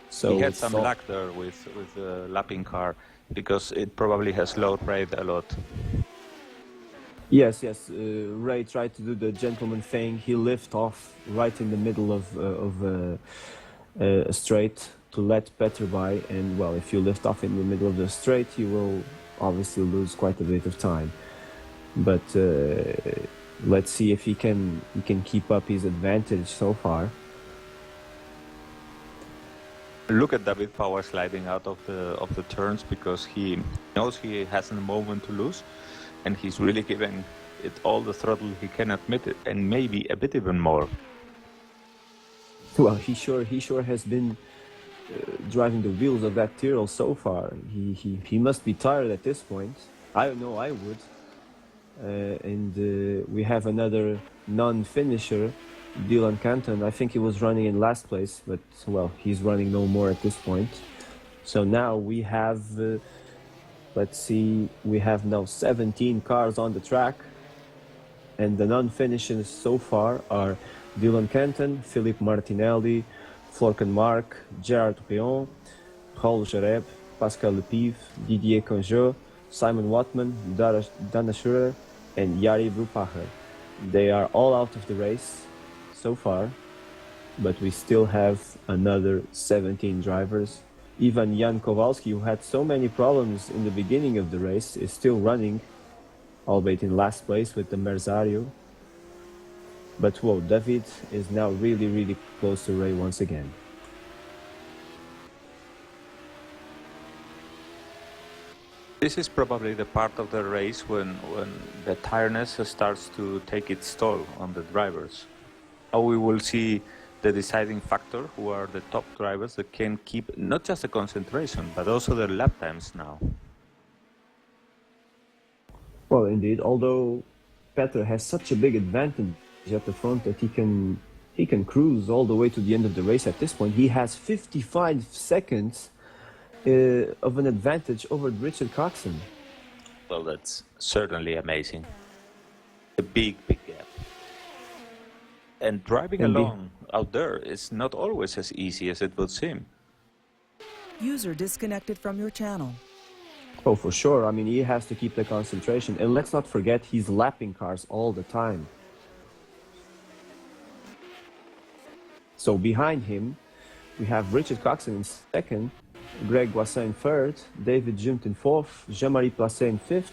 Speaker 1: So
Speaker 2: he had some luck there with the lapping car because it probably has slowed Ray a lot.
Speaker 1: Yes. Ray tried to do the gentleman thing. He lifted off right in the middle of a straight to let Petr by. And well, if you lift off in the middle of the straight, you will obviously lose quite a bit of time. But let's see if he can keep up his advantage so far.
Speaker 2: Look at David Power sliding out of the turns because he knows he has a moment to lose. And he's really giving it all the throttle he can admit it, and maybe a bit even more.
Speaker 1: Well, he sure has been driving the wheels of that Tyrrell so far. He must be tired at this point. I know I would. And we have another non-finisher, Dylan Canton. I think he was running in last place, but well, he's running no more at this point. So now we have. Let's see, we have now 17 cars on the track, and the non-finishers so far are Dylan Canton, Philippe Martinelli, Florcan Marc, Gerard Rion, Raul Jareb, Pascal Lepive, Didier Conjot, Simon Watman, Dana Schurer, and Jari Brupacher. They are all out of the race so far, but we still have another 17 drivers. Even Jan Kowalski, who had so many problems in the beginning of the race, is still running, albeit in last place with the Merzario. But whoa, David is now really close to Ray once again.
Speaker 2: This is probably the part of the race when the tiredness starts to take its toll on the drivers. Now we will see the deciding factor, who are the top drivers that can keep not just the concentration, but also their lap times now.
Speaker 1: Well, indeed, although Petr has such a big advantage at the front that he can cruise all the way to the end of the race at this point. He has 55 seconds of an advantage over Richard Coxon.
Speaker 2: Well, that's certainly amazing. A big gap. And driving alone out there is not always as easy as it would seem.
Speaker 6: User disconnected from your channel.
Speaker 1: Oh, for sure. I mean, he has to keep the concentration. And let's not forget, he's lapping cars all the time. So behind him, we have Richard Coxon in second, Greg Boissin in third, David Jumt in fourth, Jean-Marie Placet in fifth,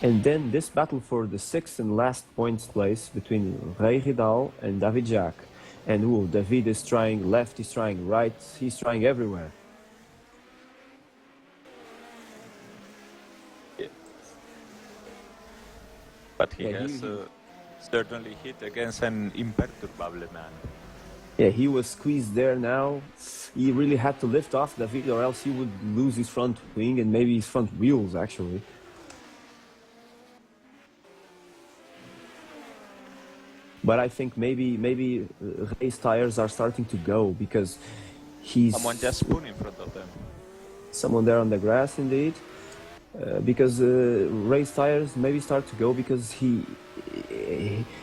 Speaker 1: and then this battle for the sixth and last points place between Ray Ridal and David Jacques. And David is trying left, he's trying right, he's trying everywhere.
Speaker 2: Yeah. But he has certainly hit against an imperturbable man.
Speaker 1: Yeah, he was squeezed there now. He really had to lift off David, or else he would lose his front wing and maybe his front wheels, actually. But I think maybe Ray's tires are starting to go because he's...
Speaker 2: Someone just spun in front of them.
Speaker 1: someone there on the grass indeed. Because race tires maybe start to go because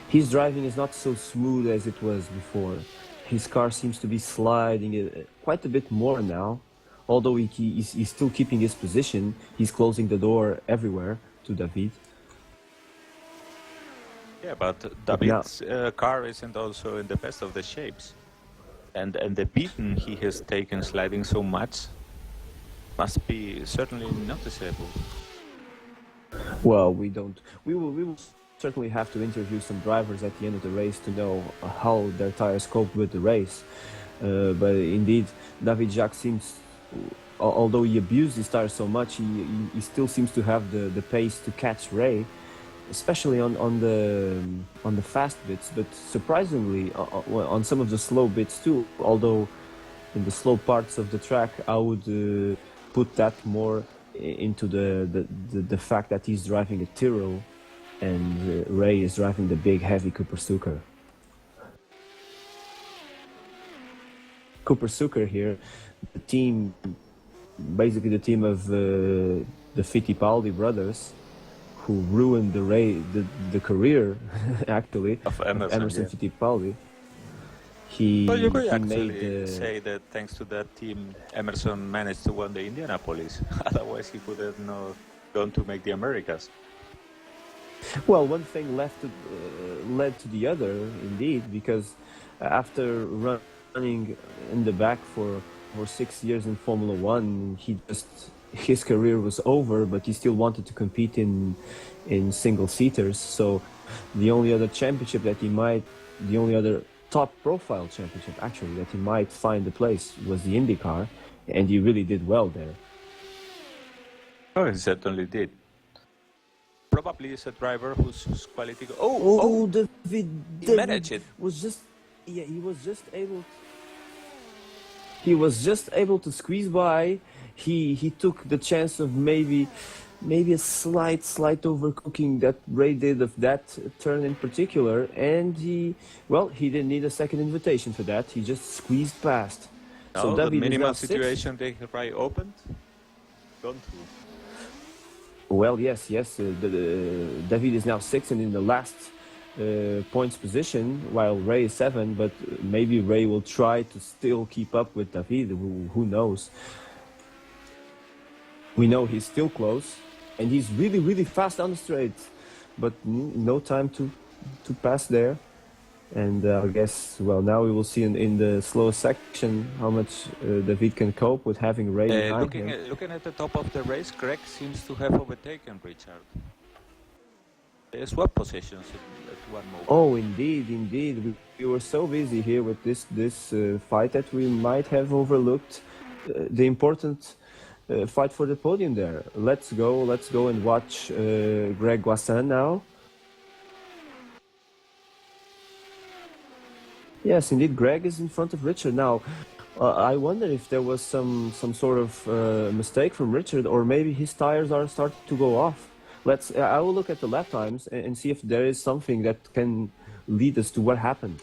Speaker 1: his driving is not so smooth as it was before. His car seems to be sliding quite a bit more now. Although he's still keeping his position, he's closing the door everywhere to David.
Speaker 2: Yeah, but David's car isn't also in the best of the shapes. And the beating he has taken sliding so much must be certainly noticeable.
Speaker 1: Well, we will certainly have to interview some drivers at the end of the race to know how their tires cope with the race. But indeed, David Jacques seems, although he abused his tires so much, he still seems to have the pace to catch Ray, especially on the fast bits. But surprisingly, on some of the slow bits too. Although in the slow parts of the track, I would put that more into the fact that he's driving a Tyrrell and Ray is driving the big heavy Cooper Suker. Cooper Suker here, the team, basically the team of the Fittipaldi brothers, who ruined the career actually
Speaker 2: of
Speaker 1: Emerson
Speaker 2: yeah.
Speaker 1: Fittipaldi.
Speaker 2: Well, you could actually say that thanks to that team, Emerson managed to win the Indianapolis. Otherwise, he would have not gone to make the Americas.
Speaker 1: Well, one thing led to the other, indeed, because after running in the back for 6 years in Formula One, his career was over, but he still wanted to compete in single seaters. So the only other top profile championship actually that he might find a place was the IndyCar, and he really did well there.
Speaker 2: Oh, he certainly did. Probably is a driver whose quality.
Speaker 1: David
Speaker 2: managed it.
Speaker 1: He was just able to squeeze by. He took the chance of maybe a slight overcooking that Ray did of that turn in particular, and he didn't need a second invitation for that. He just squeezed past.
Speaker 2: So the minimal situation they Ray opened, gone through.
Speaker 1: Well, yes. David is now 6th and in the last points position, while Ray is 7. But maybe Ray will try to still keep up with David. Who knows? We know he's still close, and he's really fast on the straight, but no time to pass there. And I guess, now we will see in the slowest section how much David can cope with having Ray behind him.
Speaker 2: Looking at the top of the race, Greg seems to have overtaken Richard. They swap positions at one moment.
Speaker 1: Oh, indeed. We were so busy here with this fight that we might have overlooked the important fight for the podium there. Let's go and watch Greg Guassin now. Yes, indeed, Greg is in front of Richard now. I wonder if there was some sort of mistake from Richard, or maybe his tires are starting to go off. I will look at the lap times and see if there is something that can lead us to what happened.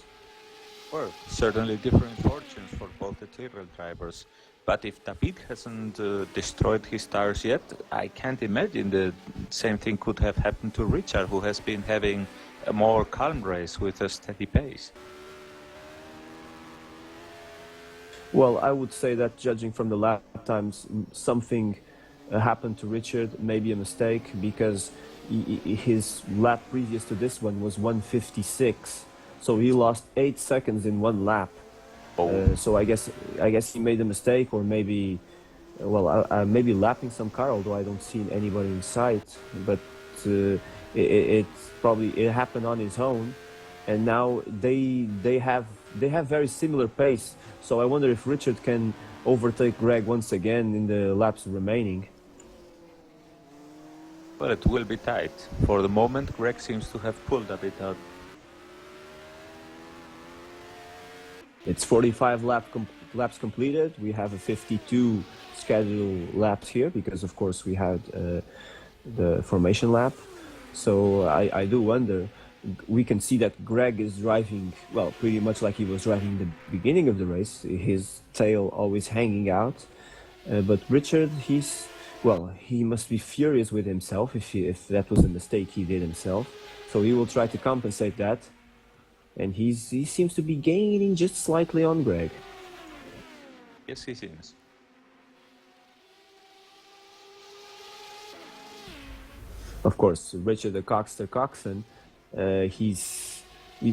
Speaker 2: Well, certainly different fortunes for both the Tyrrell drivers. But if David hasn't destroyed his tires yet, I can't imagine the same thing could have happened to Richard, who has been having a more calm race with a steady pace.
Speaker 1: Well, I would say that judging from the lap times, something happened to Richard, maybe a mistake, because his lap previous to this one was 1:56, so he lost 8 seconds in one lap. So I guess he made a mistake, or maybe lapping some car, although I don't see anybody in sight. But it happened on his own, and now they have very similar pace. So I wonder if Richard can overtake Greg once again in the laps remaining.
Speaker 2: Well, it will be tight. For the moment, Greg seems to have pulled a bit out.
Speaker 1: It's 45 laps completed. We have a 52 scheduled laps here because, of course, we had the formation lap. So I do wonder. We can see that Greg is driving, pretty much like he was driving the beginning of the race. His tail always hanging out. But Richard, he must be furious with himself if that was a mistake he did himself. So he will try to compensate that, and he seems to be gaining just slightly on Greg.
Speaker 2: Yes, he seems.
Speaker 1: Of course, Richard the Coxter Coxon, he's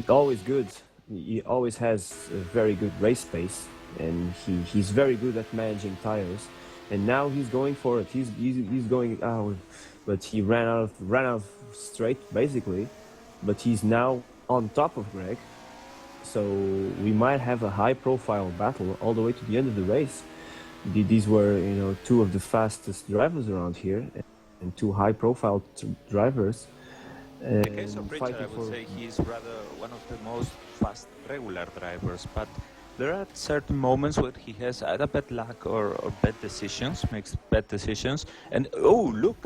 Speaker 1: always good. He always has a very good race pace, and he's very good at managing tires. And now he's going for it. He's going out, but he ran out of straight basically. But he's now on top of Greg, so we might have a high-profile battle all the way to the end of the race. These were, two of the fastest drivers around here, and two high-profile drivers.
Speaker 2: In the case of Richard, I would say he's rather one of the most fast regular drivers, but there are certain moments where he has either bad luck or bad decisions, makes bad decisions, and look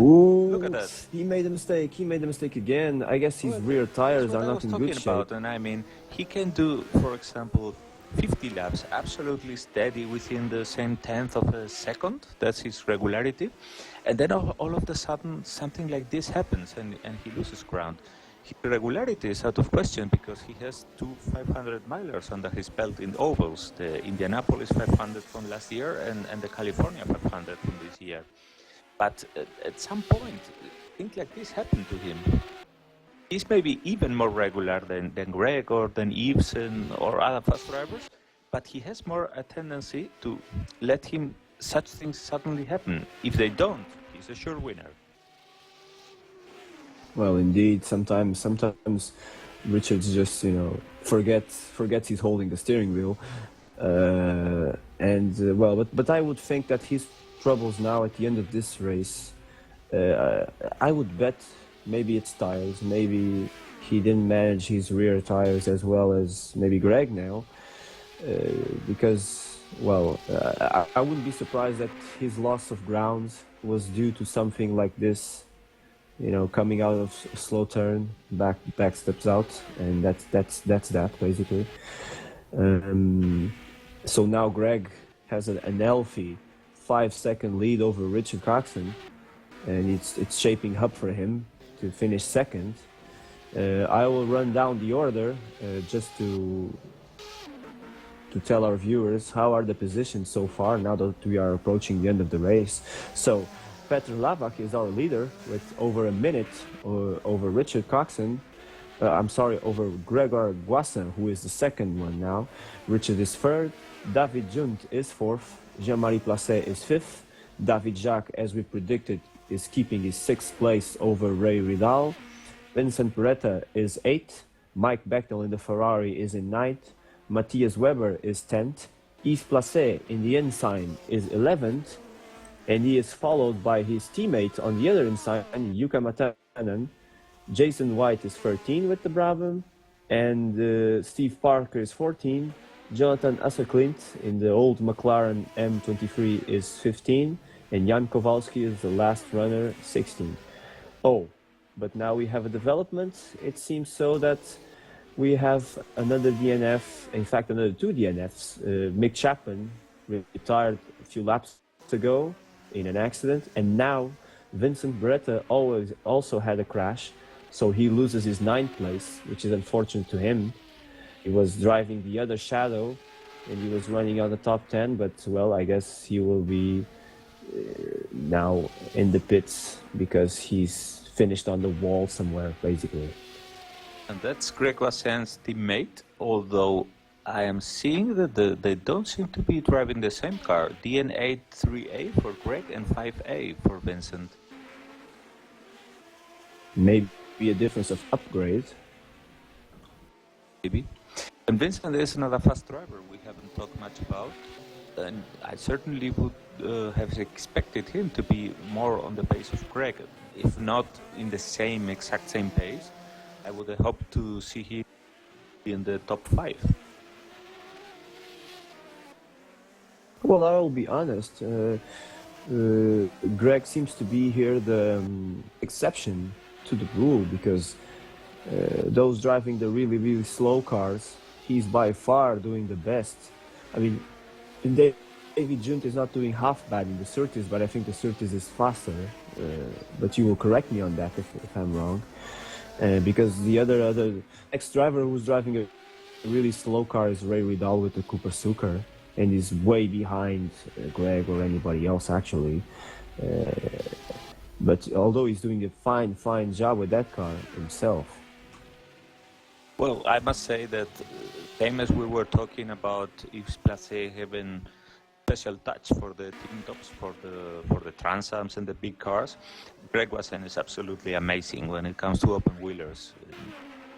Speaker 2: at that.
Speaker 1: He made a mistake. He made a mistake again. I guess his rear tires are not in good shape.
Speaker 2: And I mean, he can do, for example, 50 laps absolutely steady within the same tenth of a second. That's his regularity. And then all of a sudden, something like this happens, and he loses ground. His regularity is out of question because he has two 500 milers under his belt in ovals, the Indianapolis 500 from last year and the California 500 from this year. But at some point, things like this happen to him. He's maybe even more regular than Greg or than Yves or other fast drivers, but he has more a tendency to let him such things suddenly happen. If they don't, he's a sure winner.
Speaker 1: Well, indeed, sometimes Richards just forgets he's holding the steering wheel, but I would think that his troubles now at the end of this race, I would bet maybe it's tires, maybe he didn't manage his rear tires as well as maybe Greg now, because I wouldn't be surprised that his loss of ground was due to something like this. Coming out of a slow turn, back steps out, and that's that basically. So now Greg has an healthy 5-second lead over Richard Coxon, and it's shaping up for him to finish second. I will run down the order just to tell our viewers how are the positions so far now that we are approaching the end of the race. So Petr Lavak is our leader with over a minute over Richard Coxon. Over Gregor Guassin, who is the second one now. Richard is third. David Junt is fourth. Jean-Marie Placet is fifth. David Jacques, as we predicted, is keeping his sixth place over Ray Ridal. Vincent Beretta is eighth. Mike Bechtel in the Ferrari is in ninth. Matthias Weber is 10th. Yves Placet in the Ensign is 11th. And he is followed by his teammate on the other Ensign, Jukka Matanen. Jason White is 13 with the Brabham. And Steve Parker is 14. Jonathan Asserklint in the old McLaren M23 is 15. And Jan Kowalski is the last runner, 16. Oh, but now we have a development. It seems so that we have another DNF, in fact another two DNFs. Mick Chapman retired a few laps ago in an accident, and now Vincent Beretta also had a crash, so he loses his 9th place, which is unfortunate to him. He was driving the other Shadow, and he was running on the top 10, but well, I guess he will be now in the pits because he's finished on the wall somewhere, basically.
Speaker 2: And that's Greg Wassen's teammate, although I am seeing that they don't seem to be driving the same car. DNA 3A for Greg and 5A for Vincent.
Speaker 1: Maybe a difference of upgrade.
Speaker 2: Maybe. And Vincent is another fast driver we haven't talked much about. And I certainly would have expected him to be more on the pace of Greg. If not in the exact same pace, I would have hoped to see him in the top 5.
Speaker 1: Well, I'll be honest. Greg seems to be here the exception to the rule because those driving the really, really slow cars, he's by far doing the best. I mean, David Junt is not doing half bad in the Surtees, but I think the Surtees is faster. But you will correct me on that if I'm wrong. Because the other ex-driver who's driving a really slow car is Ray Ridal with the Cooper Suker, and is way behind Greg or anybody else actually. But although he's doing a fine job with that car himself.
Speaker 2: Well, I must say that same as we were talking about Yves Placé having special touch for the team tops, for the Transams and the big cars, Greg Wasson is absolutely amazing when it comes to open wheelers.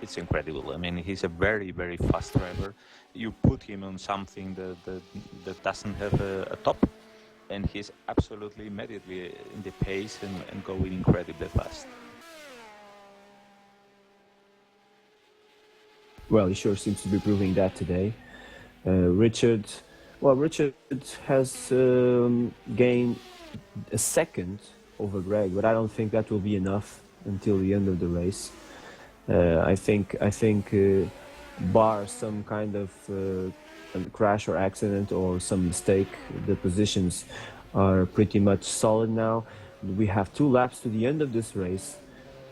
Speaker 2: It's incredible. I mean, he's a very fast driver. You put him on something that doesn't have a top, and he's absolutely immediately in the pace and going incredibly fast.
Speaker 1: Well, he sure seems to be proving that today. Richard has gained a second over Greg, but I don't think that will be enough until the end of the race. I think bar some kind of crash or accident or some mistake, the positions are pretty much solid now. We have 2 laps to the end of this race,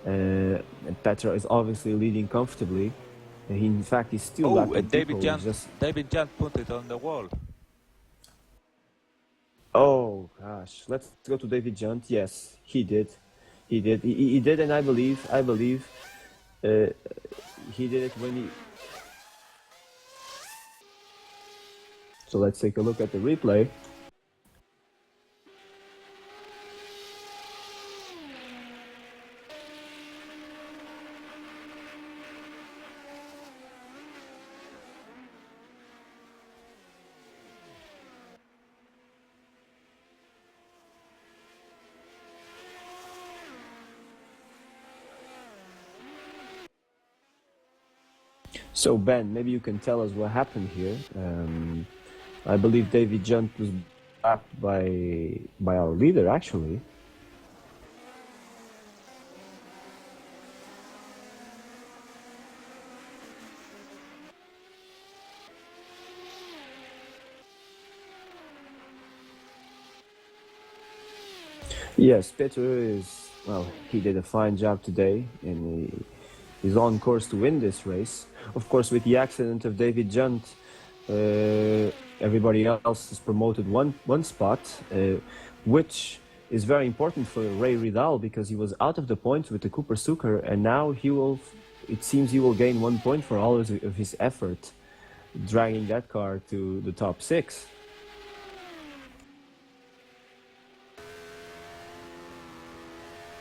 Speaker 1: and Petra is obviously leading comfortably. In fact, he's still lapping
Speaker 2: David
Speaker 1: people.
Speaker 2: David Junt put it on the wall.
Speaker 1: Oh gosh, let's go to David Junt. Yes, he did, he did, and I believe he did it when he. So let's take a look at the replay. So Ben, maybe you can tell us what happened here. I believe David Junt was backed by our leader, actually. Yes, Peter is, well, he did a fine job today, and he's on course to win this race. Of course, with the accident of David Junt, everybody else is promoted one spot, which is very important for Ray Ridal because he was out of the points with the Cooper Suker, and now it seems he will gain 1 point for all of his effort dragging that car to the top 6.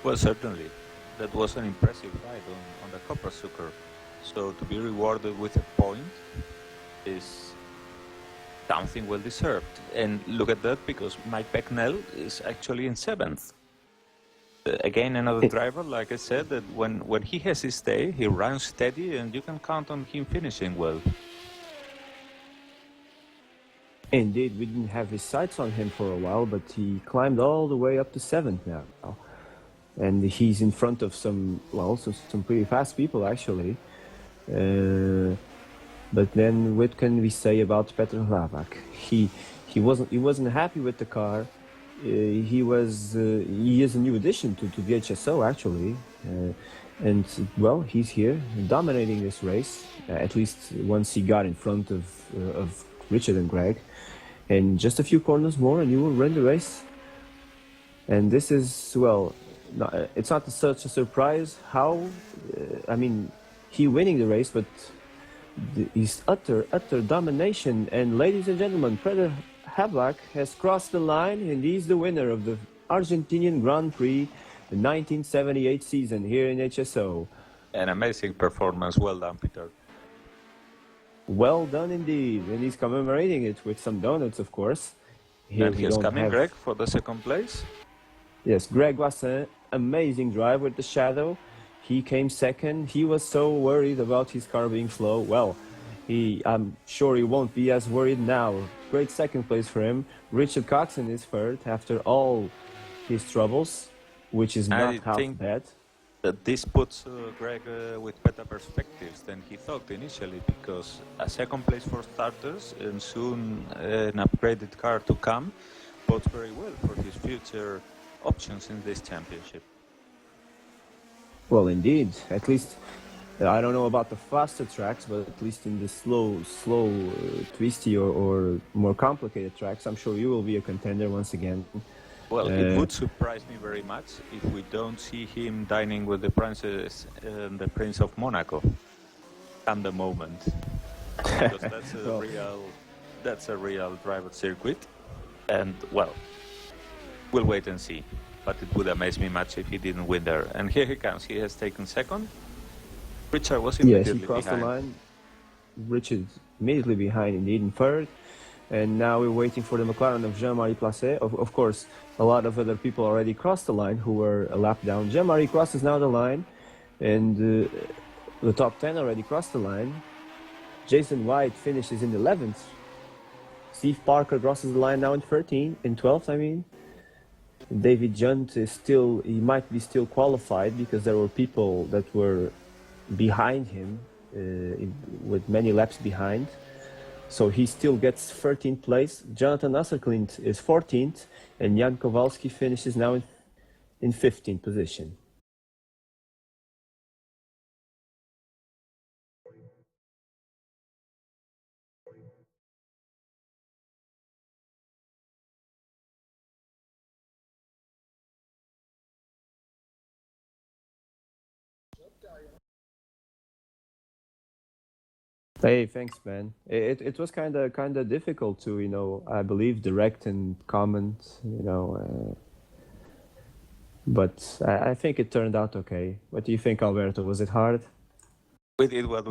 Speaker 2: Well, certainly. That was an impressive ride on the Cooper Suker. So to be rewarded with a point is something well deserved. And look at that, because Mike Becknell is actually in 7th. Again, another driver, like I said, that when he has his day, he runs steady and you can count on him finishing well.
Speaker 1: Indeed, we didn't have his sights on him for a while, but he climbed all the way up to 7th now. And he's in front of some pretty fast people, actually. But then what can we say about Petr Hlavak? He wasn't happy with the car. He is a new addition to the HSO, actually. And well, he's here dominating this race, at least once he got in front of Richard and Greg. And just a few corners more and you will win the race. And this is, well, it's not such a surprise how, he winning the race, but his utter domination. And ladies and gentlemen, Petr Hlavak has crossed the line and he's the winner of the Argentinian Grand Prix, the 1978 season here in HSO.
Speaker 2: An amazing performance. Well done, Peter.
Speaker 1: Well done indeed. And he's commemorating it with some donuts, of course. Here
Speaker 2: and he's coming, Greg, for the 2nd place.
Speaker 1: Yes, Greg Wasson, amazing drive with the shadow. He came 2nd. He was so worried about his car being slow. Well, I'm sure he won't be as worried now. Great 2nd place for him. Richard Coxon is 3rd after all his troubles, which is not half bad.
Speaker 2: This puts Greg with better perspectives than he thought initially, because a second place for starters and soon an upgraded car to come bodes very well for his future options in this championship.
Speaker 1: Well, indeed. At least, I don't know about the faster tracks, but at least in the slow, twisty or more complicated tracks, I'm sure you will be a contender once again.
Speaker 2: Well, it would surprise me very much if we don't see him dining with the princess and the Prince of Monaco at the moment, because that's a real driver circuit, and well, we'll wait and see. But it would amaze me much if he didn't win there. And here he comes. He has taken second. Richard was immediately
Speaker 1: Yes, he crossed
Speaker 2: behind.
Speaker 1: the line. Richard immediately behind, indeed, in third. And now we're waiting for the McLaren of Jean-Marie Placet. Of course, a lot of other people already crossed the line who were a lap down. Jean-Marie crosses now the line, and the top 10 already crossed the line. Jason White finishes in 11th. Steve Parker crosses the line now in 12th, I mean. David Junt is still, he might be still qualified because there were people that were behind him, with many laps behind. So he still gets 13th place. Jonathan Nasserklint is 14th, and Jan Kowalski finishes now in 15th position. Hey, thanks, man. It was kind of difficult to, I believe, direct and comment, but I think it turned out okay. What do you think, Alberto? Was it hard?
Speaker 2: We did what